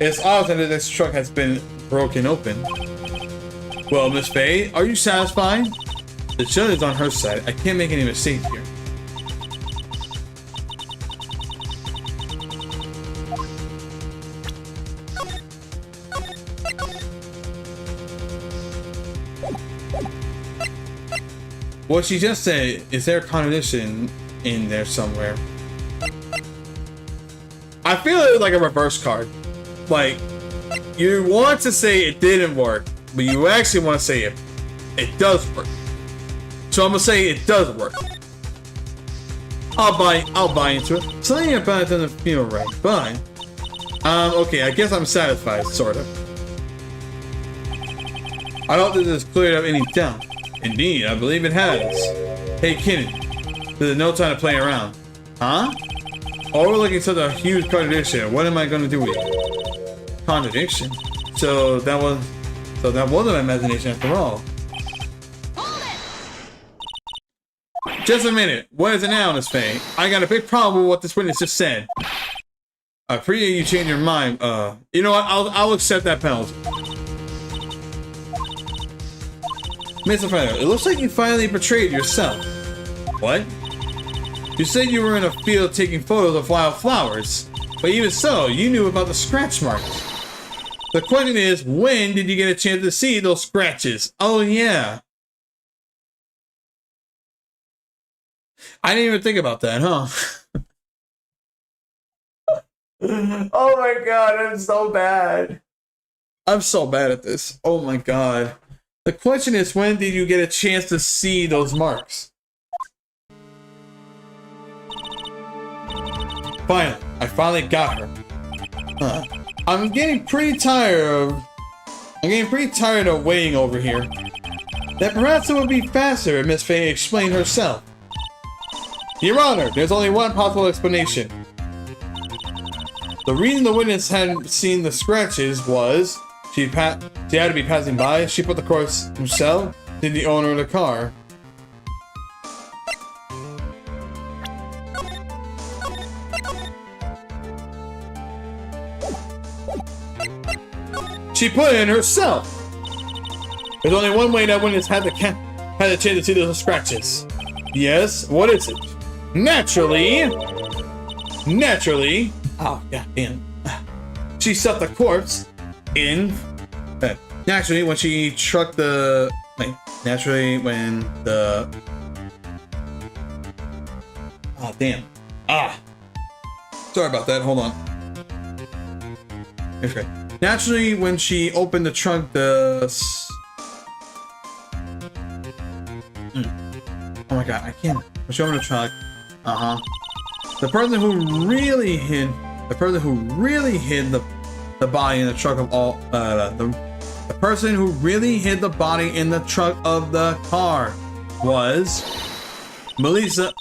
It's obvious that this truck has been broken open. Well, Miss Faye, are you satisfied? The judge is on her side. I can't make any mistakes here. What she just said, is there a contradiction in there somewhere? I feel it was like a reverse card. Like, you want to say it didn't work, but you actually want to say it does work. So I'm gonna say it does work. I'll buy into it. Something about it doesn't feel right, but okay, I guess I'm satisfied, sort of. I don't think this has cleared up any doubt. Indeed, I believe it has. Hey, Kennedy, there's no time to play around. Huh? Overlooking such a huge contradiction. What am I gonna do with it? Contradiction? So that wasn't my imagination after all. Just a minute. What is it now, Miss Faye? I got a big problem with what this witness just said. I appreciate you changing your mind. You know what? I'll accept that penalty. Mr. Feather, it looks like you finally betrayed yourself. What? You said you were in a field taking photos of wild flowers, but even so, you knew about the scratch marks. The question is, when did you get a chance to see those scratches? Oh yeah. I didn't even think about that, huh? Oh my god, I'm so bad. I'm so bad at this. Oh my god. The question is, when did you get a chance to see those marks? Finally, I finally got her. I'm getting pretty tired of waiting over here. That perhaps it would be faster if Miss Faye explained herself. Your Honor, there's only one possible explanation. The reason the witness hadn't seen the scratches was she had to be passing by. She put the corpse herself to the owner of the car. She put it in herself. There's only one way that witness had the chance to see those scratches. Yes, what is it? Naturally. Oh god damn. She stuffed the corpse in. Naturally, when she trucked the. Naturally, when the. Oh damn. Sorry about that. Hold on. Okay. Naturally, when she opened the trunk, Oh my god, I can't. When she opened the trunk, the person who really hid the body in the trunk of all, the person who really hid the body in the trunk of the car was Melissa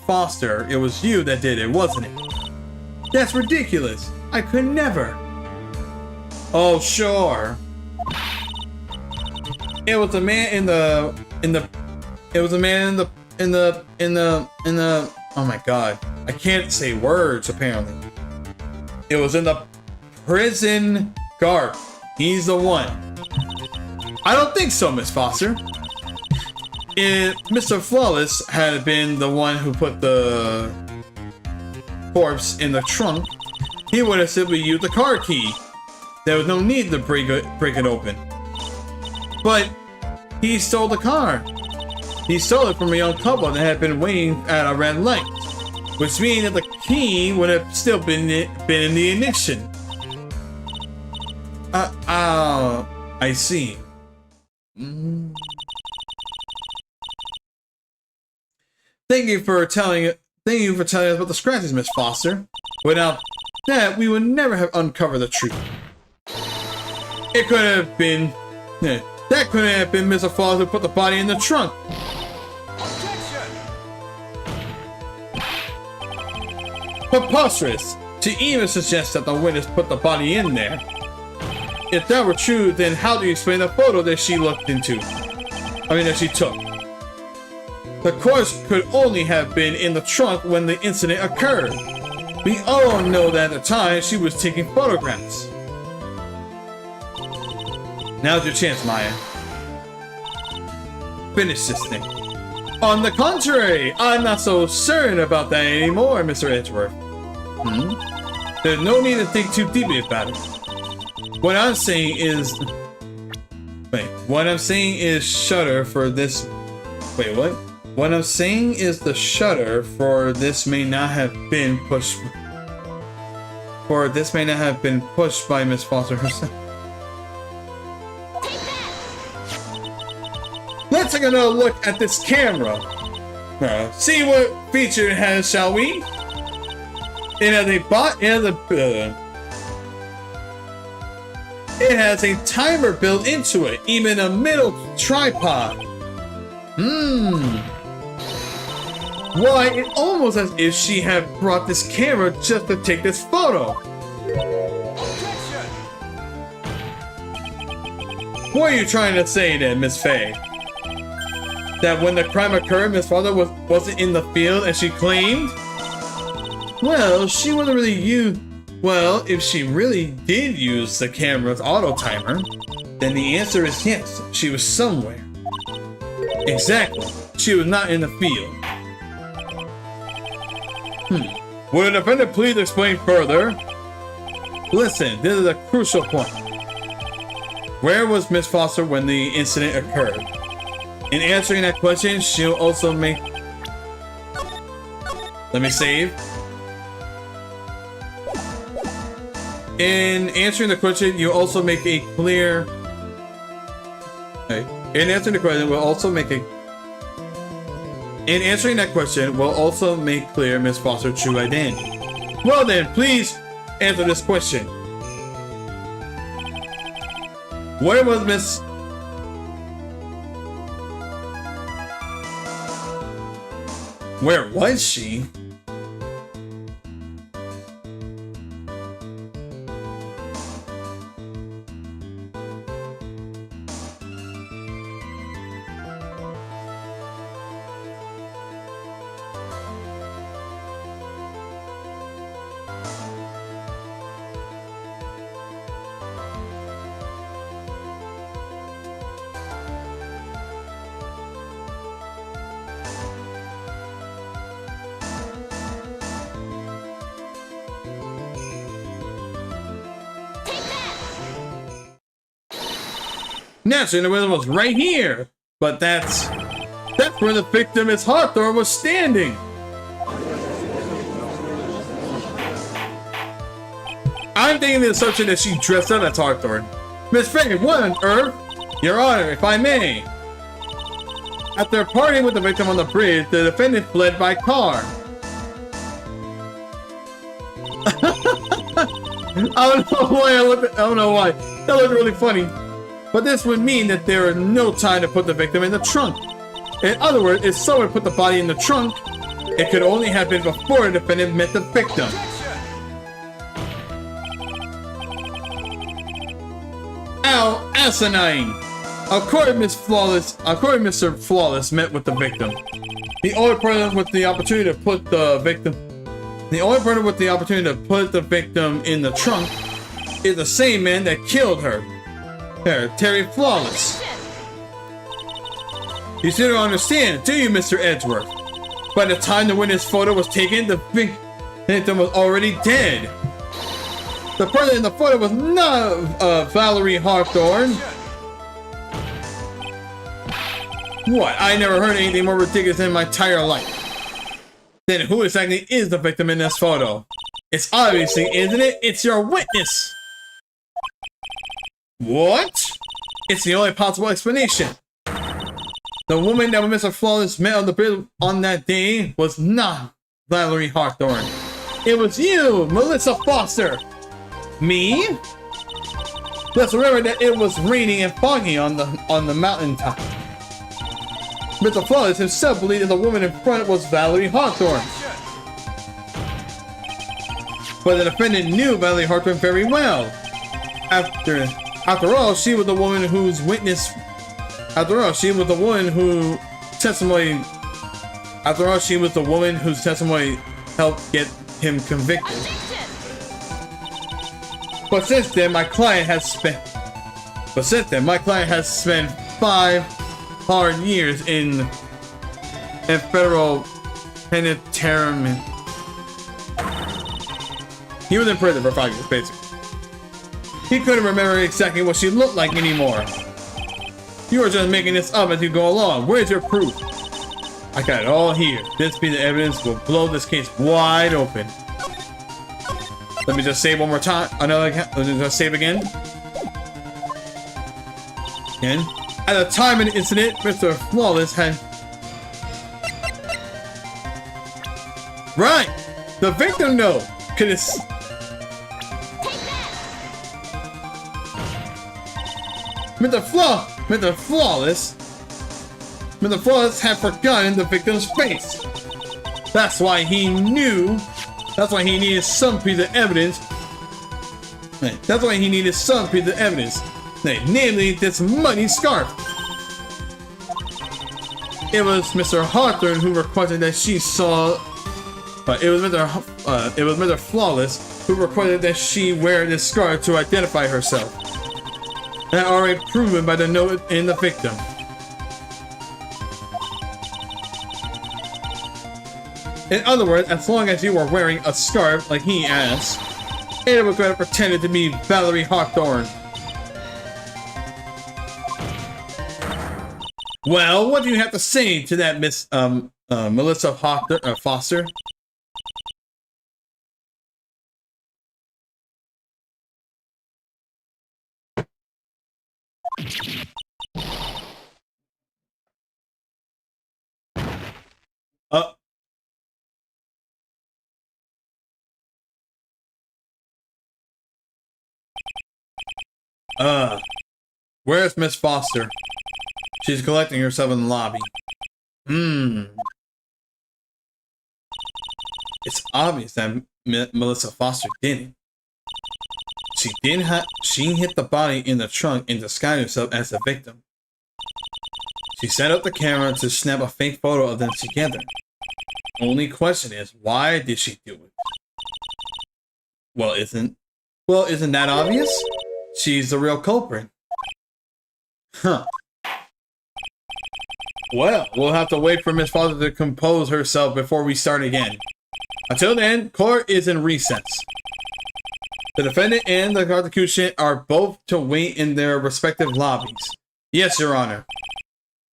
Foster. It was you that did it, wasn't it? That's ridiculous. I could never. Oh, sure. It was a man in the oh my god. I can't say words apparently. It was in the prison guard. He's the one. I don't think so, Miss Foster. If Mr. Flawless had been the one who put the corpse in the trunk, he would have simply used the car key. There was no need to break it open. But he stole the car. He stole it from a young couple that had been waiting at a red light, which means that the key would have still been in the ignition. I see. Thank you for telling us about the scratches, Miss Foster. Without that, we would never have uncovered the truth. It could have been... that couldn't have been Mr. Foster who put the body in the trunk. Preposterous to even suggest that the witness put the body in there. If that were true, then how do you explain the photo that she looked into? That she took. The corpse could only have been in the trunk when the incident occurred. We all know that at the time she was taking photographs. Now's your chance, Maya. Finish this thing. On the contrary, I'm not so certain about that anymore, Mr. Edgeworth. There's no need to think too deeply about it. What I'm saying is... What I'm saying is shutter for this... what? What I'm saying is the shutter for this may not have been pushed... by Miss Foster herself. Let's take another look at this camera. See what feature it has, shall we? It has a timer built into it, even a middle tripod. Why, it's almost as if she had brought this camera just to take this photo. What are you trying to say then, Miss Faye? That when the crime occurred, Miss Foster wasn't in the field and she claimed? Well, she wasn't really used. Well, if she really did use the camera's auto timer, then the answer is yes, she was somewhere. Exactly, she was not in the field. Would the defendant please explain further? Listen, this is a crucial point. Where was Miss Foster when the incident occurred? In answering that question, she'll also make... Let me save. In answering the question, you'll also make a clear... In answering the question, we'll also make a... In answering that question, we'll also make clear Miss Foster's true identity. Well then, please answer this question. Where was Miss... Where was she? Naturally, the wizard was right here, but that's where the victim, Miss Hawthorne, was standing. I'm thinking the assumption that she dressed up as Hawthorne. Miss Faye, what on earth? Your Honor, if I may. After partying with the victim on the bridge, the defendant fled by car. I don't know why. That looked really funny. But this would mean that there was no time to put the victim in the trunk. In other words, if someone put the body in the trunk, it could only have been before the defendant met the victim. How asinine! According to Mr. Flawless met with the victim. The only person with the opportunity to put the victim in the trunk is the same man that killed her. Terry Flawless. You still don't understand, do you, Mr. Edgeworth? By the time the witness photo was taken, the victim was already dead. The person in the photo was not Valerie Hawthorne. What? I never heard anything more ridiculous in my entire life. Then who exactly is the victim in this photo? It's obviously, isn't it? It's your witness. What? It's the only possible explanation. The woman that Mr. Flawless met on the bridge on that day was not Valerie Hawthorne. It was you, Melissa Foster. Me? Let's remember that it was raining and foggy on the mountaintop. Mr. Flawless himself believed that the woman in front was Valerie Hawthorne. But the defendant knew Valerie Hawthorne very well. After all, she was the woman whose witness. After all, she was the woman who testimony. After all, she was the woman whose testimony helped get him convicted. But since then, my client has spent 5 hard years in federal penitentiary. He was in prison for 5 years, basically. He couldn't remember exactly what she looked like anymore. You are just making this up as you go along. Where's your proof? I got it all here. This piece of evidence will blow this case wide open. Let me just save one more time. Let me just save again. Again. At the time of the incident, Mr. Flawless had... Right! The victim, though, could have... Mr. Flawless had forgotten the victim's face. That's why he needed some piece of evidence. Namely this muddy scarf. It was Mr. Hawthorne who requested that she saw. It was Mr. Flawless who requested that she wear this scarf to identify herself. That already proven by the note in the victim. In other words, as long as you were wearing a scarf like he asked, it was going to pretend to be Valerie Hawthorne. Well, what do you have to say to that, Miss Melissa Foster? Where's Miss Foster? She's collecting herself in the lobby. It's obvious that Melissa Foster didn't. She hit the body in the trunk and disguised herself as the victim. She set up the camera to snap a fake photo of them together. Only question is, why did she do it? Well, isn't that obvious? She's the real culprit. Huh. Well, we'll have to wait for Miss Foster to compose herself before we start again. Until then, court is in recess. The defendant and the prosecution are both to wait in their respective lobbies. Yes, Your Honor.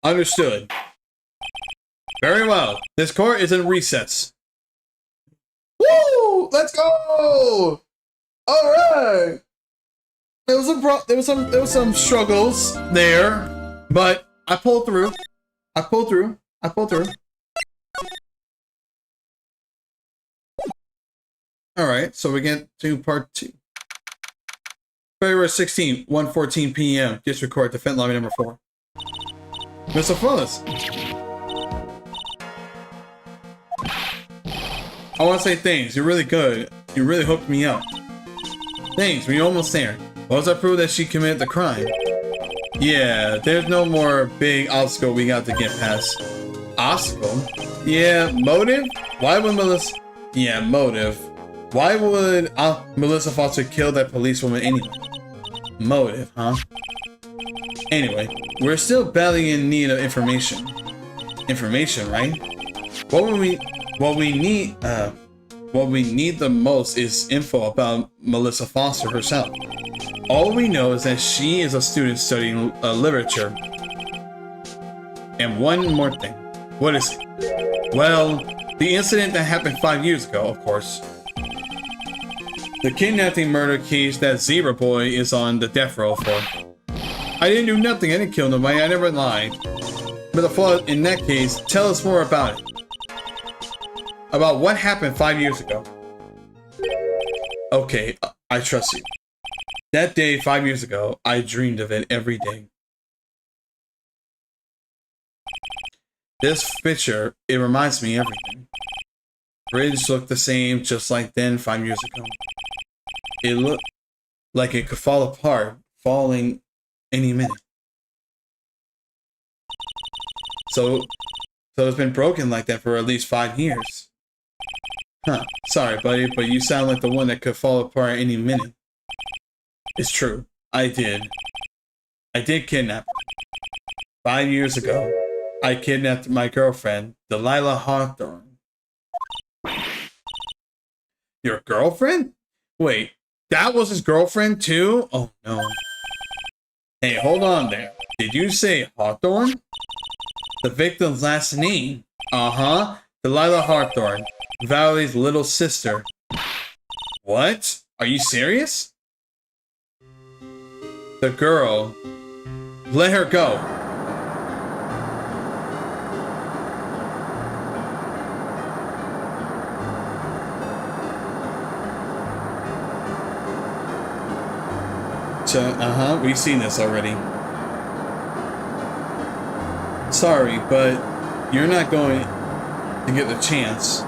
Understood. Very well. This court is in recess. Woo! Let's go! All right. There was some struggles there, but I pulled through. I pulled through. All right, so we get to part 2. February 16th, 1:14 p.m. District Court, Defense Lobby number 4. Mr. Fullis. I want to say thanks. You're really good. You really hooked me up. Thanks. We're almost there. What was that proof that she committed the crime? Yeah, there's no more big obstacle we got to get past. Obstacle? Yeah, motive? Why would Melissa... Yeah, motive. Why would Melissa Foster kill that policewoman anyway? Motive, huh? Anyway, we're still badly in need of information. Information, right? What we need the most is info about Melissa Foster herself. All we know is that she is a student studying literature. And one more thing. What is it? Well, the incident that happened 5 years ago, of course. The kidnapping murder case that Zebra Boy is on the death row for. I didn't do nothing, I didn't kill nobody, I never lied. But the flaw in that case, tell us more about it. About what happened 5 years ago. Okay, I trust you. That day 5 years ago, I dreamed of it every day. This picture, it reminds me of everything. Bridge looked the same, just like then 5 years ago. It looked like it could fall apart, falling any minute. So it's been broken like that for at least 5 years. Huh, sorry buddy, but you sound like the one that could fall apart any minute. It's true, I did kidnap her. 5 years ago, I kidnapped my girlfriend, Delilah Hawthorne. Your girlfriend? Wait, that was his girlfriend too? Oh no. Hey, hold on there. Did you say Hawthorne? The victim's last name. Uh-huh. Delilah Hawthorne, Valerie's little sister. What? Are you serious? The girl. Let her go. We've seen this already. Sorry, but you're not going to get the chance.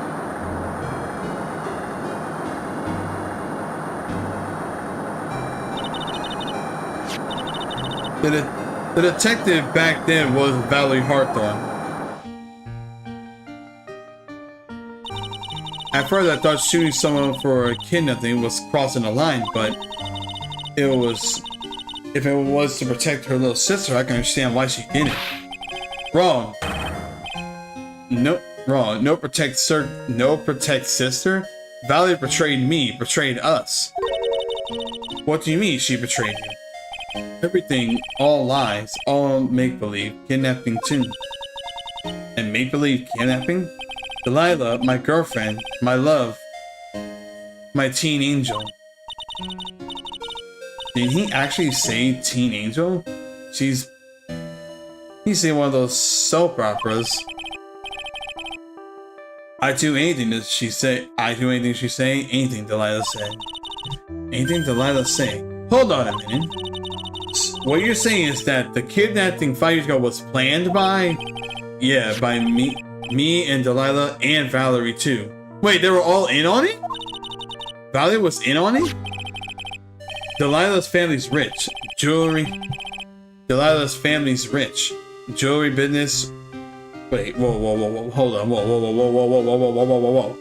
The detective back then was Valerie Hawthorne. At first I thought shooting someone for kidnapping was crossing the line, but if it was to protect her little sister, I can understand why she did it. Wrong. No, wrong. No protect sister. Valerie betrayed me, betrayed us. What do you mean she betrayed you? Everything, all lies, all make-believe, kidnapping too. And make-believe kidnapping? Delilah, my girlfriend, my love, my teen angel. Did he actually say teen angel? He's in one of those soap operas. I do anything that she say. I do anything she say. Anything Delilah said. Anything Delilah say. Hold on a minute. What you're saying is that the kidnapping 5 years ago was planned by? Yeah, by me and Delilah and Valerie too. Wait, they were all in on it? Valerie was in on it? Delilah's family's rich. Delilah's family's rich. Jewelry business. Wait, whoa, hold on, whoa.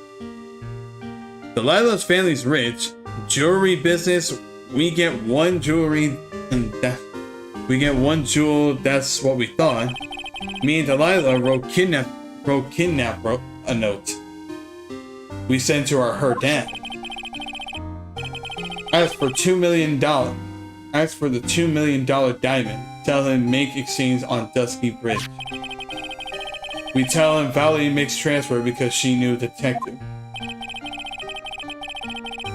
Delilah's family's rich. Jewelry business. We get one jewelry, and we get one jewel. That's what we thought. Me and Delilah wrote a note. We sent to her dad. Ask for $2 million. Ask for the $2 million diamond. Tell him make exchange on Dusky Bridge. We tell him Valerie makes transfer because she knew the detective.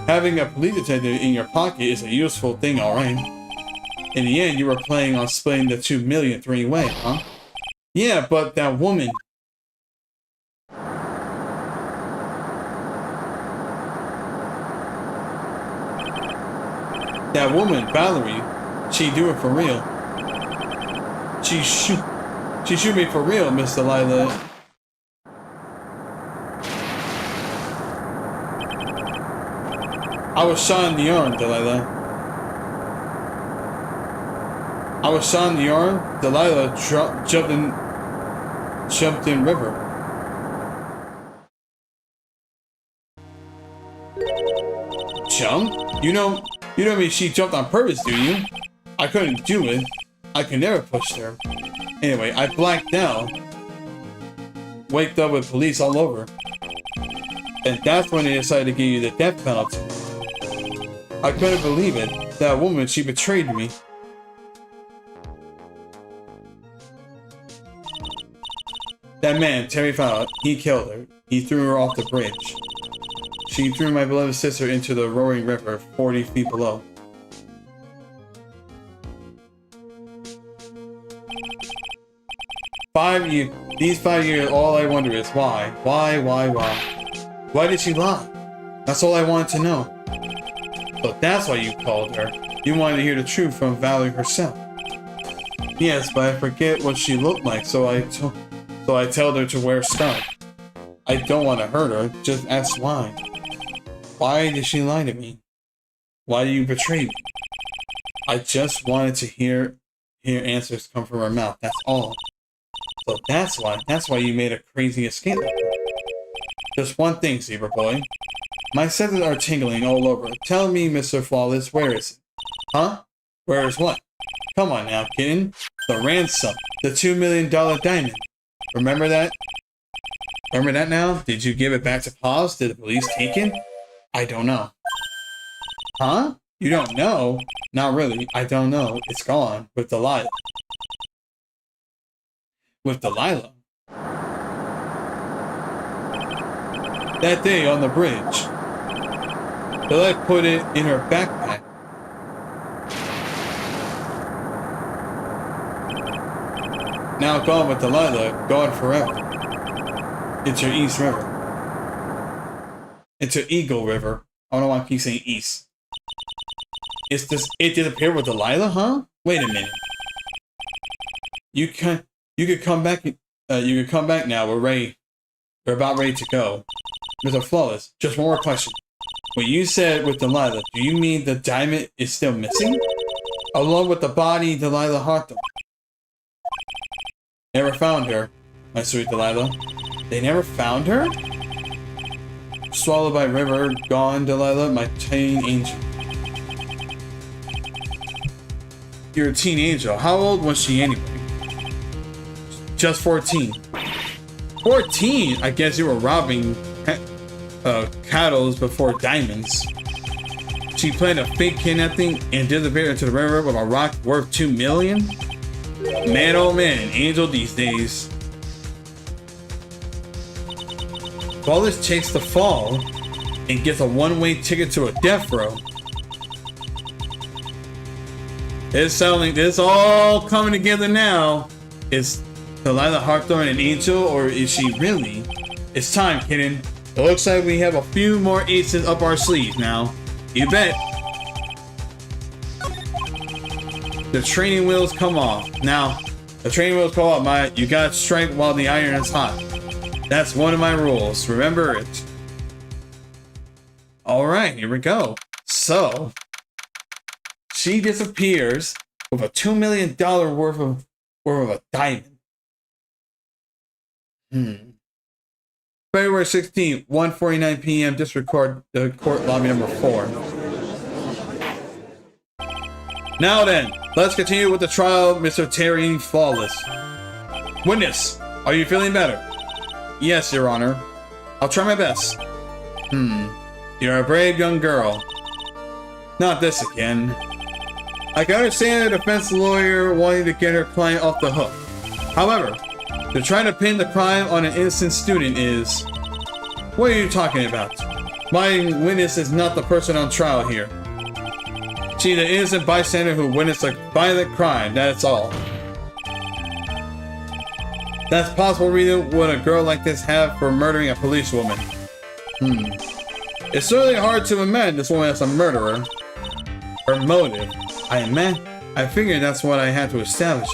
Having a police detective in your pocket is a useful thing, alright. In the end, you were planning on splitting the 2 million three-way, huh? Yeah, but that woman... That woman, Valerie, she do it for real. She shoot me for real, Miss Delilah. I was shot in the arm, Delilah. I was shot in the arm. Delilah jumped in river. Jump? You know me. She jumped on purpose, do you? I couldn't do it. I could never push her. Anyway, I blacked out. Waked up with police all over. And that's when they decided to give you the death penalty. I couldn't believe it. That woman, she betrayed me. That man, Terry Fowler, he killed her. He threw her off the bridge. She threw my beloved sister into the roaring river 40 feet below. These 5 years, all I wonder is why? Why? Why did she lie? That's all I wanted to know. So that's why you called her. You wanted to hear the truth from Valerie herself. Yes, but I forget what she looked like, so I told her to wear a scarf. I don't want to hurt her, just ask why. Why did she lie to me? Why did you betray me? I just wanted to hear answers come from her mouth, that's all. So that's why you made a crazy escape like that. Just one thing, Zebra Boy. My senses are tingling all over. Tell me, Mr. Flawless, where is it? Huh? Where is what? Come on now, kitten. The ransom. The $2 million diamond. Remember that? Remember that now? Did you give it back to Paws? Did the police take it? I don't know. Huh? You don't know? Not really. I don't know. It's gone. With Delilah. With Delilah? That day on the bridge. Delilah put it in her backpack. Now gone with Delilah, gone forever. Into East River. Into Eagle River. I don't know why I keep saying East. It disappeared with Delilah, huh? Wait a minute. You could come back. You could come back now. We're about ready to go. Mr. Flawless, just one more question. When you said with Delilah, do you mean the diamond is still missing? Along with the body Delilah Hartham. Never found her, my sweet Delilah. They never found her? Swallowed by river, gone, Delilah, my teen angel. You're a teen angel. How old was she anyway? Just 14. 14? I guess you were robbing cattle before diamonds. She planned a fake kidnapping and disappeared into the river with a rock worth 2 million? Man, oh man, an angel these days. Flawless takes the fall and gets a one-way ticket to a death row. It's sounding, it's all coming together now. Is Delilah Harthorne an angel, or is she really? It's time, kitten. It looks like we have a few more aces up our sleeves now. You bet. The training wheels come off. Now, the training wheels come off, you gotta strike while the iron is hot. That's one of my rules. Remember it. Alright, here we go. So, she disappears with a $2 million worth of a diamond. February 16th, 1:49 p.m. District Court, court lobby number 4. Now then, let's continue with the trial, Mr. Terry Flawless. Witness, are you feeling better? Yes, Your Honor. I'll try my best. You're a brave young girl. Not this again. I can understand a defense lawyer wanting to get her client off the hook. However, to try to pin the crime on an innocent student is... What are you talking about? My witness is not the person on trial here. She's an innocent bystander who witnessed a violent crime, that's all. That's possible, Rita. Would a girl like this have for murdering a policewoman? It's certainly hard to imagine this woman as a murderer. Her motive. I figured that's what I had to establish.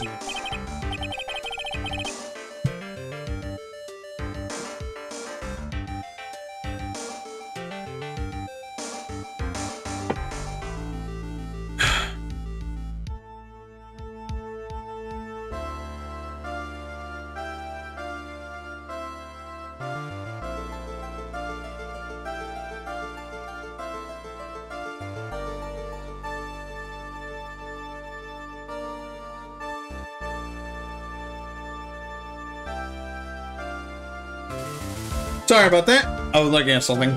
Sorry about that. I was looking at something.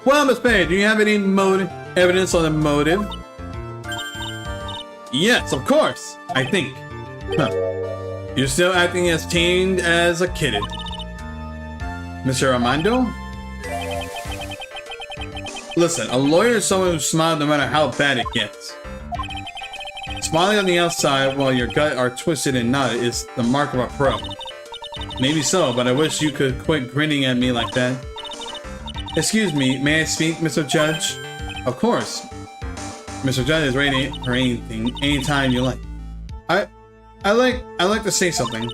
Well, Miss Payne, do you have any evidence on the motive? Yes, of course. I think. Huh. You're still acting as tamed as a kid. Mr. Armando? Listen, a lawyer is someone who smiles no matter how bad it gets. Smiling on the outside while your gut are twisted and knotted is the mark of a pro. Maybe so, but I wish you could quit grinning at me like that. Excuse me, may I speak, Mr. Judge? Of course. Mr. Judge is ready for anything, anytime you like. I like to say something.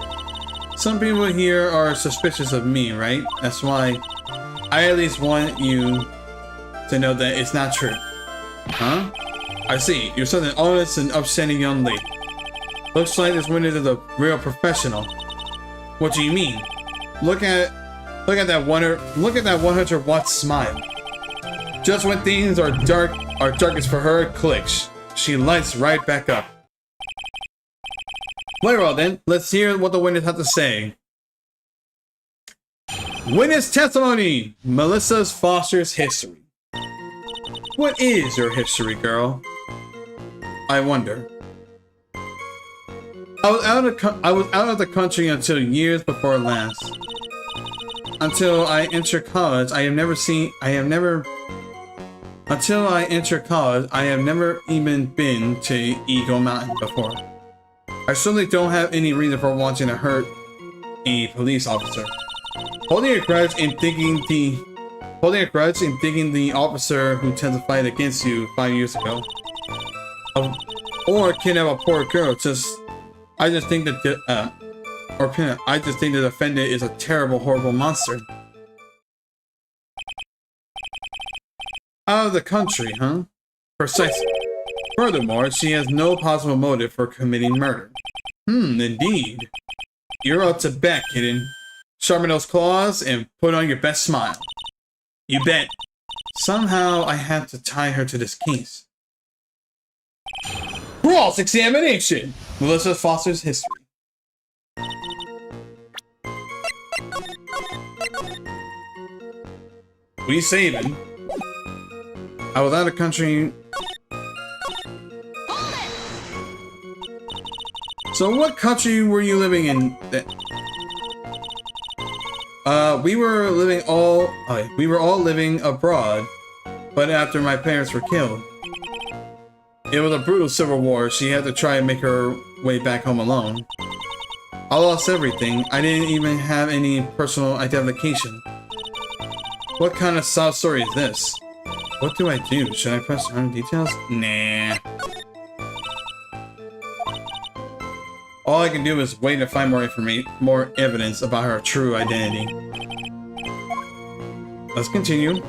Some people here are suspicious of me, right? That's why I at least want you to know that it's not true. Huh? I see. You're such an honest and upstanding young lady. Looks like this witness is a real professional. What do you mean? Look at that 100-watt smile. Just when things are darkest for her, clicks. She lights right back up. Very well then, let's hear what the witness has to say. Witness testimony! Melissa Foster's history. What is your history, girl? I wonder. I was out of the country until years before last. Until I entered college, I have never even been to Eagle Mountain before. I certainly don't have any reason for wanting to hurt a police officer. Holding a grudge in thinking the officer who testified against you 5 years ago, or kidnap a poor girl, I just think the defendant is a terrible, horrible monster. Out of the country, huh? Precisely. Furthermore, she has no possible motive for committing murder. Indeed. You're up to bat, kitten. Sharpen those claws and put on your best smile. You bet. Somehow I have to tie her to this case. Cross-examination! Melissa Foster's history. We saving. I was out of country. So what country were you living in? We were all living abroad, but after my parents were killed. It was a brutal civil war. She had to try and make her way back home alone. I lost everything. I didn't even have any personal identification. What kind of sob story is this? What do I do? Should I press on details? Nah. All I can do is wait to find more evidence about her true identity. Let's continue.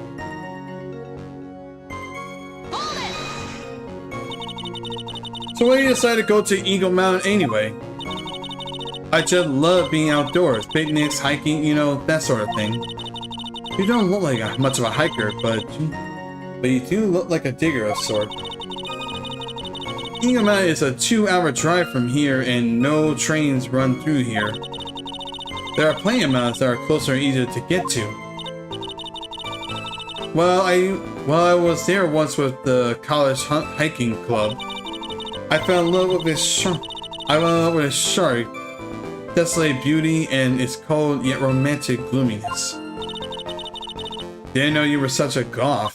So why did you decide to go to Eagle Mountain anyway? I just love being outdoors, picnics, hiking, you know, that sort of thing. You don't look like much of a hiker, but you do look like a digger of sorts. Eagle Mountain is a 2-hour drive from here and no trains run through here. There are plenty of mountains that are closer and easier to get to. Well, I was there once with the college hiking club. I fell in love with this shark. Desolate beauty and its cold yet romantic gloominess. Didn't know you were such a goth.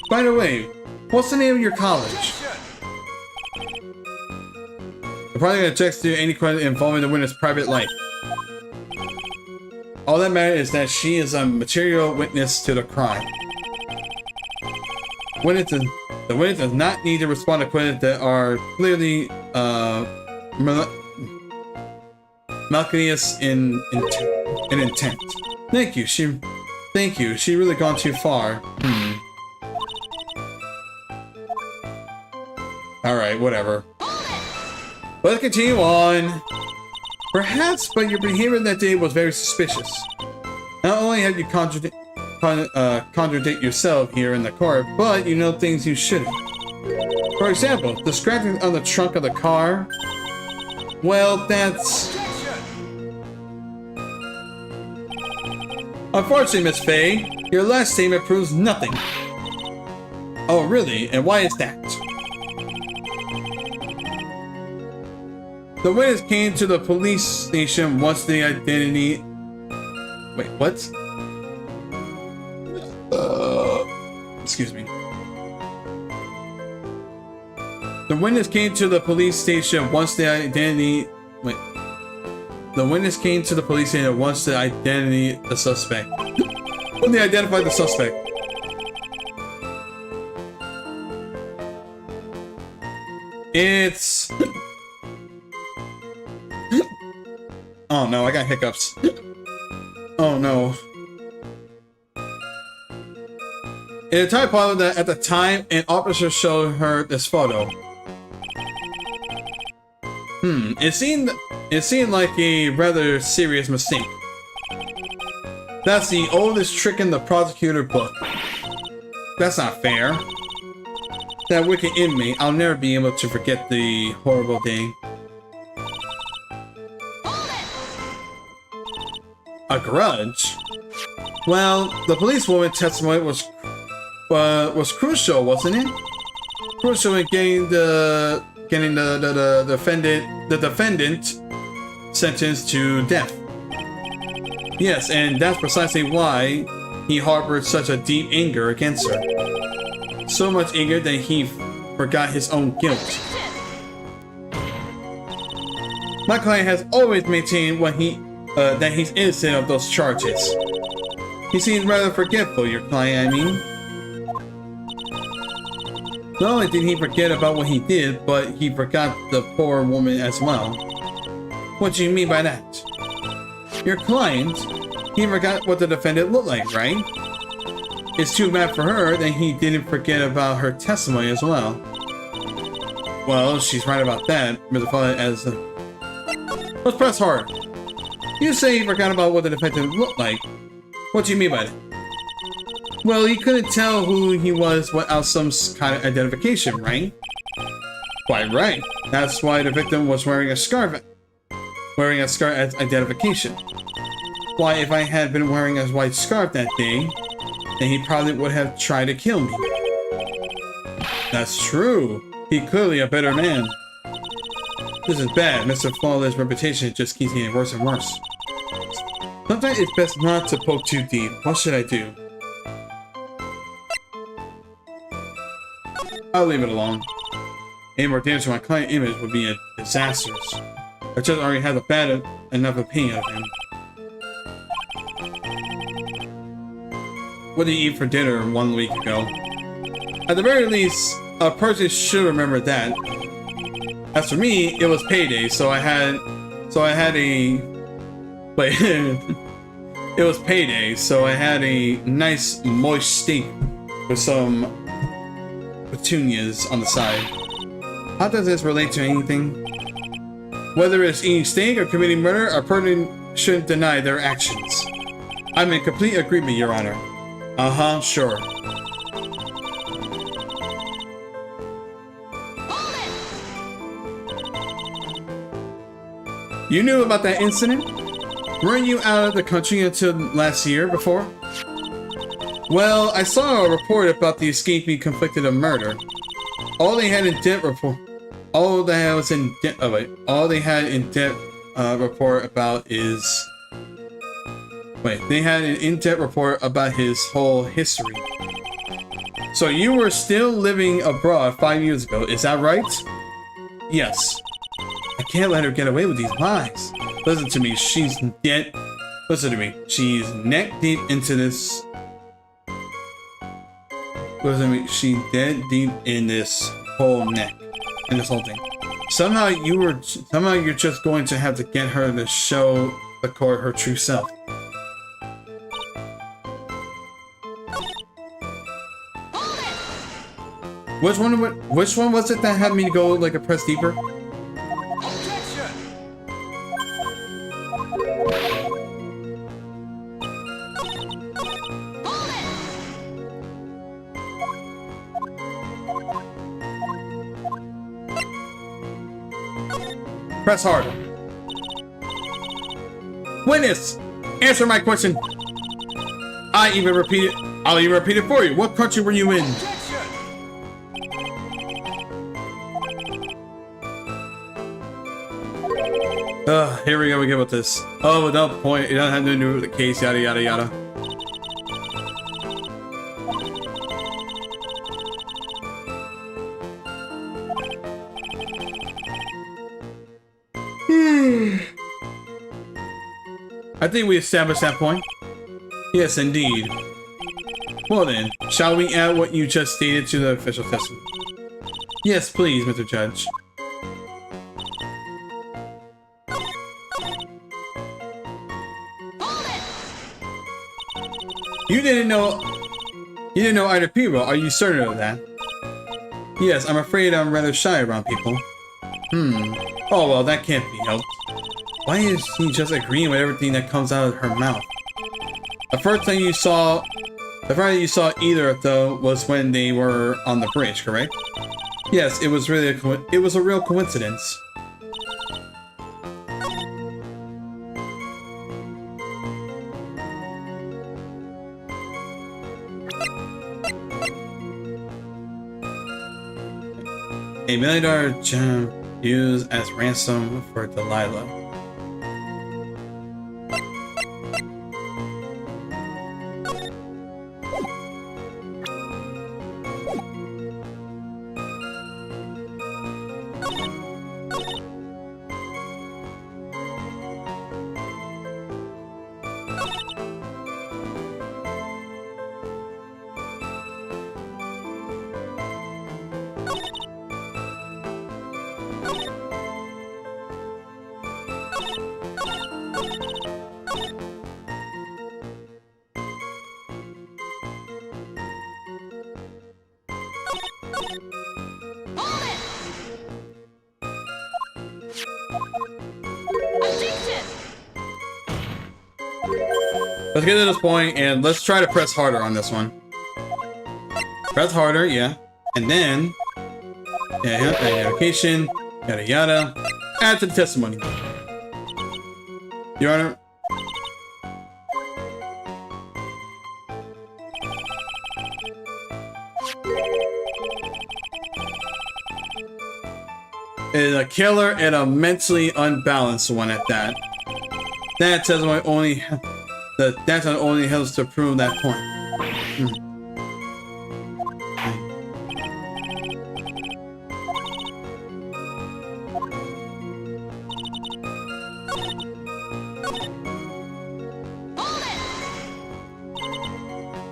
By the way, what's the name of your college? The project objects to any question involving the winner's private life. All that matters is that she is a material witness to the crime. The witness does not need to respond to questions that are clearly malicious in intent. Thank you. She really gone too far. All right, whatever. Let's continue on. Perhaps, but your behavior that day was very suspicious. Not only have you contradict yourself here in the car, but you know things you shouldn't. For example, the scratching on the trunk of the car. Well, that's... Unfortunately, Miss Faye, your last statement proves nothing. Oh, really? And why is that? The witness came to the police station once the identity... Wait, what? Excuse me. The witness came to the police station once the identity... Wait. The witness came to the police station once the identity the suspect. When they identified the suspect. It's... Oh no, I got hiccups. Oh no. In a typo that at the time, an officer showed her this photo. It seemed like a rather serious mistake. That's the oldest trick in the prosecutor book. That's not fair. That wicked inmate, I'll never be able to forget the horrible day. A grudge? Well, the policewoman's testimony was crucial, wasn't it? Crucial in getting the defendant sentenced to death. Yes, and that's precisely why he harbored such a deep anger against her. So much anger that he forgot his own guilt. My client has always maintained that he's innocent of those charges. He seems rather forgetful, your client, I mean. Not only did he forget about what he did, but he forgot the poor woman as well. What do you mean by that? Your client, he forgot what the defendant looked like, right? It's too bad for her that he didn't forget about her testimony as well. Well, she's right about that, Mr. Father, as... Let's press hard. You say he forgot about what the defendant looked like. What do you mean by that? Well, he couldn't tell who he was without some kind of identification, right? Quite right. That's why the victim was wearing a scarf. Wearing a scarf as identification. Why, if I had been wearing a white scarf that day, then he probably would have tried to kill me. That's true. He's clearly a better man. This is bad. Mr. Flawless' reputation just keeps getting worse and worse. Sometimes it's best not to poke too deep. What should I do? I'll leave it alone. Any more damage to my client image would be disastrous. I just already have a bad enough opinion of him. What did you eat for dinner 1 week ago? At the very least, a person should remember that. As for me, it was payday, so I had a... Wait, it was payday, so I had a nice moist steak with some petunias on the side. How does this relate to anything? Whether it's eating steak or committing murder, a person shouldn't deny their actions. I'm in complete agreement, Your Honor. Uh-huh, sure. You knew about that incident? Weren't you out of the country until last year before? Well, I saw a report about the escapee convicted of murder. All they had in depth report report about is Wait, they had an in-depth report about his whole history. So you were still living abroad 5 years ago, is that right? Yes. I can't let her get away with these lies. Listen to me, she's dead. Listen to me, she's neck deep into this. Listen to me, she's dead deep in this whole neck, in this whole thing. Somehow you're just going to have to get her to show the court her true self. Which one was it that had me go like a press deeper? Objection! Press hard. Witness! Answer my question. I'll even repeat it for you. What country were you in? Here we go again with this. Oh, without point, it doesn't have to do with the case, yada yada yada. I think we established that point. Yes, indeed. Well then, shall we add what you just stated to the official testimony? Yes, please, Mr. Judge. You didn't know either people, are you certain of that? Yes, I'm afraid I'm rather shy around people. Oh well, that can't be helped. Why is she just agreeing with everything that comes out of her mouth? The first time you saw either though was when they were on the bridge, correct? Yes, it was really it was a real coincidence. A $1 million gem used as ransom for Delilah. Let's get to this point and let's try to press harder on this one. Press harder, yeah. And then, identification, yada yada. Add to the testimony. Your Honor. Is a killer and a mentally unbalanced one at that. That testimony only helps to prove that point.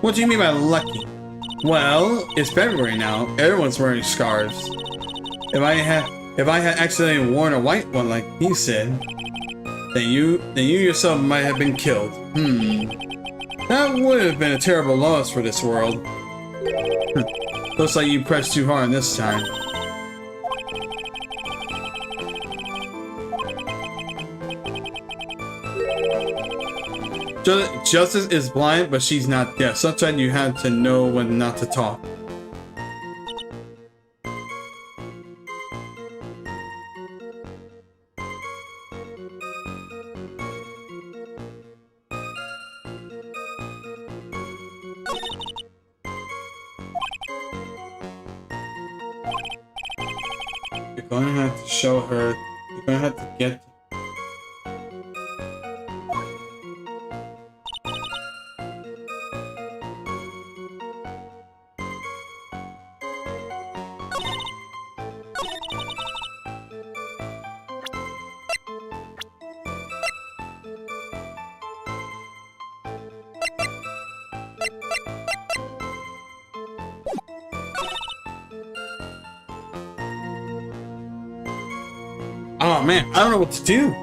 What do you mean by lucky? Well, it's February now. Everyone's wearing scarves. If I had accidentally worn a white one like he said, then you yourself might have been killed. That would have been a terrible loss for this world. Looks like you pressed too hard this time. Justice is blind, but she's not deaf. Sometimes you have to know when not to talk. You're going to have to show her. You're going to have to get. Oh man, I don't know what to do.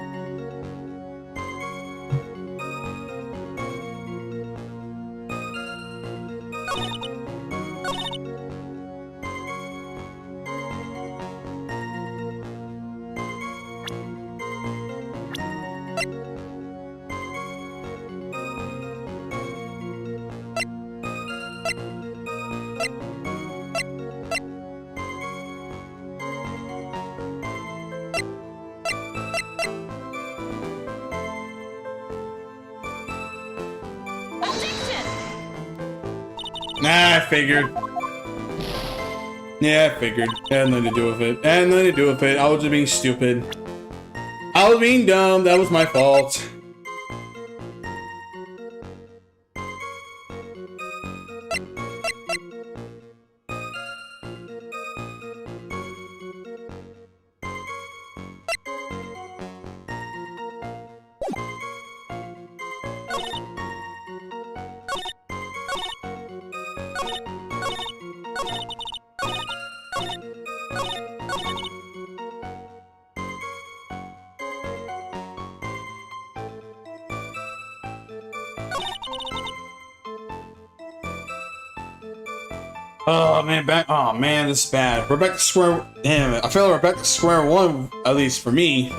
Objection! Nah, I figured. Yeah, I figured. It had nothing to do with it. It had nothing to do with it. I was just being stupid. I was being dumb. That was my fault. Oh man, oh man, this is bad. We're back to square. Damn it! I feel like we're back to square one, at least for me.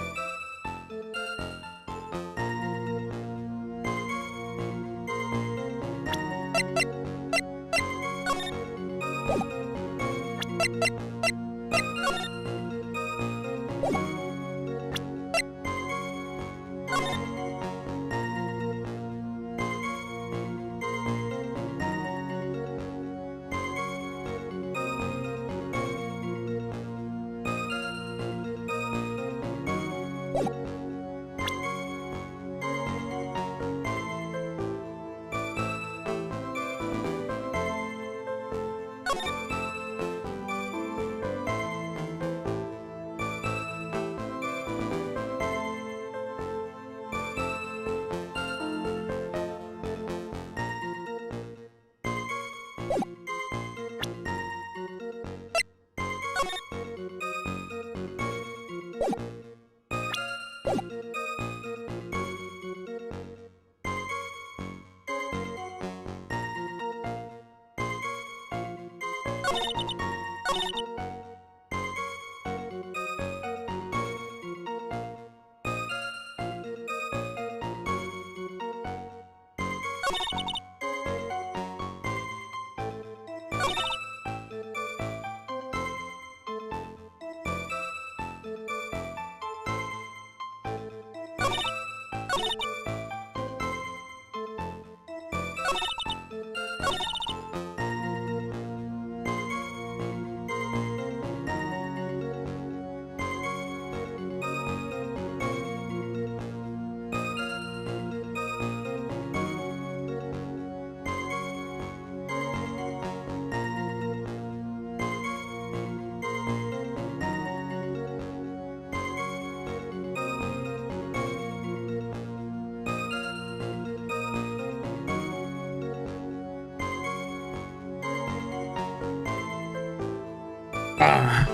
Ah.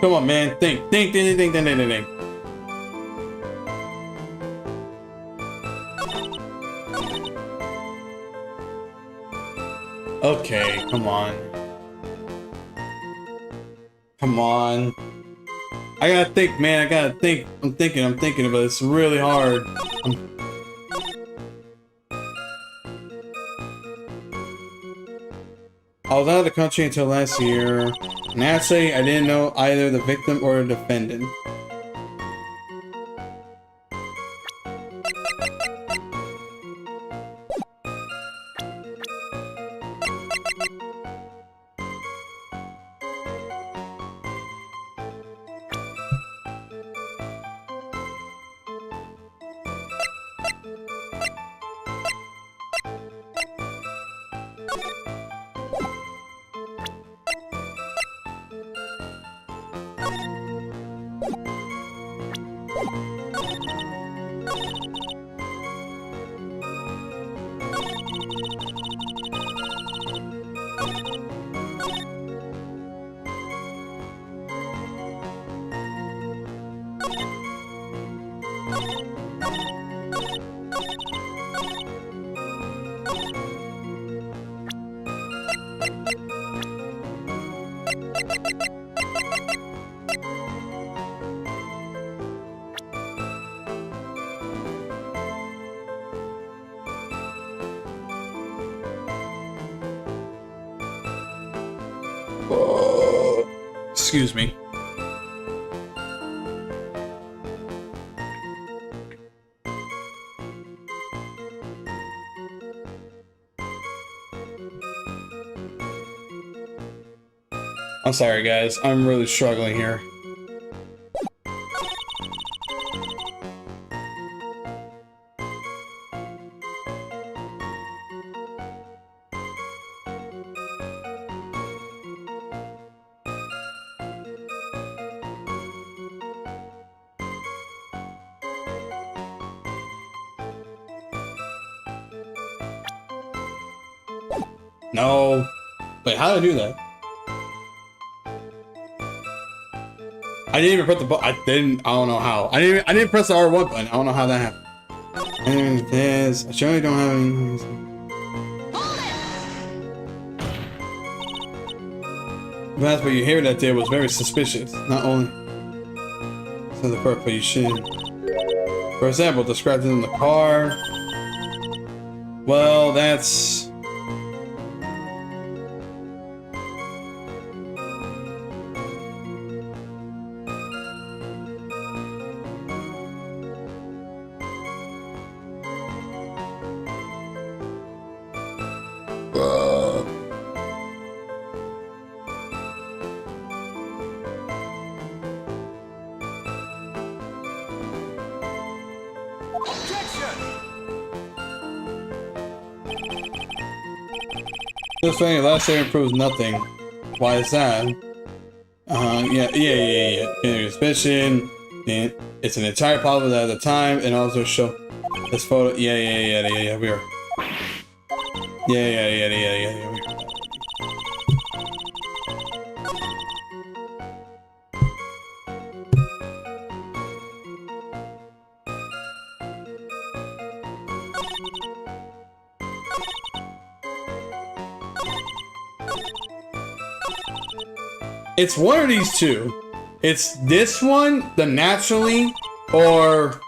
Come on, man. Think. Okay, come on. Come on. I gotta think, man. I gotta think. I'm thinking, but it's really hard. I was out of the country until last year. Naturally, I didn't know either the victim or the defendant. Excuse me. I'm sorry, guys. I'm really struggling here. No. Wait, how did I do that? I didn't even press the button. I don't know how. I didn't press the R1 button. I don't know how that happened. And this. I surely don't have any. That's what you hear that day was very suspicious. Not only to the part, but you should. For example, described it in the car. Well, that's. This thing, last statement proves nothing. Why is that? Yeah. Suspicion. It's an entire problem at the time, and also show this photo. Yeah. We are. Yeah. We are. It's one of these two. It's this one, the naturally, or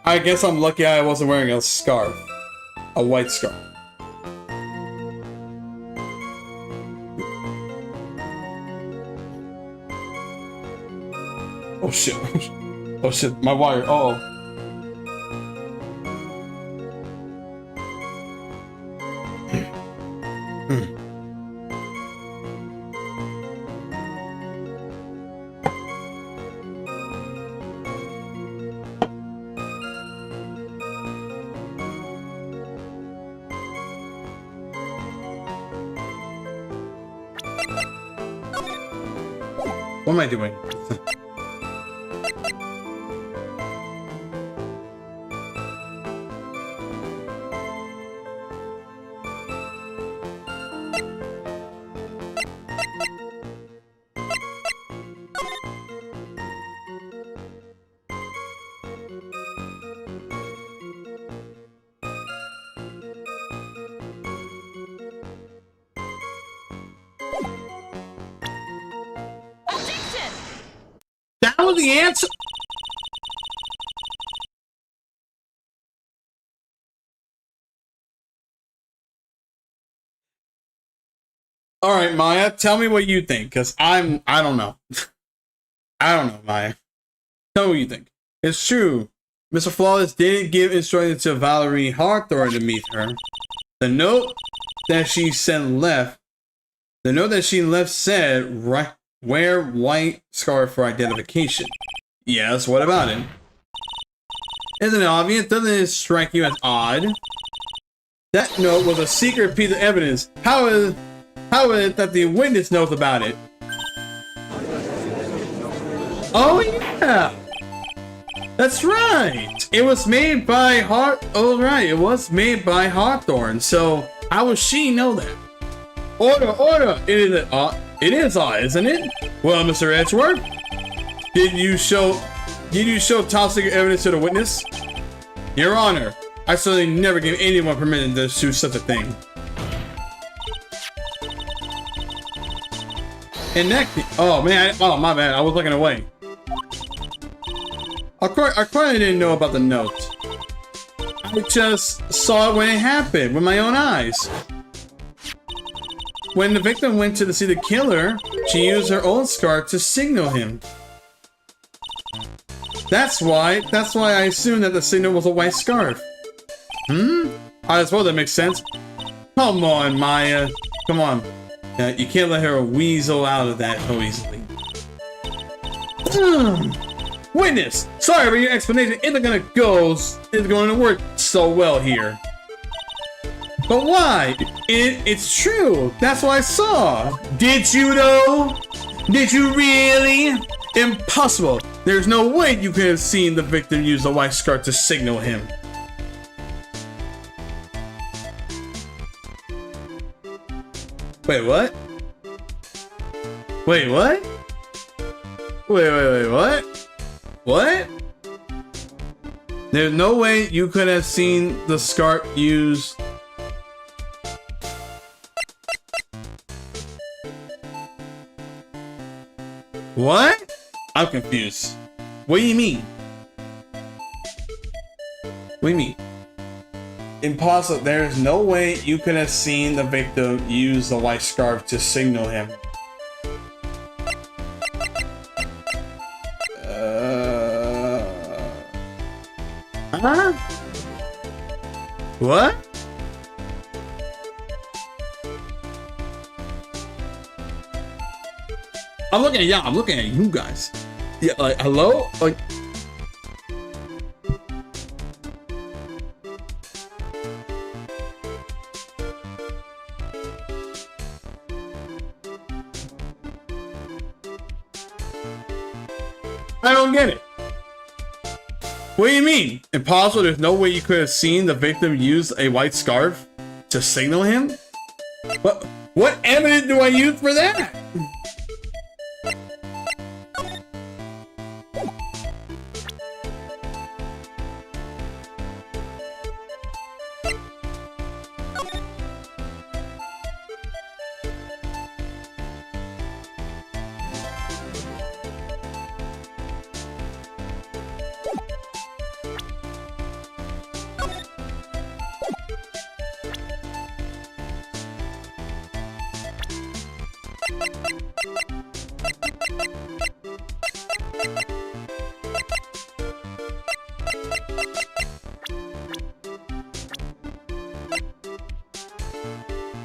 I guess I'm lucky I wasn't wearing a scarf. A white scarf. Oh shit. Oh shit, my wire. Oh. What am I doing? That was the answer. All right, Maya, tell me what you think, because I don't know. I don't know, Maya. Tell me what you think. It's true. Mr. Flawless didn't give instructions to Valerie Hawthorne to meet her. The note that she sent left. The note that she left said, right. Wear white scarf for identification. Yes, what about it? Isn't it obvious? Doesn't it strike you as odd? That note was a secret piece of evidence. How is it that the witness knows about it? Oh yeah! That's right! It was made by it was made by Hawthorne, so how would she know that? Order! It is odd, isn't it? Well, Mr. Edgeworth, did you show top secret evidence to the witness? Your Honor, I certainly never gave anyone permission to do such a thing. In that case, oh man, my bad, I was looking away. Of course I didn't know about the note. I just saw it when it happened with my own eyes. when the victim went to see the killer, she used her own scarf to signal him. That's why I assumed that the signal was a white scarf. I suppose that makes sense. Come on, Maya. Come on. You can't let her weasel out of that so easily. Witness! Sorry, but your explanation isn't going to work so well here. But why? It's true. That's what I saw. Did you though? Did you really? Impossible. There's no way you could have seen the victim use a white scarf to signal him. Wait, what? Wait, what? Wait, what? What? There's no way you could have seen the scarf use... What? I'm confused. What do you mean? What do you mean? Impossible. There's no way you could have seen the victim use the white scarf to signal him. Huh? What? I'm looking at y'all. I'm looking at you guys. Yeah, like, hello? Like... I don't get it. What do you mean? Impossible? There's no way you could have seen the victim use a white scarf to signal him? What evidence do I use for that?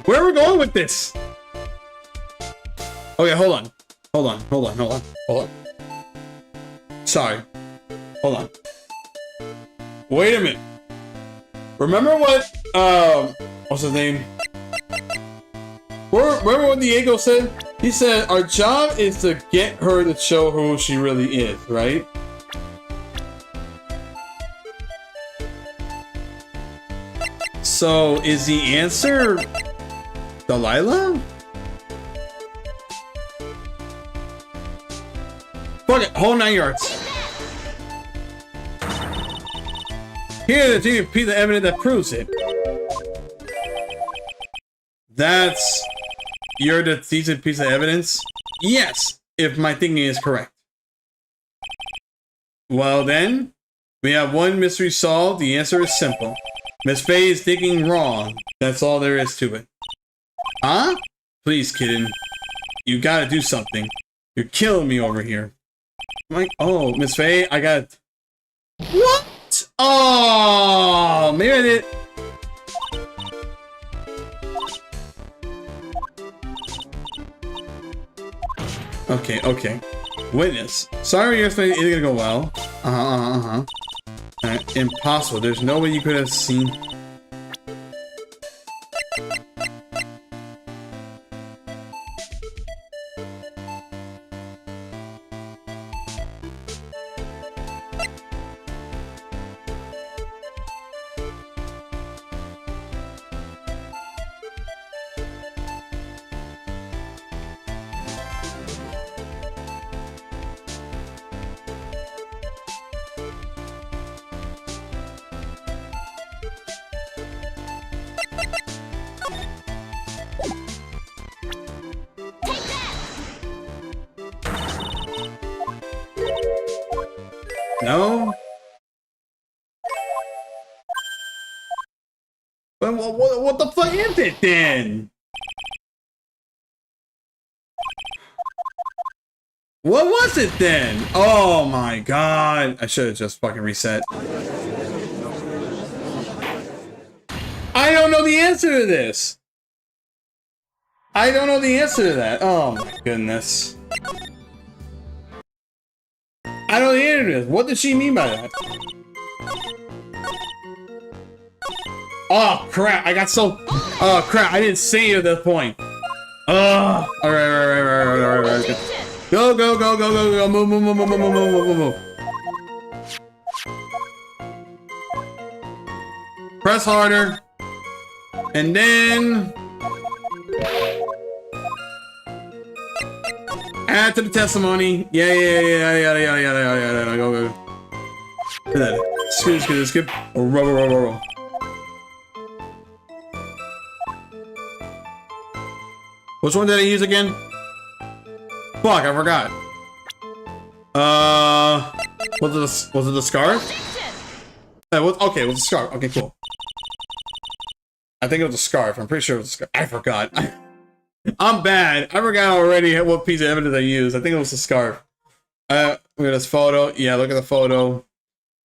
Where are we going with this? Okay, hold on. Sorry. Hold on. Wait a minute. Remember what, what's his name? Remember what Diego said? He said, our job is to get her to show who she really is, right? So, is the answer Delilah? Fuck it, whole 9 yards. Here's the piece of evidence that proves it. That's your decent piece of evidence? Yes, if my thinking is correct. Well then, we have one mystery solved. The answer is simple. Miss Faye is thinking wrong. That's all there is to it. Huh? Please, kitten. You gotta do something. You're killing me over here. Like, oh, Miss Faye, I got... What? Oh, maybe I did... Okay. Witness. Sorry your thing isn't gonna go well. Alright, impossible. There's no way you could have seen... No? But what the fuck is it then? What was it then? Oh my god. I should have just fucking reset. I don't know the answer to this. I don't know the answer to that. Oh my goodness. I don't know the answer to this. What did she mean by that? Oh crap, I got so... Oh crap, I didn't see it at this point. Alright. Go, go, go, go, go, go, move, move, move, move, move, move, move, move. Press harder. And then... add to the testimony. Yeah. Go. Do that. Skip. Roll. Which one did I use again? Fuck, I forgot. Was it the scarf? Okay, it was a scarf. Okay, cool. I think it was a scarf. I'm pretty sure it was a scarf. I forgot. I'm bad. I forgot already what piece of evidence I used. I think it was a scarf. Look at this photo. Yeah, look at the photo.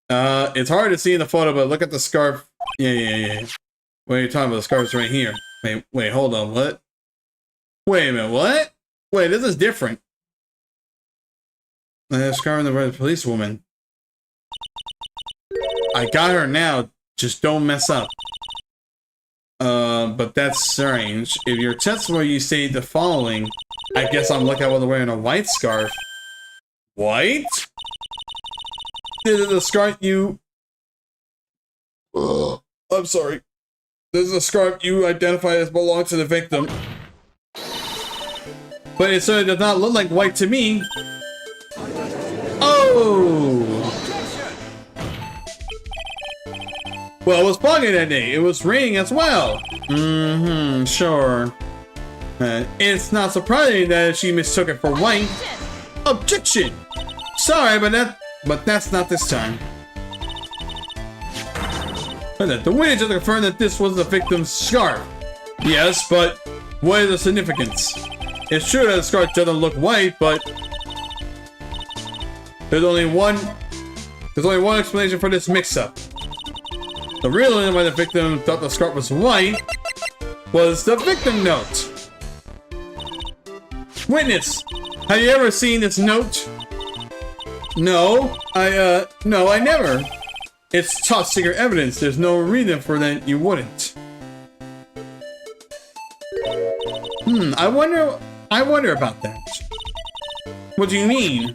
It's hard to see in the photo, but look at the scarf. Yeah. What are you talking about? The scarf's right here. Wait, hold on. What? Wait a minute, what? Wait, this is different. Scarf and the policewoman. I got her now. Just don't mess up. But that's strange. If your testimony you say the following, I guess I'm lucky I wasn't wearing a white scarf. White? This is a scarf you... I'm sorry. This is a scarf you identify as belongs to the victim. But it certainly does not look like white to me. Oh! Well, it was foggy that day. It was raining as well. Sure. It's not surprising that she mistook it for white. Objection! Sorry, but that's not this time. The witness just confirmed that this was the victim's scarf. Yes, but what is the significance? It's true that the scarf doesn't look white, but there's only one explanation for this mix-up. The real reason why the victim thought the scarf was white was the victim note. Witness, have you ever seen this note? No, I never. It's top secret evidence. There's no reason for that you wouldn't. I wonder about that. What do you mean?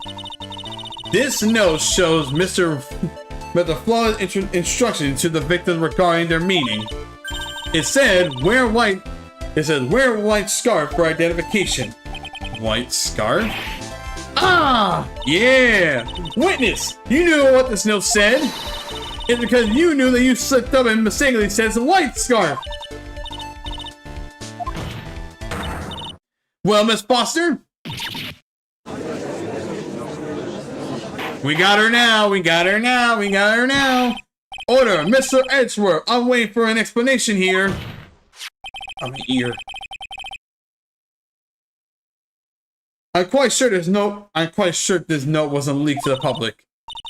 This note shows Mr. Flaw's instruction to the victim regarding their meeting. It said, wear white scarf for identification. White scarf? Ah! Yeah! Witness! You knew what this note said! It's because you knew that you slipped up and mistakenly said it's a white scarf! Well, Miss Foster? We got her now! Order, Mr. Edgeworth! I'm waiting for an explanation here. I'm here. I'm quite sure this note wasn't leaked to the public.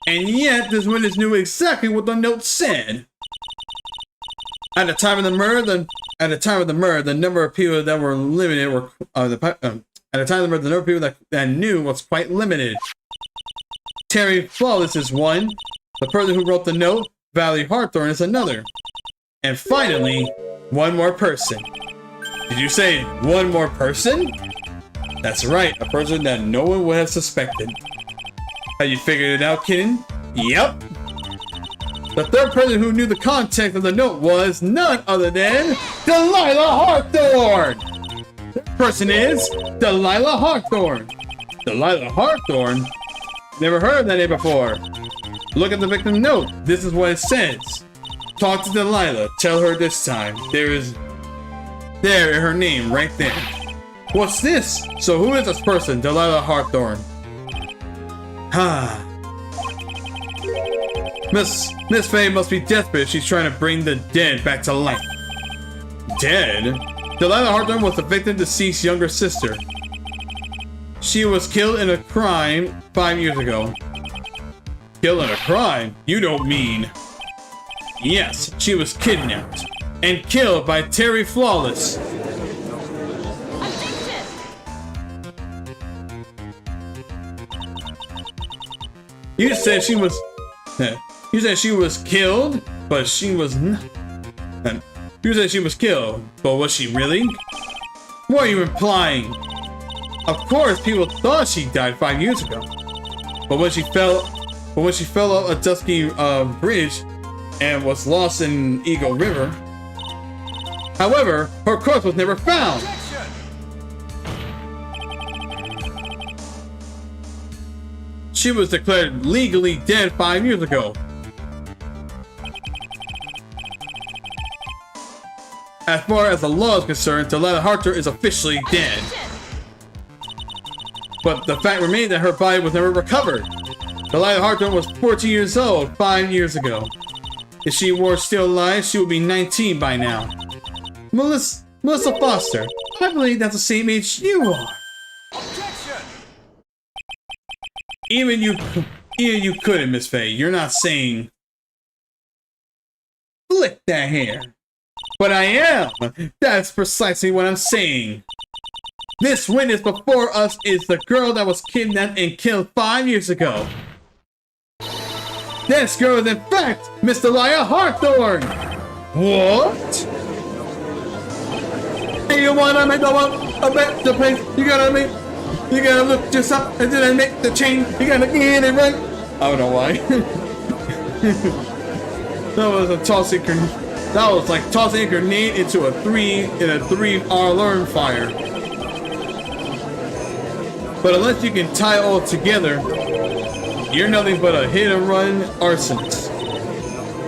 And yet, this witness knew exactly what the note said. At the time of the murder, the number of people that were limited were the number of people that knew was quite limited. Terry Flawless is one. The person who wrote the note, Valerie Hawthorne, is another. And finally, one more person. Did you say one more person? That's right, a person that no one would have suspected. Have you figured it out, kitten? Yep. The third person who knew the context of the note was none other than Delilah Hawthorne! The person is Delilah Hawthorne. Delilah Hawthorne? Never heard of that name before. Look at the victim note. This is what it says. Talk to Delilah. Tell her this time. There, her name right there. What's this? So who is this person, Delilah Hawthorne? Miss Faye must be desperate. She's trying to bring the dead back to life. Dead? Delilah Hawthorne was the victim's deceased younger sister. She was killed in a crime 5 years ago. Killed in a crime? You don't mean... Yes, she was kidnapped and killed by Terry Flawless. Objection! You said she was... You said she was killed, but she was not... You said she was killed, but was she really? What are you implying? Of course, people thought she died 5 years ago. But when she fell off a dusky bridge and was lost in Eagle River. However, her corpse was never found. Objection! She was declared legally dead 5 years ago. As far as the law is concerned, Delilah Harter is officially dead. Objection! But the fact remains that her body was never recovered. Delilah Harter was 14 years old 5 years ago. If she were still alive, she would be 19 by now. Melissa Foster, I believe that's the same age you are. Objection! Even you couldn't, Miss Faye. You're not saying... Flick that hair. But I am. That's precisely what I'm saying. This witness before us is the girl that was kidnapped and killed 5 years ago. This girl is in fact Miss Delia Hawthorne. What? Hey, you wanna make the place? You gotta look this up and then make the change. You gotta get it right. I don't know why. That was a tossing. That was like tossing a grenade into a 3-hour learn fire. But unless you can tie it all together, you're nothing but a hit-and-run arsonist.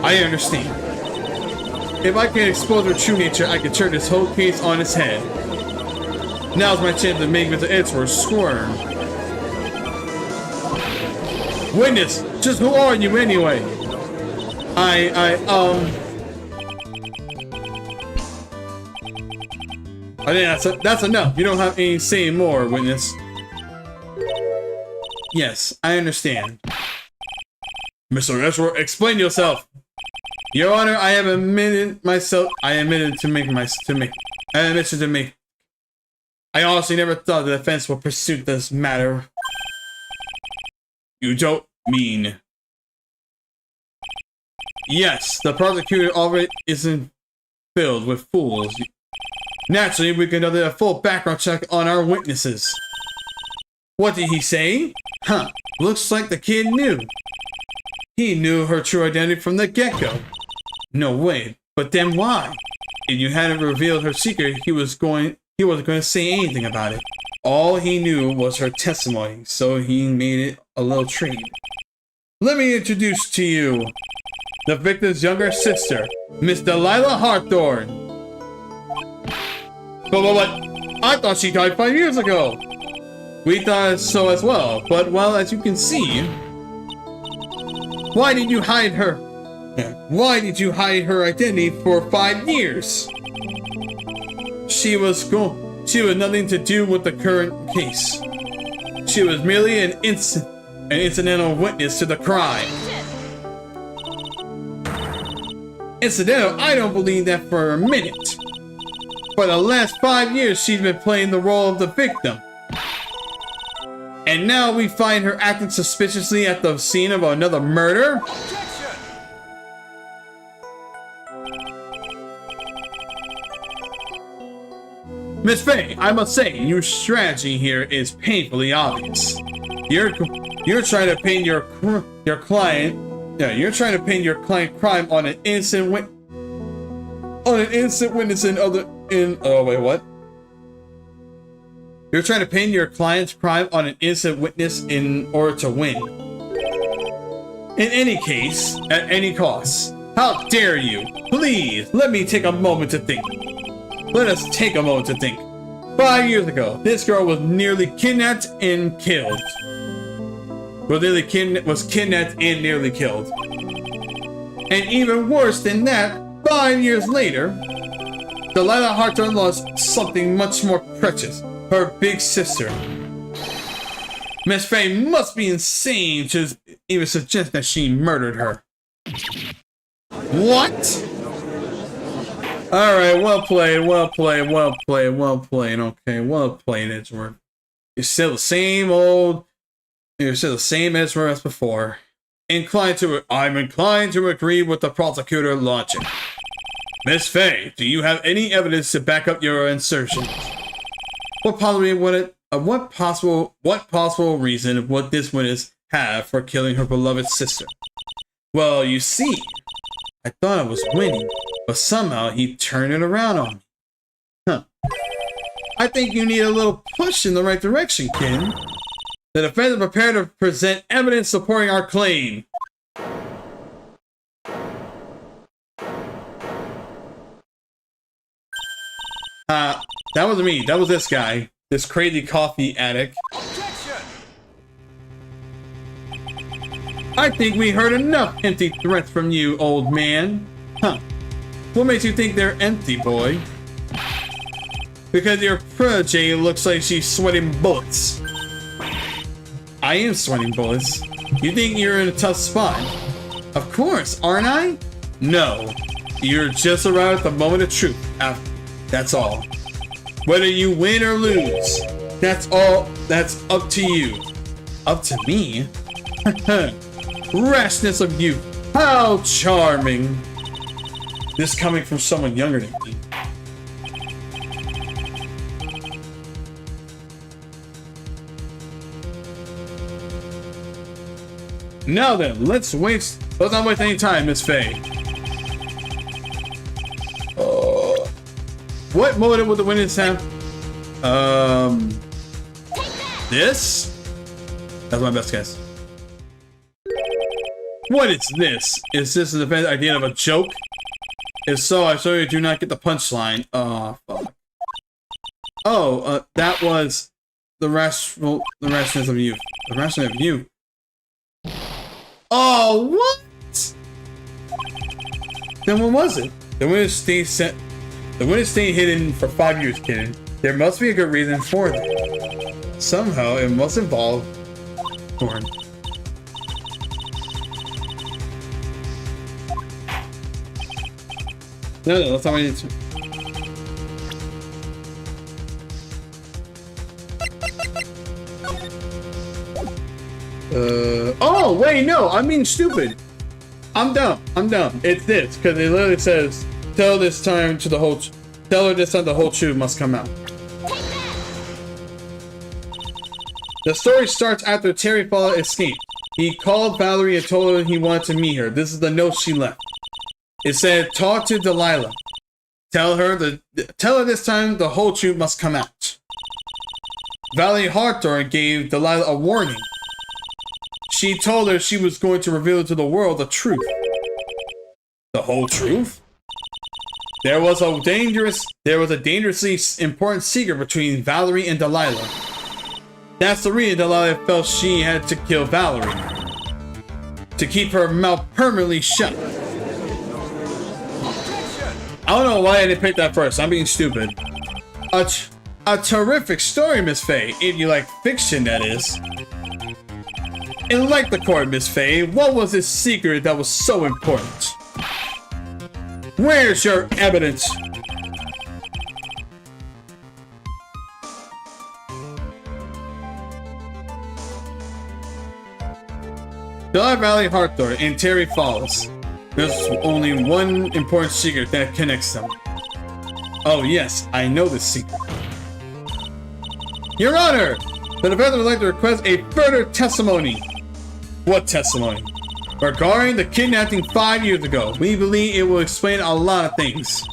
I understand. If I can expose her true nature, I can turn this whole case on its head. Now's my chance to make Mr. Edgeworth squirm. Witness, just who are you anyway? I think that's enough. You don't have any say more, witness. Yes, I understand. Mr. Edgeworth, explain yourself. Your Honor, I have admitted myself. I admitted to make. I honestly never thought the defense would pursue this matter. You don't mean? Yes, the prosecutor already isn't filled with fools. Naturally, we conducted a full background check on our witnesses. What did he say? Huh, looks like the kid knew. He knew her true identity from the get-go. No way, but then why? If you hadn't revealed her secret, he wasn't going to say anything about it. All he knew was her testimony, so he made it a little trade. Let me introduce to you the victim's younger sister, Miss Delilah Hawthorne. But I thought she died 5 years ago. We thought so as well, but well, as you can see, why did you hide her? Why did you hide her identity for 5 years? She was nothing to do with the current case. She was merely an incidental witness to the crime. Incidental? I don't believe that for a minute. For the last 5 years, she's been playing the role of the victim. And now we find her acting suspiciously at the scene of another murder? Objection! Miss Faye, I must say, your strategy here is painfully obvious. You're trying to paint your client crime on an innocent witness You're trying to pin your client's crime on an innocent witness in order to win. In any case, at any cost. How dare you? Please, let me take a moment to think. Let us take a moment to think. 5 years ago, this girl was nearly kidnapped and killed. Was kidnapped and nearly killed. And even worse than that, 5 years later, Delilah Hawthorne lost something much more precious. Her big sister. Miss Faye must be insane to even suggest that she murdered her. What? Alright, well played, well played, well played, well played. Okay, well played, Edgeworth. You're still the same Edgeworth as before. I'm inclined to agree with the prosecutor logic. Miss Faye, do you have any evidence to back up your assertions? What possible reason would this witness have for killing her beloved sister? Well, you see, I thought I was winning, but somehow he turned it around on me. Huh. I think you need a little push in the right direction, kid. The defendant prepared to present evidence supporting our claim. That wasn't me. That was this guy. This crazy coffee addict. Objection! I think we heard enough empty threats from you, old man. Huh. What makes you think they're empty, boy? Because your protege looks like she's sweating bullets. I am sweating bullets. You think you're in a tough spot? Of course, aren't I? No. You're just arrived at the moment of truth. That's all. Whether you win or lose, that's up to you. Up to me? Rashness of youth. How charming. This coming from someone younger than me. Now then, let's not waste any time, Miss Faye. What motive would the witness have? This? That's my best guess. What is this? Is this the defense idea of a joke? If so, I sorry do not get the punchline. Oh, fuck. Oh, that was the rashness of youth. The rashness of youth. Oh, what? Then what was it? The witness stayed hidden for 5 years, kid. There must be a good reason for that. Somehow, it must involve Thorn. No, that's not what I need to. Oh, wait, no, I'm being stupid. I'm dumb. It's this, because it literally says, tell her this time the whole truth must come out. The story starts after Terry Fowler escaped. He called Valerie and told her he wanted to meet her. This is the note she left. It said, talk to Delilah. Tell her this time the whole truth must come out. Valerie Hawthorne gave Delilah a warning. She told her she was going to reveal to the world the truth. The whole truth? There was a dangerously important secret between Valerie and Delilah. That's the reason Delilah felt she had to kill Valerie. To keep her mouth permanently shut. I don't know why I didn't pick that first. I'm being stupid. A terrific story, Miss Faye. If you like fiction, that is. And like the court, Miss Faye, what was this secret that was so important? Where's your evidence? Delilah Valley Hawthorne and Terry Falls. There's only one important secret that connects them. Oh yes, I know this secret. Your Honor! The defendant would like to request a further testimony. What testimony? Regarding the kidnapping 5 years ago, we believe it will explain a lot of things.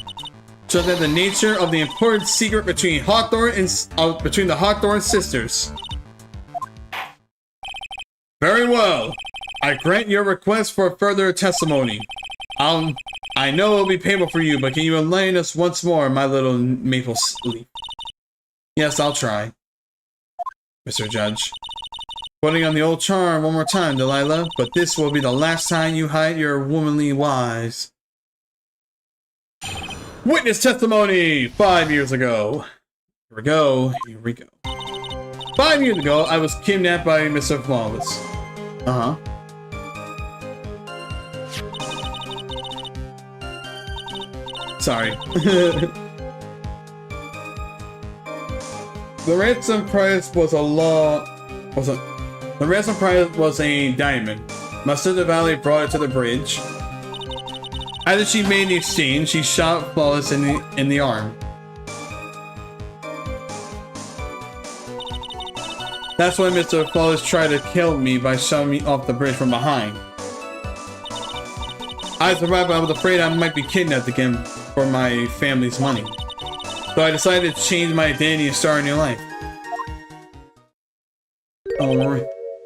Such as the nature of the important secret between the Hawthorne sisters. Very well. I grant your request for further testimony. I know it'll be painful for you, but can you enlighten us once more, my little maple leaf? Yes, I'll try. Mr. Judge. Putting on the old charm one more time, Delilah, but this will be the last time you hide your womanly wiles. Witness testimony 5 years ago. Here we go. 5 5 years ago, I was kidnapped by Mr. Flawless. Uh-huh. Sorry. The ransom price was the ransom price was a diamond. My sister Valley brought it to the bridge. After she made the exchange, she shot Flawless in the arm. That's when Mr. Flawless tried to kill me by shoving me off the bridge from behind. I survived, but I was afraid I might be kidnapped again for my family's money. So I decided to change my identity and start a new life.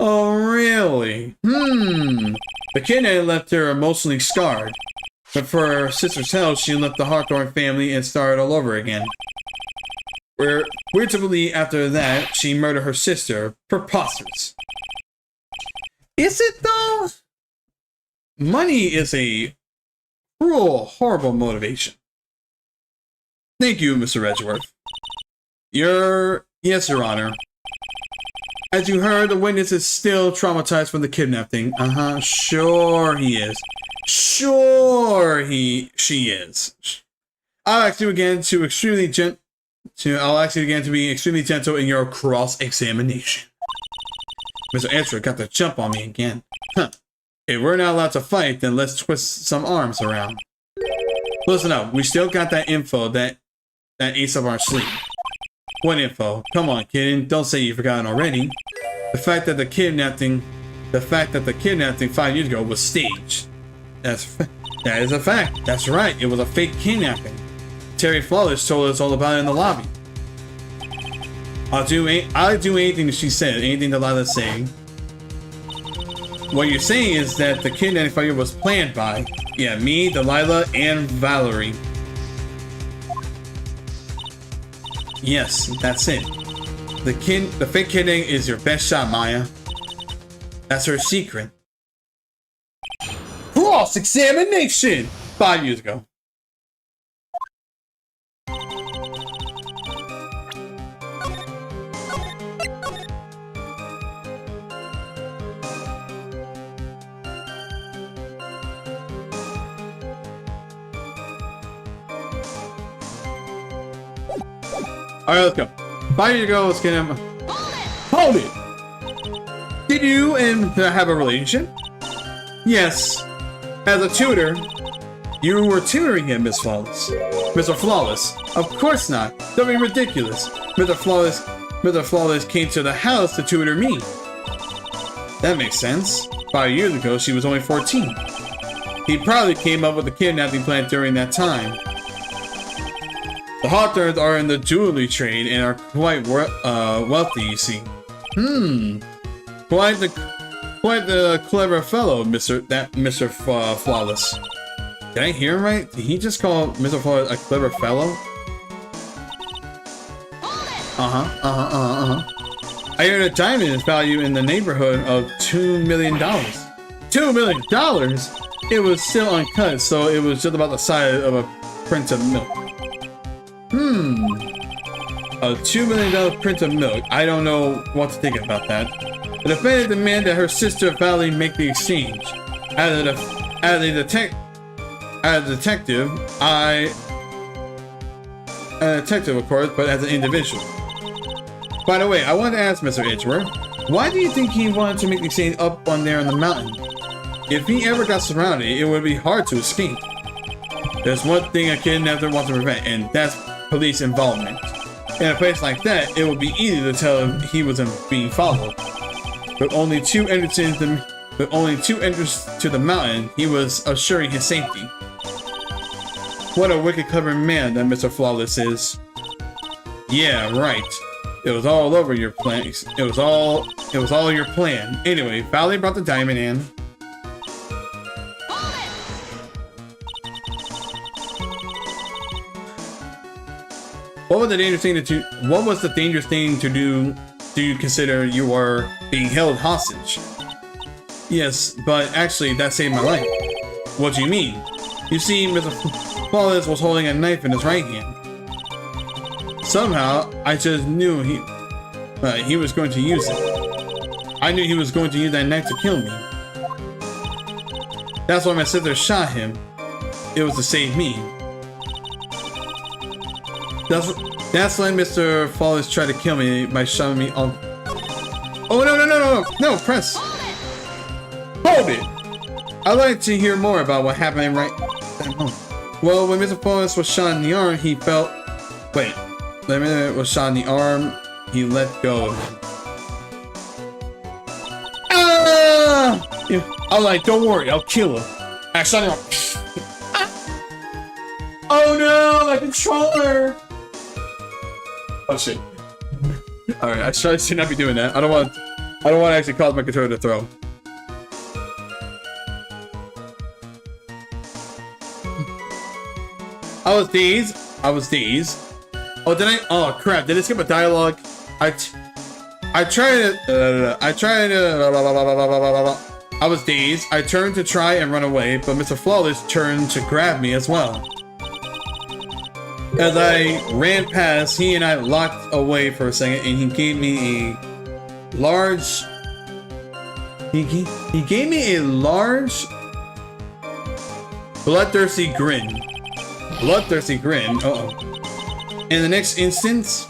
Oh, really? The kidnapping left her emotionally scarred. But for her sister's health, she left the Hawthorne family and started all over again. Weird to believe after that, she murdered her sister. Preposterous. Is it though? Money is a cruel, horrible motivation. Thank you, Mr. Edgeworth. Yes, Your Honor. As you heard, the witness is still traumatized from the kidnapping. Sure he is. Sure she is. I'll ask you again to be extremely gentle in your cross-examination. Mr. Edgeworth got the jump on me again. If we're not allowed to fight, then let's twist some arms around. Listen up, we still got that info that ace up our sleeve. What info? Come on, kid, don't say you've forgotten already. The fact that the kidnapping 5 years ago was staged. That is a fact. That's right, it was a fake kidnapping. Terry Flawless told us all about it in the lobby. I'll do anything that she said, anything Delilah's saying. What you're saying is that the kidnapping fire was planned by, me, Delilah, and Valerie. Yes, that's it. The fake kidnapping is your best shot, Maya. That's her secret. Cross-examination! 5 years ago. Alright, let's go. 5 years ago, let's get him. Hold it! Did you and her have a relationship? Yes. As a tutor, you were tutoring him, Miss Flawless. Mr. Flawless. Of course not. Don't be ridiculous. Mr. Flawless came to the house to tutor me. That makes sense. 5 years ago, she was only 14. He probably came up with the kidnapping plan during that time. The Hawthorns are in the jewelry trade and are quite wealthy, you see. Quite the clever fellow, Mr. Flawless. Did I hear him right? Did he just call Mr. Flawless a clever fellow? I heard a diamond is valued in the neighborhood of $2 million. $2 million? It was still uncut, so it was just about the size of a print of milk. A $2 million print of milk. I don't know what to think about that. The defendant demanded that her sister Valley make the exchange. As a detective, of course, but as an individual. By the way, I wanted to ask Mr. Edgeworth, why do you think he wanted to make the exchange up on there in the mountain? If he ever got surrounded, it would be hard to escape. There's one thing a kidnapper wants to prevent, and that's police involvement. In a place like that, it would be easy to tell if he wasn't being followed. With only two entrances to the mountain, he was assuring his safety. What a wicked clever man that Mr. Flawless is. Yeah, right. It was all over your plan. It was all your plan. Anyway, Valley brought the diamond in. What was the dangerous thing to do? Do you consider you were being held hostage? Yes, but actually that saved my life. What do you mean? You see, Mr. Flawless was holding a knife in his right hand. Somehow, I just knew he was going to use it. I knew he was going to use that knife to kill me. That's why my sister shot him. It was to save me. That's why Mr. Flawless tried to kill me by shooting me on. Oh no, press. Hold it! I'd like to hear more about what happened right that moment. Well, when Mr. Flawless was shot in the arm, he felt. Wait. When Mr. was shot in the arm, he let go of him. Yeah. I was like, don't worry, I'll kill her. I shot him. Oh no, my controller! Oh shit. Alright, I should not be doing that. I don't want to actually cause my controller to throw. I was dazed. Oh, did I? Oh crap, did I skip a dialogue? I was dazed. I turned to try and run away, but Mr. Flawless turned to grab me as well. As I ran past, he and I locked away for a second, and he gave me a large... He gave me a large... bloodthirsty grin. Bloodthirsty grin? Uh-oh. In the next instance...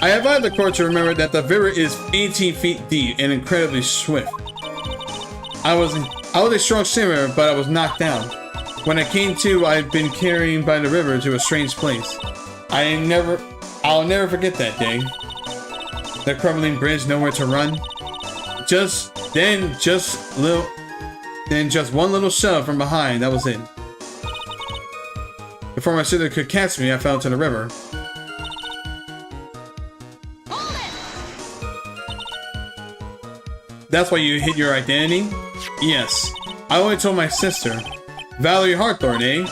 I advise the court to remember that the river is 18 feet deep and incredibly swift. I was a strong swimmer, but I was knocked down. When I came to, I'd been carried by the river to a strange place. I'll never forget that day. The crumbling bridge, nowhere to run. Just one little shove from behind, that was it. Before my sister could catch me, I fell into the river. That's why you hid your identity? Yes. I only told my sister. Valerie Hawthorne, eh?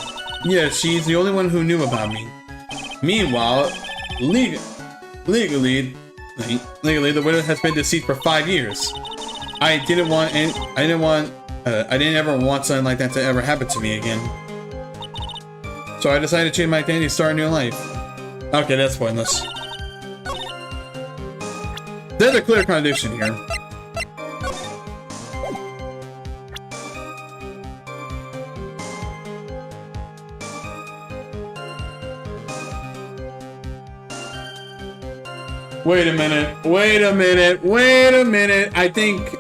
Yes, she's the only one who knew about me. Meanwhile, legally, the widow has been deceased for 5 years. I didn't ever want something like that to ever happen to me again. So I decided to change my identity and start a new life. Okay, that's pointless. There's a clear contradiction here. Wait a minute. I think.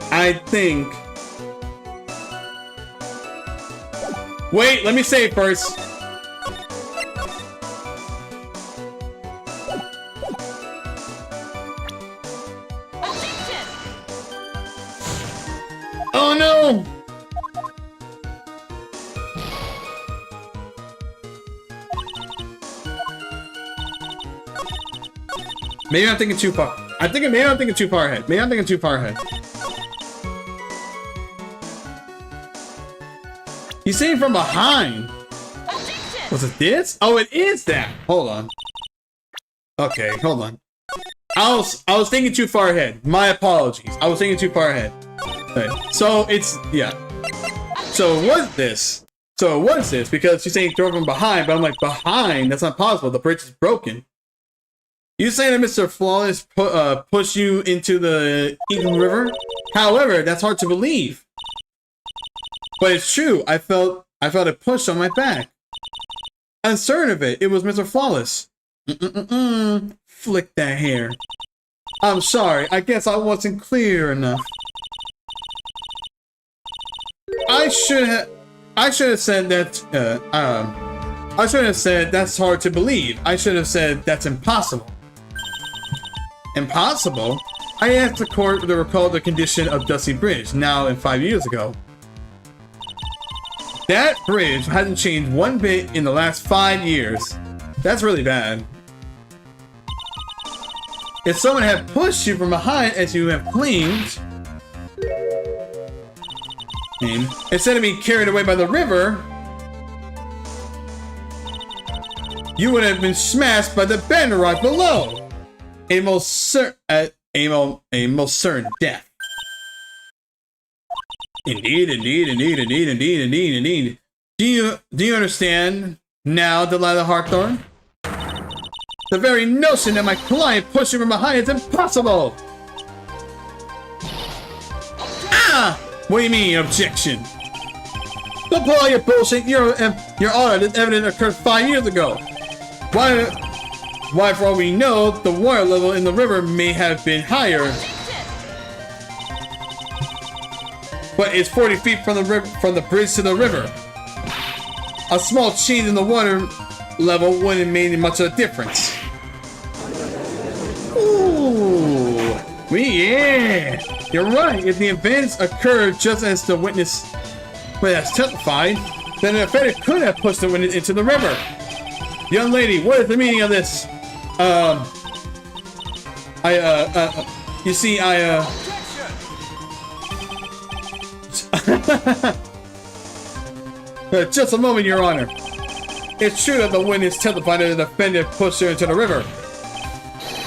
Wait, let me say it first. Oh no! Maybe I'm thinking too far. Maybe I'm thinking too far ahead. He's saying from behind. Was it this? Oh, it is that. Hold on. Okay, hold on. I was thinking too far ahead. My apologies. I was thinking too far ahead. Okay. So it's So what is this? Because she's saying throw from behind, but I'm like, behind? That's not possible. The bridge is broken. You saying that Mr. Flawless pushed you into the Eagle River? However, that's hard to believe. But it's true. I felt a push on my back. I'm certain of it. It was Mr. Flawless. Flick that hair. I'm sorry. I guess I wasn't clear enough. I should have said that. I should have said that's hard to believe. I should have said that's impossible. Impossible? I asked the court to recall the condition of Dusty Bridge, now and 5 years ago. That bridge hasn't changed one bit in the last 5 years. That's really bad. If someone had pushed you from behind as you have claimed, and instead of being carried away by the river, you would have been smashed by the bedrock below. A most certain death. Indeed, indeed, indeed, indeed, indeed, indeed, indeed. Do you understand now, Delilah Hawthorne? The very notion that my client pushed you from behind is impossible! Ah! What do you mean, objection? Don't pull all your bullshit. Your honor, this evidence occurred 5 years ago. Why, for all we know, the water level in the river may have been higher. But it's 40 feet from the river, from the bridge to the river. A small change in the water level wouldn't have made much of a difference. Ooh, yeah, you're right. If the events occurred just as the witness has testified, then the offender could have pushed the witness into the river. Young lady, what is the meaning of this? You see, just a moment, Your Honor. It's true that the witness testified that the defendant pushed her into the river.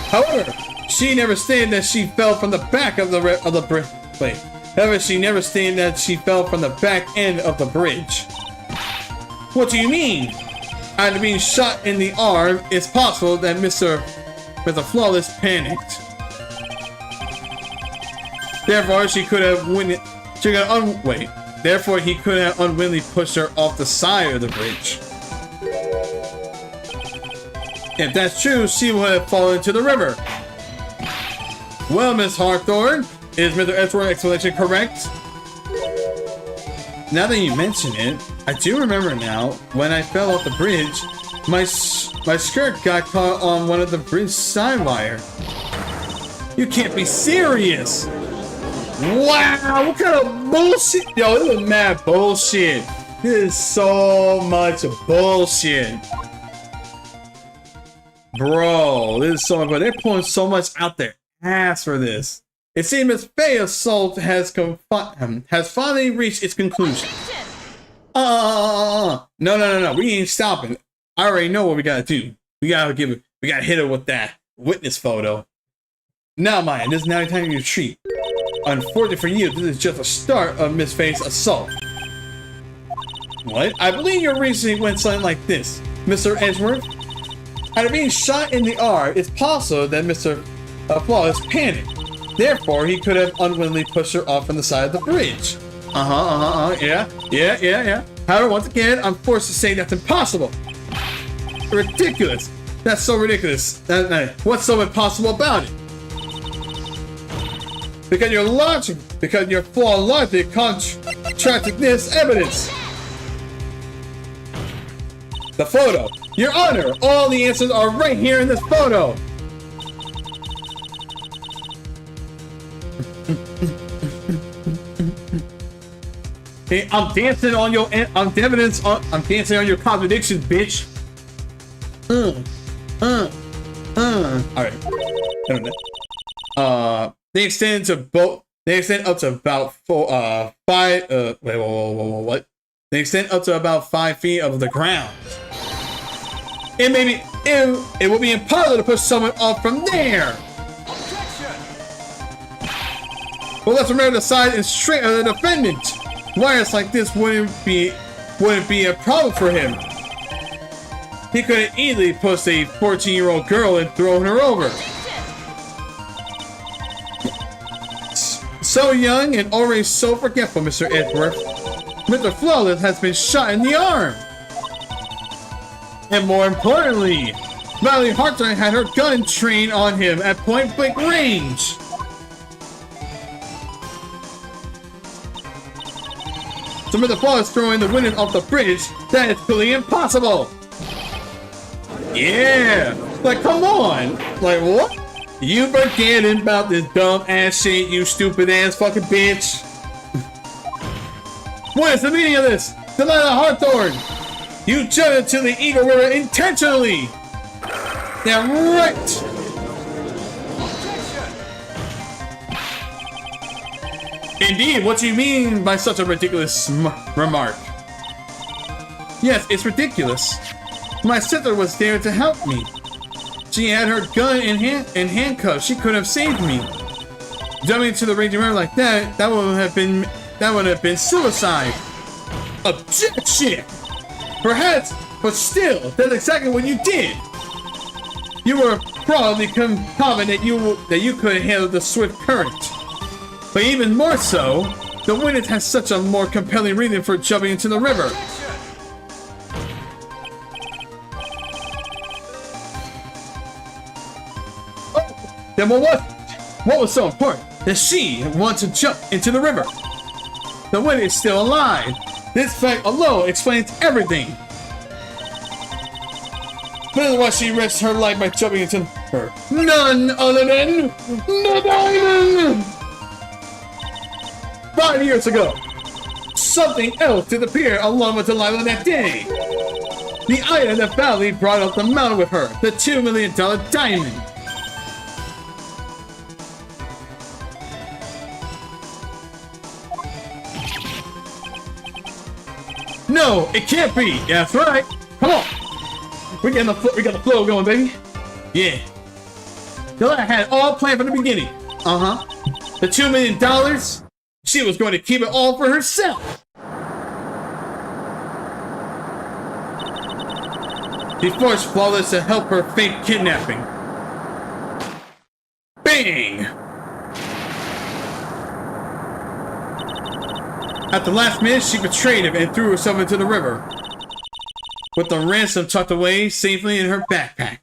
However, she never stated that she fell from the back of the bridge. Wait. However, she never stated that she fell from the back end of the bridge. What do you mean? After being shot in the arm, it's possible that Mr. Flawless panicked. Therefore, Therefore, he could have unwillingly pushed her off the side of the bridge. If that's true, she would have fallen into the river. Well, Miss Hawthorne, is Mr. Edgeworth's explanation correct? Now that you mention it, I do remember now, when I fell off the bridge, my skirt got caught on one of the bridge side wire. You can't be serious! Wow, what kind of bullshit? Yo, this is mad bullshit. This is so much bullshit. Bro, this is so much, but they're pulling so much out their ass for this. It seems Miss Faye's assault has finally reached its conclusion. No, we ain't stopping. I already know what we gotta do. We gotta hit her with that witness photo. Now, Maya, this is now time to retreat. Unfortunately for you, this is just the start of Miss Faye's assault. What? I believe your reasoning went something like this. Mr. Edgeworth, after being shot in the arm, it's possible that Mr. Flawless panicked. Therefore, he could have unwillingly pushed her off on the side of the bridge. Yeah. However, once again, I'm forced to say that's impossible. Ridiculous. That's so ridiculous. What's so impossible about it? Because your flawed logic contradicts this evidence. The photo. Your Honor, all the answers are right here in this photo. Hey, I'm dancing on your evidence. I'm dancing on your contradictions, bitch. All right. They extend up to about 5. What? They extend up to about 5 feet of the ground. It will be impossible to push someone off from there. But let's remember the size and strength of the defendant. Wires like this wouldn't be a problem for him. He could have easily pushed a 14-year-old girl and thrown her over. So young and already so forgetful, Mr. Edgeworth. Mr. Flawless has been shot in the arm. And more importantly, Valerie Hawthorne had her gun trained on him at point-blank range. So Mr. Flawless throwing the witness off the bridge, that is clearly impossible. Yeah, like come on, like what? You forgetting about this dumb ass shit, you stupid ass fucking bitch. What is the meaning of this? Delilah Hawthorne, you jumped into the Eagle River intentionally. Yeah, right. Indeed, what do you mean by such a ridiculous remark? Yes, it's ridiculous. My sister was there to help me. She had her gun in handcuffs. She could have saved me. Jumping into the raging river like that would have been that would have been suicide. Objection! Perhaps, but still, that's exactly what you did. You were probably confident that you could handle the swift current. But even more so, the witness has such a more compelling reason for jumping into the river. Oh, then what was so important? That she wanted to jump into the river. The witness is still alive. This fact alone explains everything. This is why she risks her life by jumping into her. None other than the diamond! 5 years ago, something else did appear along with Delilah that day. The item that Valley brought up the mountain with her, the $2 million diamond. No, it can't be. Yeah, that's right. Come on. We got the flow going, baby. Yeah. Delilah had it all planned from the beginning. The $2 million. She was going to keep it all for herself. She forced Flawless to help her fake kidnapping. Bang! At the last minute, she betrayed him and threw herself into the river, with the ransom tucked away safely in her backpack.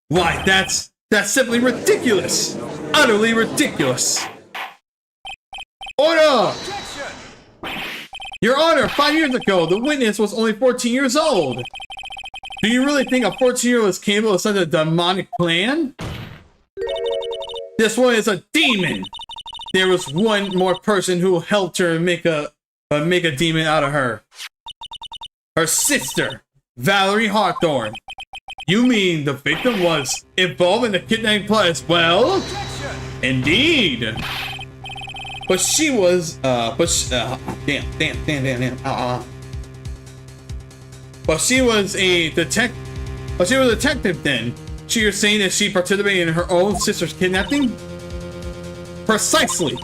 Why, that's simply ridiculous! Utterly ridiculous! Order! Your Honor, 5 years ago, the witness was only 14 years old. Do you really think a 14-year-old is capable of such a demonic plan? This one is a demon! There was one more person who helped her make a demon out of her. Her sister, Valerie Hawthorne. You mean the victim was involved in the kidnapping plot as well? Indeed. But she was, But she was a detective then. You're saying that she participated in her own sister's kidnapping? Precisely.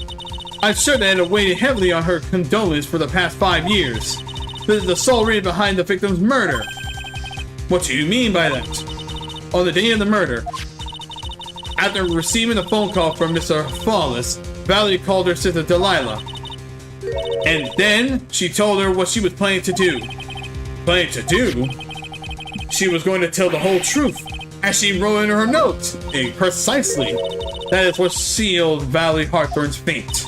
I'm sure that it weighed heavily on her condolence for the past 5 years. This is the sole reason behind the victim's murder. What do you mean by that? On the day of the murder, after receiving a phone call from Mr. Flawless, Valerie called her sister Delilah. And then she told her what she was planning to do. Planning to do? She was going to tell the whole truth, as she wrote in her notes. Precisely. That is what sealed Valerie Hawthorne's fate.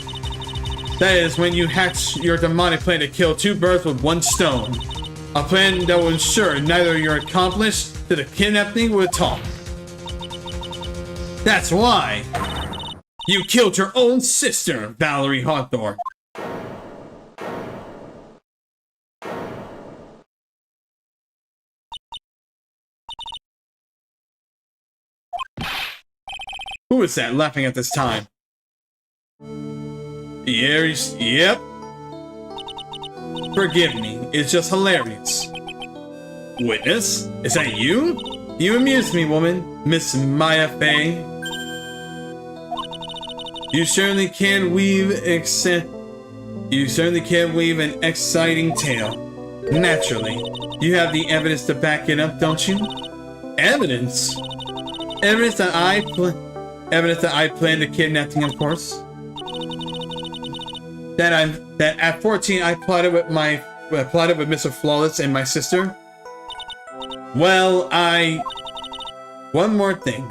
That is when you hatch your demonic plan to kill 2 birds with 1 stone. A plan that will ensure neither your accomplice to the kidnapping will talk. That's why you killed your own sister, Valerie Hawthorne. Who is that laughing at this time? Yep. Forgive me, it's just hilarious. Witness? Is that you? You amuse me, woman, Miss Maya Fey. You certainly can weave an exciting tale. Naturally. You have the evidence to back it up, don't you? Evidence? Evidence that I planned the kidnapping, of course. That at 14 I plotted with Mr. Flawless and my sister. Well, one more thing.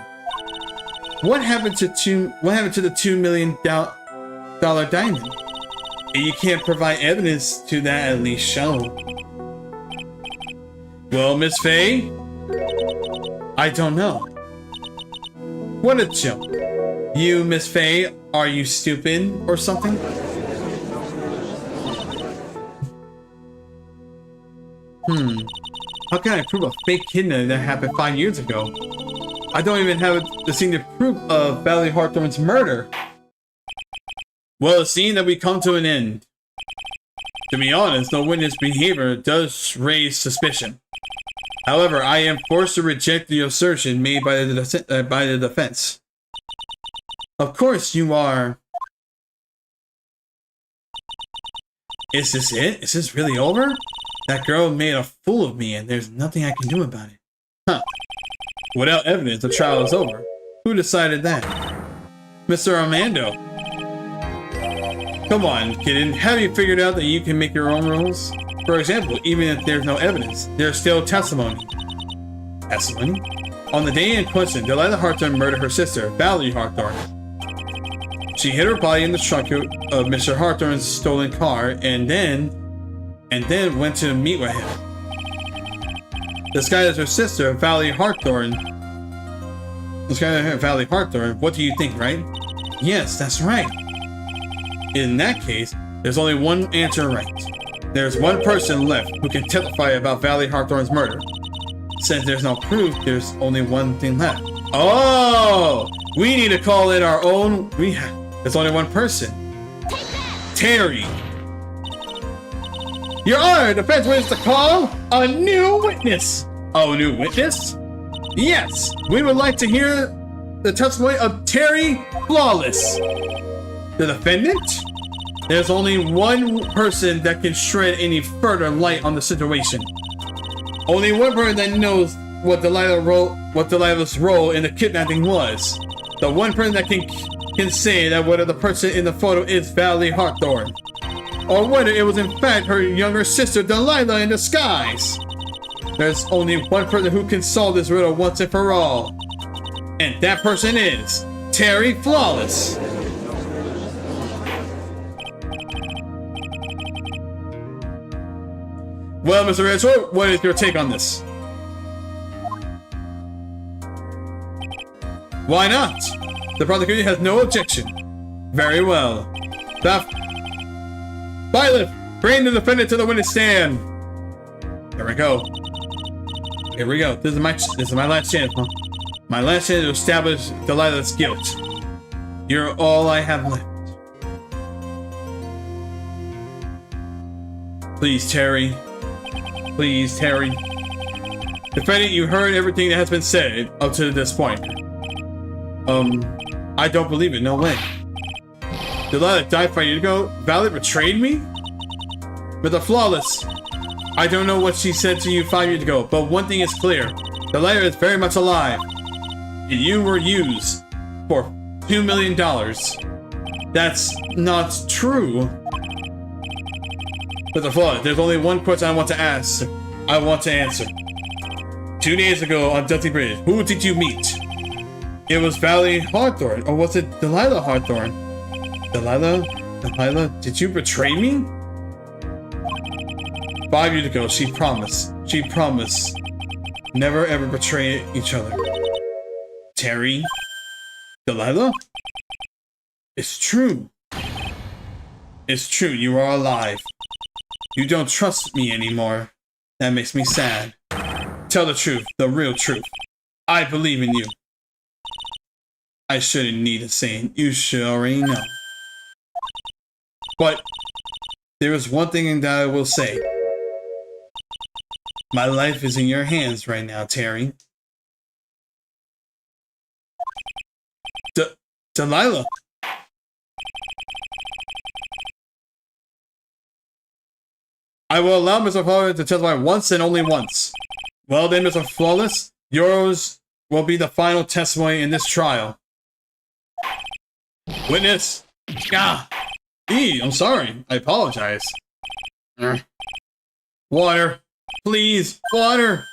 What happened to the $2 million diamond? You can't provide evidence to that, at least show. Well, Miss Faye, I don't know. What a joke. You, Miss Faye, are you stupid or something? How can I prove a fake kidnapping that happened 5 years ago? I don't even have the single proof of Valerie Hawthorne's murder. Well, it seems that we come to an end. To be honest, the witness behavior does raise suspicion. However, I am forced to reject the assertion made by the defense. Of course you are. Is this it? Is this really over? That girl made a fool of me and there's nothing I can do about it. Huh. Without evidence, the trial is over. Who decided that? Mr. Armando. Come on, kitten. Have you figured out that you can make your own rules? For example, even if there's no evidence, there's still testimony. Testimony? On the day in question, Delilah Hawthorne murdered her sister, Valerie Hawthorne. She hid her body in the trunk of Mr. Hawthorne's stolen car and then went to meet with him. Disguised as her sister, Valerie Hawthorne. What do you think, right? Yes, that's right. In that case, there's only one answer right. There's one person left who can testify about Valerie Hawthorne's murder. Since there's no proof, there's only one thing left. Oh! We need to call in our own... There's only one person. Terry. Your Honor, the defense wishes to call a new witness. Oh, new witness? Yes, we would like to hear the testimony of Terry Flawless. The defendant? There's only one person that can shed any further light on the situation. Only one person that knows what Delilah's role in the kidnapping was. The one person that can say that whether the person in the photo is Valerie Hawthorne, or whether it was in fact her younger sister Delilah in disguise. There's only one person who can solve this riddle once and for all. And that person is Terry Flawless. Well, Mr. Edgeworth, what is your take on this? Why not? The prosecution has no objection. Very well. Bailiff, bring the defendant to the witness stand. Here we go. Here we go. This is my last chance, huh? My last chance to establish Delilah's guilt. You're all I have left. Please, Terry. Please, Terry. Defendant, you heard everything that has been said up to this point. I don't believe it. No way. Delilah died 5 years ago. Valerie betrayed me? But the Flawless. I don't know what she said to you 5 years ago, but one thing is clear. Delilah is very much alive. And you were used for $2 million. That's not true. But the Flawless, there's only one question I want to ask. I want to answer. 2 days ago on Dusty Bridge, who did you meet? It was Valerie Hawthorne, or was it Delilah Hawthorne? Delilah, did you betray me? 5 years ago, she promised never ever betray each other. Terry? Delilah? It's true. It's true, you are alive. You don't trust me anymore. That makes me sad. Tell the truth, the real truth. I believe in you. I shouldn't need a saying. You should already know. But there is one thing that I will say. My life is in your hands right now, Terry. Delilah. I will allow Mr. Flawless to testify once and only once. Well then, Mr. Flawless, yours will be the final testimony in this trial. Witness. I'm sorry. I apologize. Water. Please. Water.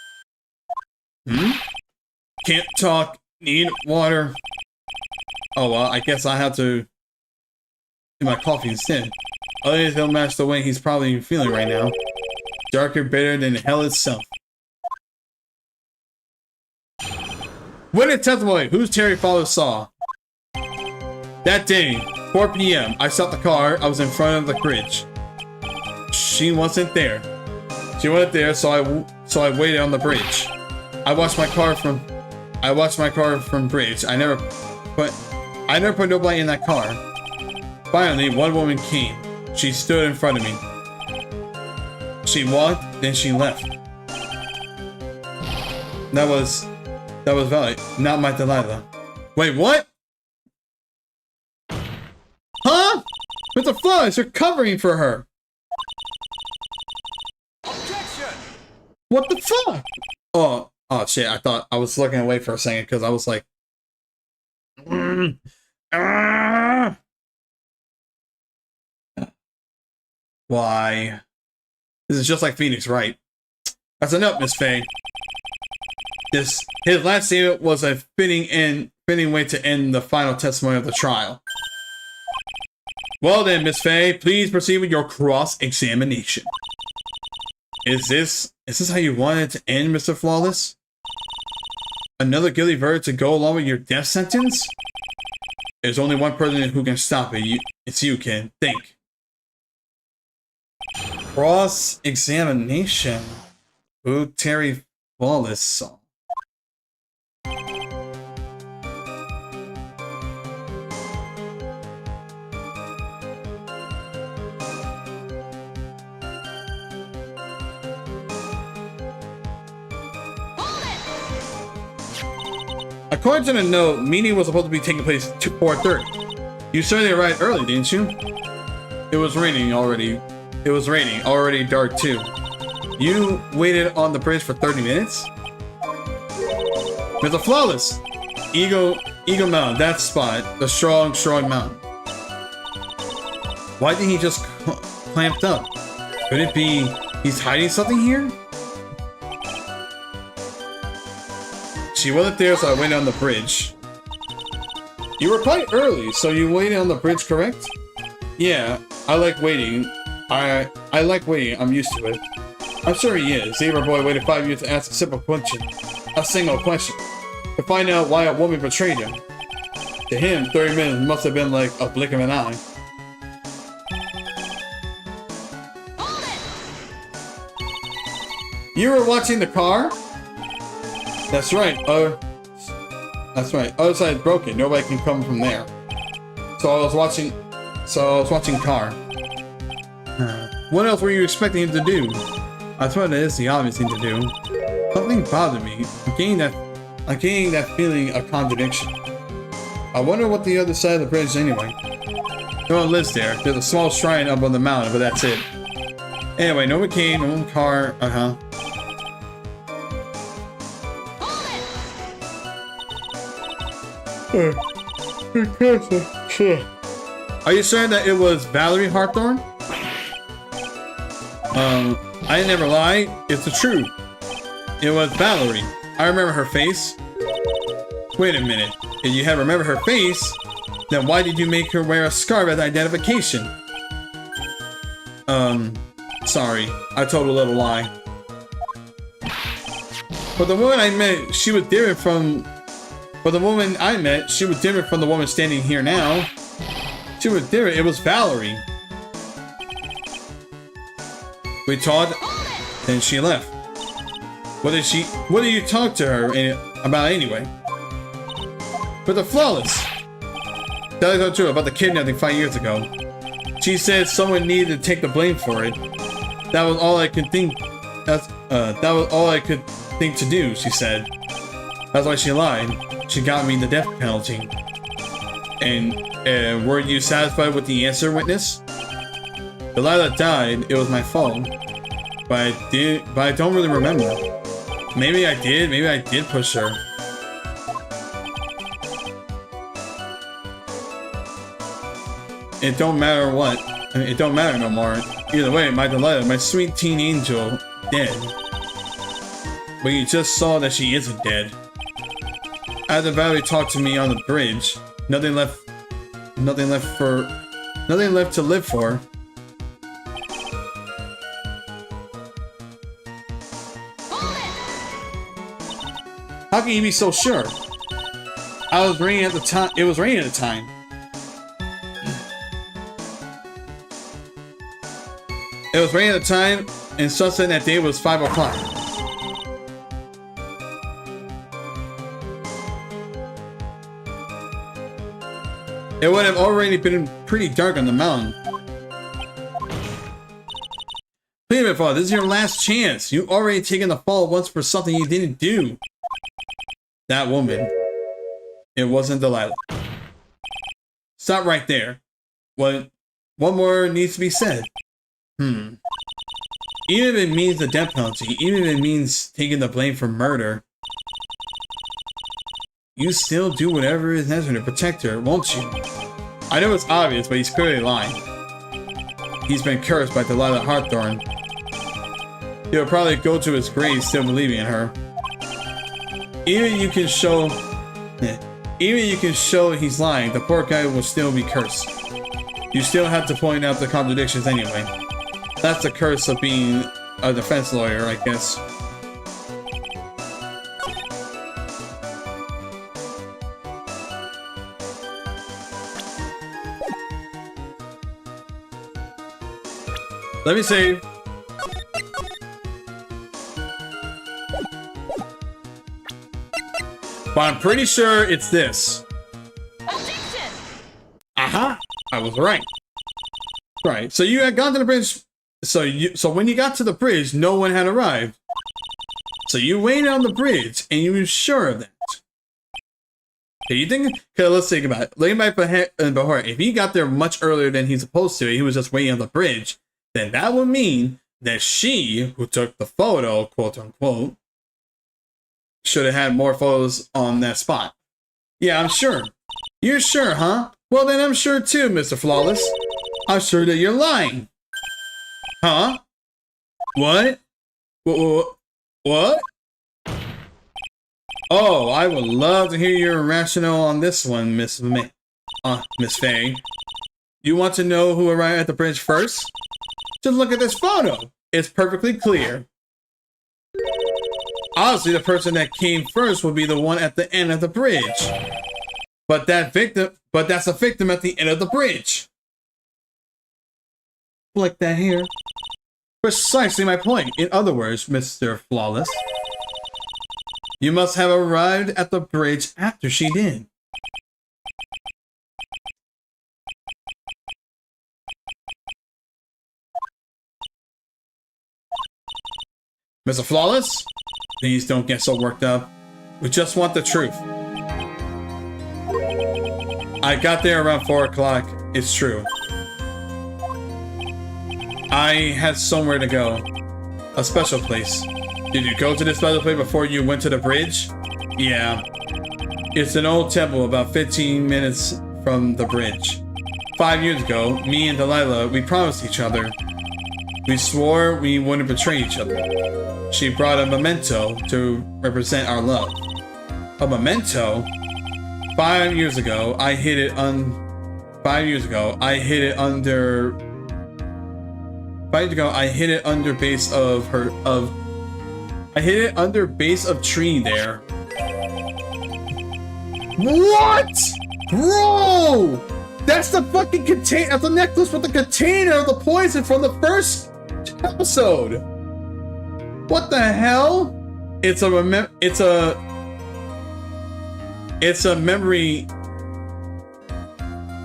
Can't talk. Need water. Oh, well, I guess I have to do my coffee instead. Otherwise, he'll match the way he's probably feeling right now. Darker, bitter than hell itself. Witness testimony. Who's Terry Flawless saw? That day, 4 p.m., I stopped the car. I was in front of the bridge. She wasn't there. So I waited on the bridge. I watched my car from bridge. I never put nobody in that car. Finally, one woman came. She stood in front of me. She walked, then she left. That was Valerie, not my Delilah. Wait, what? With the flowers, you're covering for her. Objection! What the fuck? Oh shit, I thought I was looking away for a second because I was like... Why? This is just like Phoenix Wright. That's enough, Miss Faye. His last statement was a fitting way to end the final testimony of the trial. Well then, Miss Faye, please proceed with your cross-examination. Is this how you wanted it to end, Mr. Flawless? Another guilty verdict to go along with your death sentence? There's only one person who can stop it. It's you, kid. Think. Cross-examination. Who Terry Flawless saw. According to the note, meeting was supposed to be taking place at 4:30. You certainly arrived early, didn't you? It was raining already. It was raining, already dark too. You waited on the bridge for 30 minutes? Mr. Flawless! Eagle Mountain, that spot. The strong mountain. Why didn't he just clamped up? Could it be he's hiding something here? She wasn't there, so I waited on the bridge. You were quite early, so you waited on the bridge, correct? Yeah, I like waiting. I like waiting, I'm used to it. I'm sure he is. Zebra Boy waited 5 years to ask a simple question. A single question. To find out why a woman betrayed him. To him, 30 minutes must have been like a blink of an eye. You were watching the car? That's right. That's right. Other side is broken. Nobody can come from there. So I was watching car. What else were you expecting him to do? That's what it is. The obvious thing to do. Something bothered me. I'm getting that feeling of contradiction. I wonder what the other side of the bridge is anyway. No one lives there. There's a small shrine up on the mountain, but that's it. Anyway, no one came. No one car. Are you certain that it was Valerie Hawthorne? I never lie. It's the truth. It was Valerie. I remember her face. Wait a minute. If you had remembered her face, then why did you make her wear a scarf as identification? Sorry. I told a little lie. But the woman I met, she was different from... But the woman I met, she was different from the woman standing here now. She was different. It was Valerie. We talked, then she left. What did you talk to her about anyway? But the Flawless. That is not true about the kidnapping 5 years ago. She said someone needed to take the blame for it. That was all I could think. That was all I could think to do, she said. That's why she lied. She got me the death penalty. And were you satisfied with the answer, witness? The lie that died, it was my fault. But I don't really remember. Maybe I did push her. It don't matter what. I mean, it don't matter no more. Either way, my delight, my sweet teen angel, dead. But you just saw that she isn't dead. After Valerie talked to me on the bridge, nothing left to live for. How can you be so sure? It was raining at the time. It was raining at the time. It was raining at the time, and sunset that day was 5 o'clock. It would have already been pretty dark on the mountain. Wait a minute, Father. This is your last chance. You already taken the fall once for something you didn't do. That woman. It wasn't Delilah. Stop right there. What what more needs to be said? Even if it means the death penalty, even if it means taking the blame for murder, you still do whatever is necessary to protect her, won't you? I know it's obvious, but he's clearly lying. He's been cursed by Delilah Hawthorne. He'll probably go to his grave still believing in her. Even you can show he's lying, the poor guy will still be cursed. You still have to point out the contradictions anyway. That's the curse of being a defense lawyer, I guess. Let me save. But I'm pretty sure it's this. Objection! Aha! I was right. Right. So you had gone to the bridge. So when you got to the bridge, no one had arrived. So you waited on the bridge, and you were sure of that. Okay, you think? Okay, let's think about it. Lay back before. If he got there much earlier than he's supposed to, he was just waiting on the bridge. Then that would mean that she, who took the photo, quote unquote, should have had more photos on that spot. Yeah, I'm sure. You're sure, huh? Well, then I'm sure too, Mr. Flawless. I'm sure that you're lying. Huh? What? What? Oh, I would love to hear your rationale on this one, Miss Faye. You want to know who arrived at the bridge first? Just look at this photo. It's perfectly clear. Obviously, the person that came first will be the one at the end of the bridge. But that's a victim at the end of the bridge. Like that here. Precisely my point. In other words, Mr. Flawless, you must have arrived at the bridge after she did. Mr. Flawless, please don't get so worked up. We just want the truth. I got there around 4 o'clock. It's true. I had somewhere to go. A special place. Did you go to this special place before you went to the bridge? Yeah. It's an old temple about 15 minutes from the bridge. 5 years ago, me and Delilah, we promised each other. We swore we wouldn't betray each other. She brought a memento to represent our love. A memento? 5 years ago, I hid it under base of tree there. What? Bro! That's the fucking container of the necklace with the container of the poison from the first episode. What the hell? It's a memory.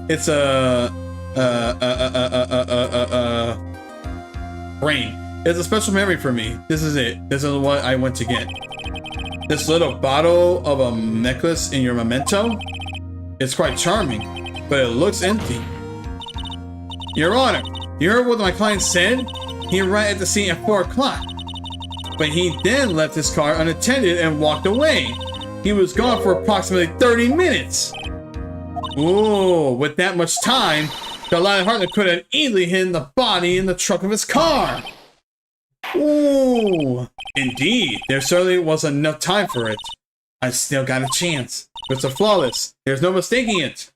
It's a brain. It's a special memory for me. This is it. This is what I went to get. This little bottle of a necklace in your memento. It's quite charming, but it looks empty. Your Honor, you heard what my client said? He arrived at the scene at 4 o'clock. But he then left his car unattended and walked away. He was gone for approximately 30 minutes. Ooh, with that much time, Delilah Hartnett could have easily hidden the body in the trunk of his car. Ooh, indeed, there certainly was enough time for it. I still got a chance. Mr. Flawless, there's no mistaking it.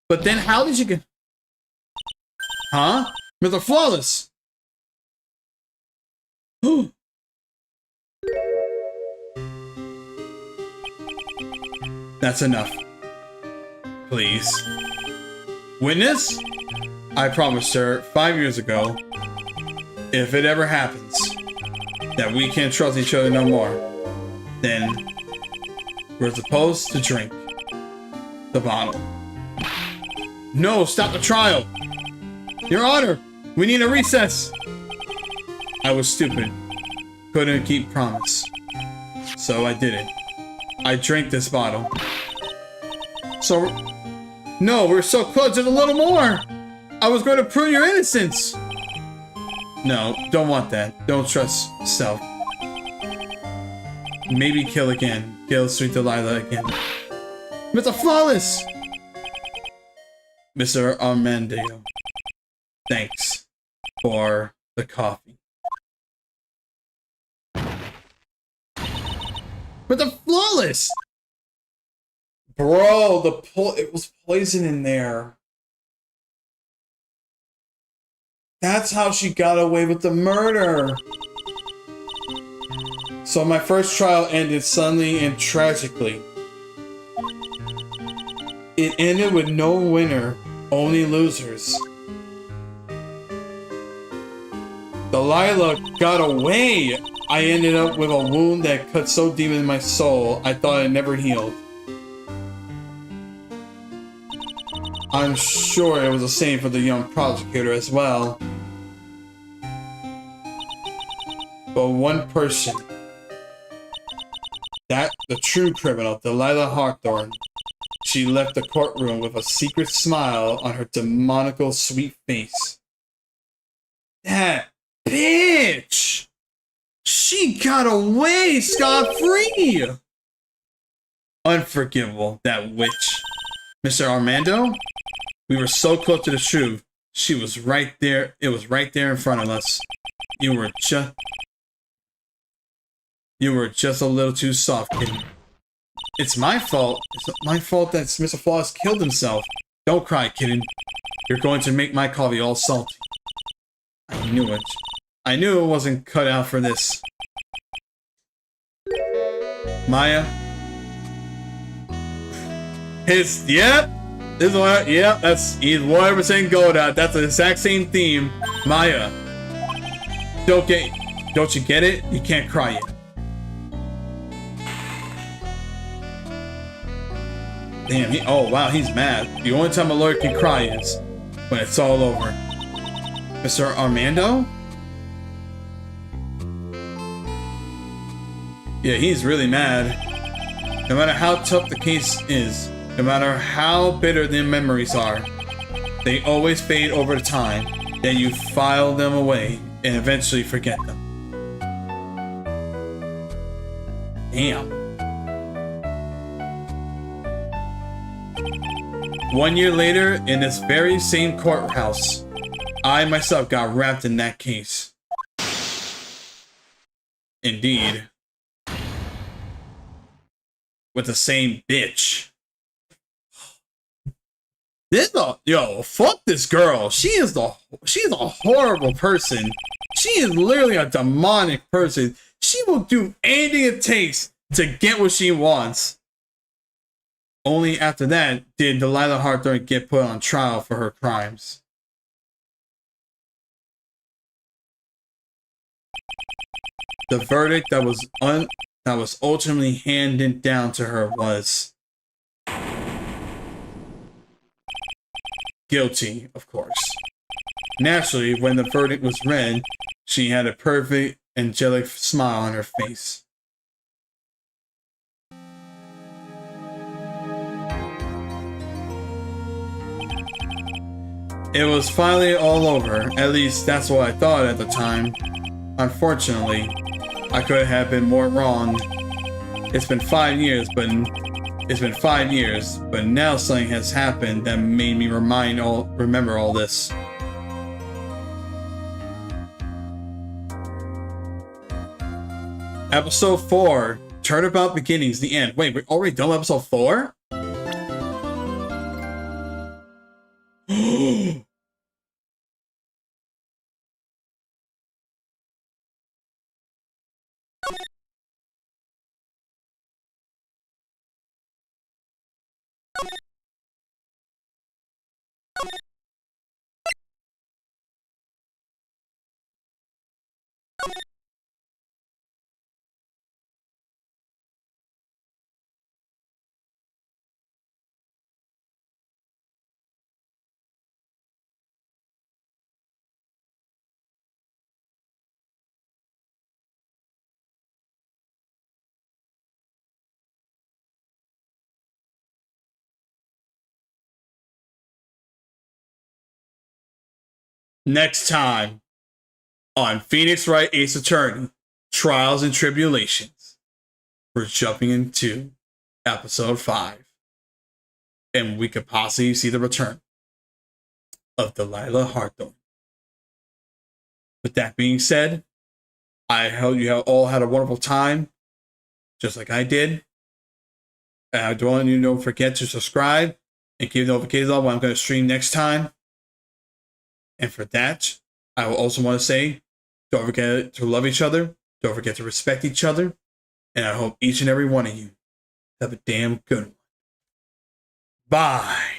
But then how did you get... Huh? Mr. Flawless! That's enough. Please. Witness? I promised her 5 years ago, if it ever happens, that we can't trust each other no more, then we're supposed to drink the bottle. No, stop the trial! Your Honor, we need a recess! I was stupid. Couldn't keep promise. So I did it. I drank this bottle. So... No, we're so close, just a little more! I was going to prove your innocence. No, don't want that. Don't trust self. Maybe kill again. Kill sweet Delilah again. Mr. Flawless! Mr. Armando. Thanks for the coffee. Mr. Flawless! Bro, it was poison in there. That's how she got away with the murder. So my first trial ended suddenly and tragically. It ended with no winner, only losers. Delilah got away. I ended up with a wound that cut so deep in my soul, I thought it never healed. I'm sure it was the same for the young prosecutor as well. But one person, the true criminal, Delilah Hawthorne, she left the courtroom with a secret smile on her demonical sweet face. That bitch! She got away scot-free! Unforgivable, that witch. Mr. Armando? We were so close to the truth. She was right there. It was right there in front of us. You were just a little too soft, kid. It's my fault. It's my fault that Mr. Flawless killed himself. Don't cry, kitten. You're going to make my coffee all salty. I knew it. I knew it wasn't cut out for this. Maya. Yep. This is what, yep, he's 100% gold out. That's the exact same theme. Maya. Don't you get it? You can't cry yet. Damn, oh wow, he's mad. The only time a lawyer can cry is when it's all over. Mr. Armando? Yeah, he's really mad. No matter how tough the case is, no matter how bitter the memories are, they always fade over time. Then you file them away and eventually forget them. Damn. 1 year later, in this very same courthouse, I myself got wrapped in that case. Indeed. With the same bitch. Yo, fuck this girl. She's a horrible person. She is literally a demonic person. She will do anything it takes to get what she wants. Only after that did Delilah Hawthorne get put on trial for her crimes. The verdict that was ultimately handed down to her was guilty, of course. Naturally, when the verdict was read, she had a perfect, angelic smile on her face. It was finally all over. At least that's what I thought at the time. Unfortunately, I could have been more wrong. It's been 5 years, but now something has happened that made me remember all this. Episode 4, Turnabout Beginnings, the end. Wait, we're already done with episode 4? next time on Phoenix Wright Ace Attorney Trials and Tribulations. We're jumping into episode 5. And we could possibly see the return of Delilah Hawthorne. With that being said, I hope you have all had a wonderful time, just like I did. And I don't forget to subscribe and keep notifications on when I'm going to stream next time. And for that, I will also want to say, don't forget to love each other. Don't forget to respect each other. And I hope each and every one of you have a damn good one. Bye.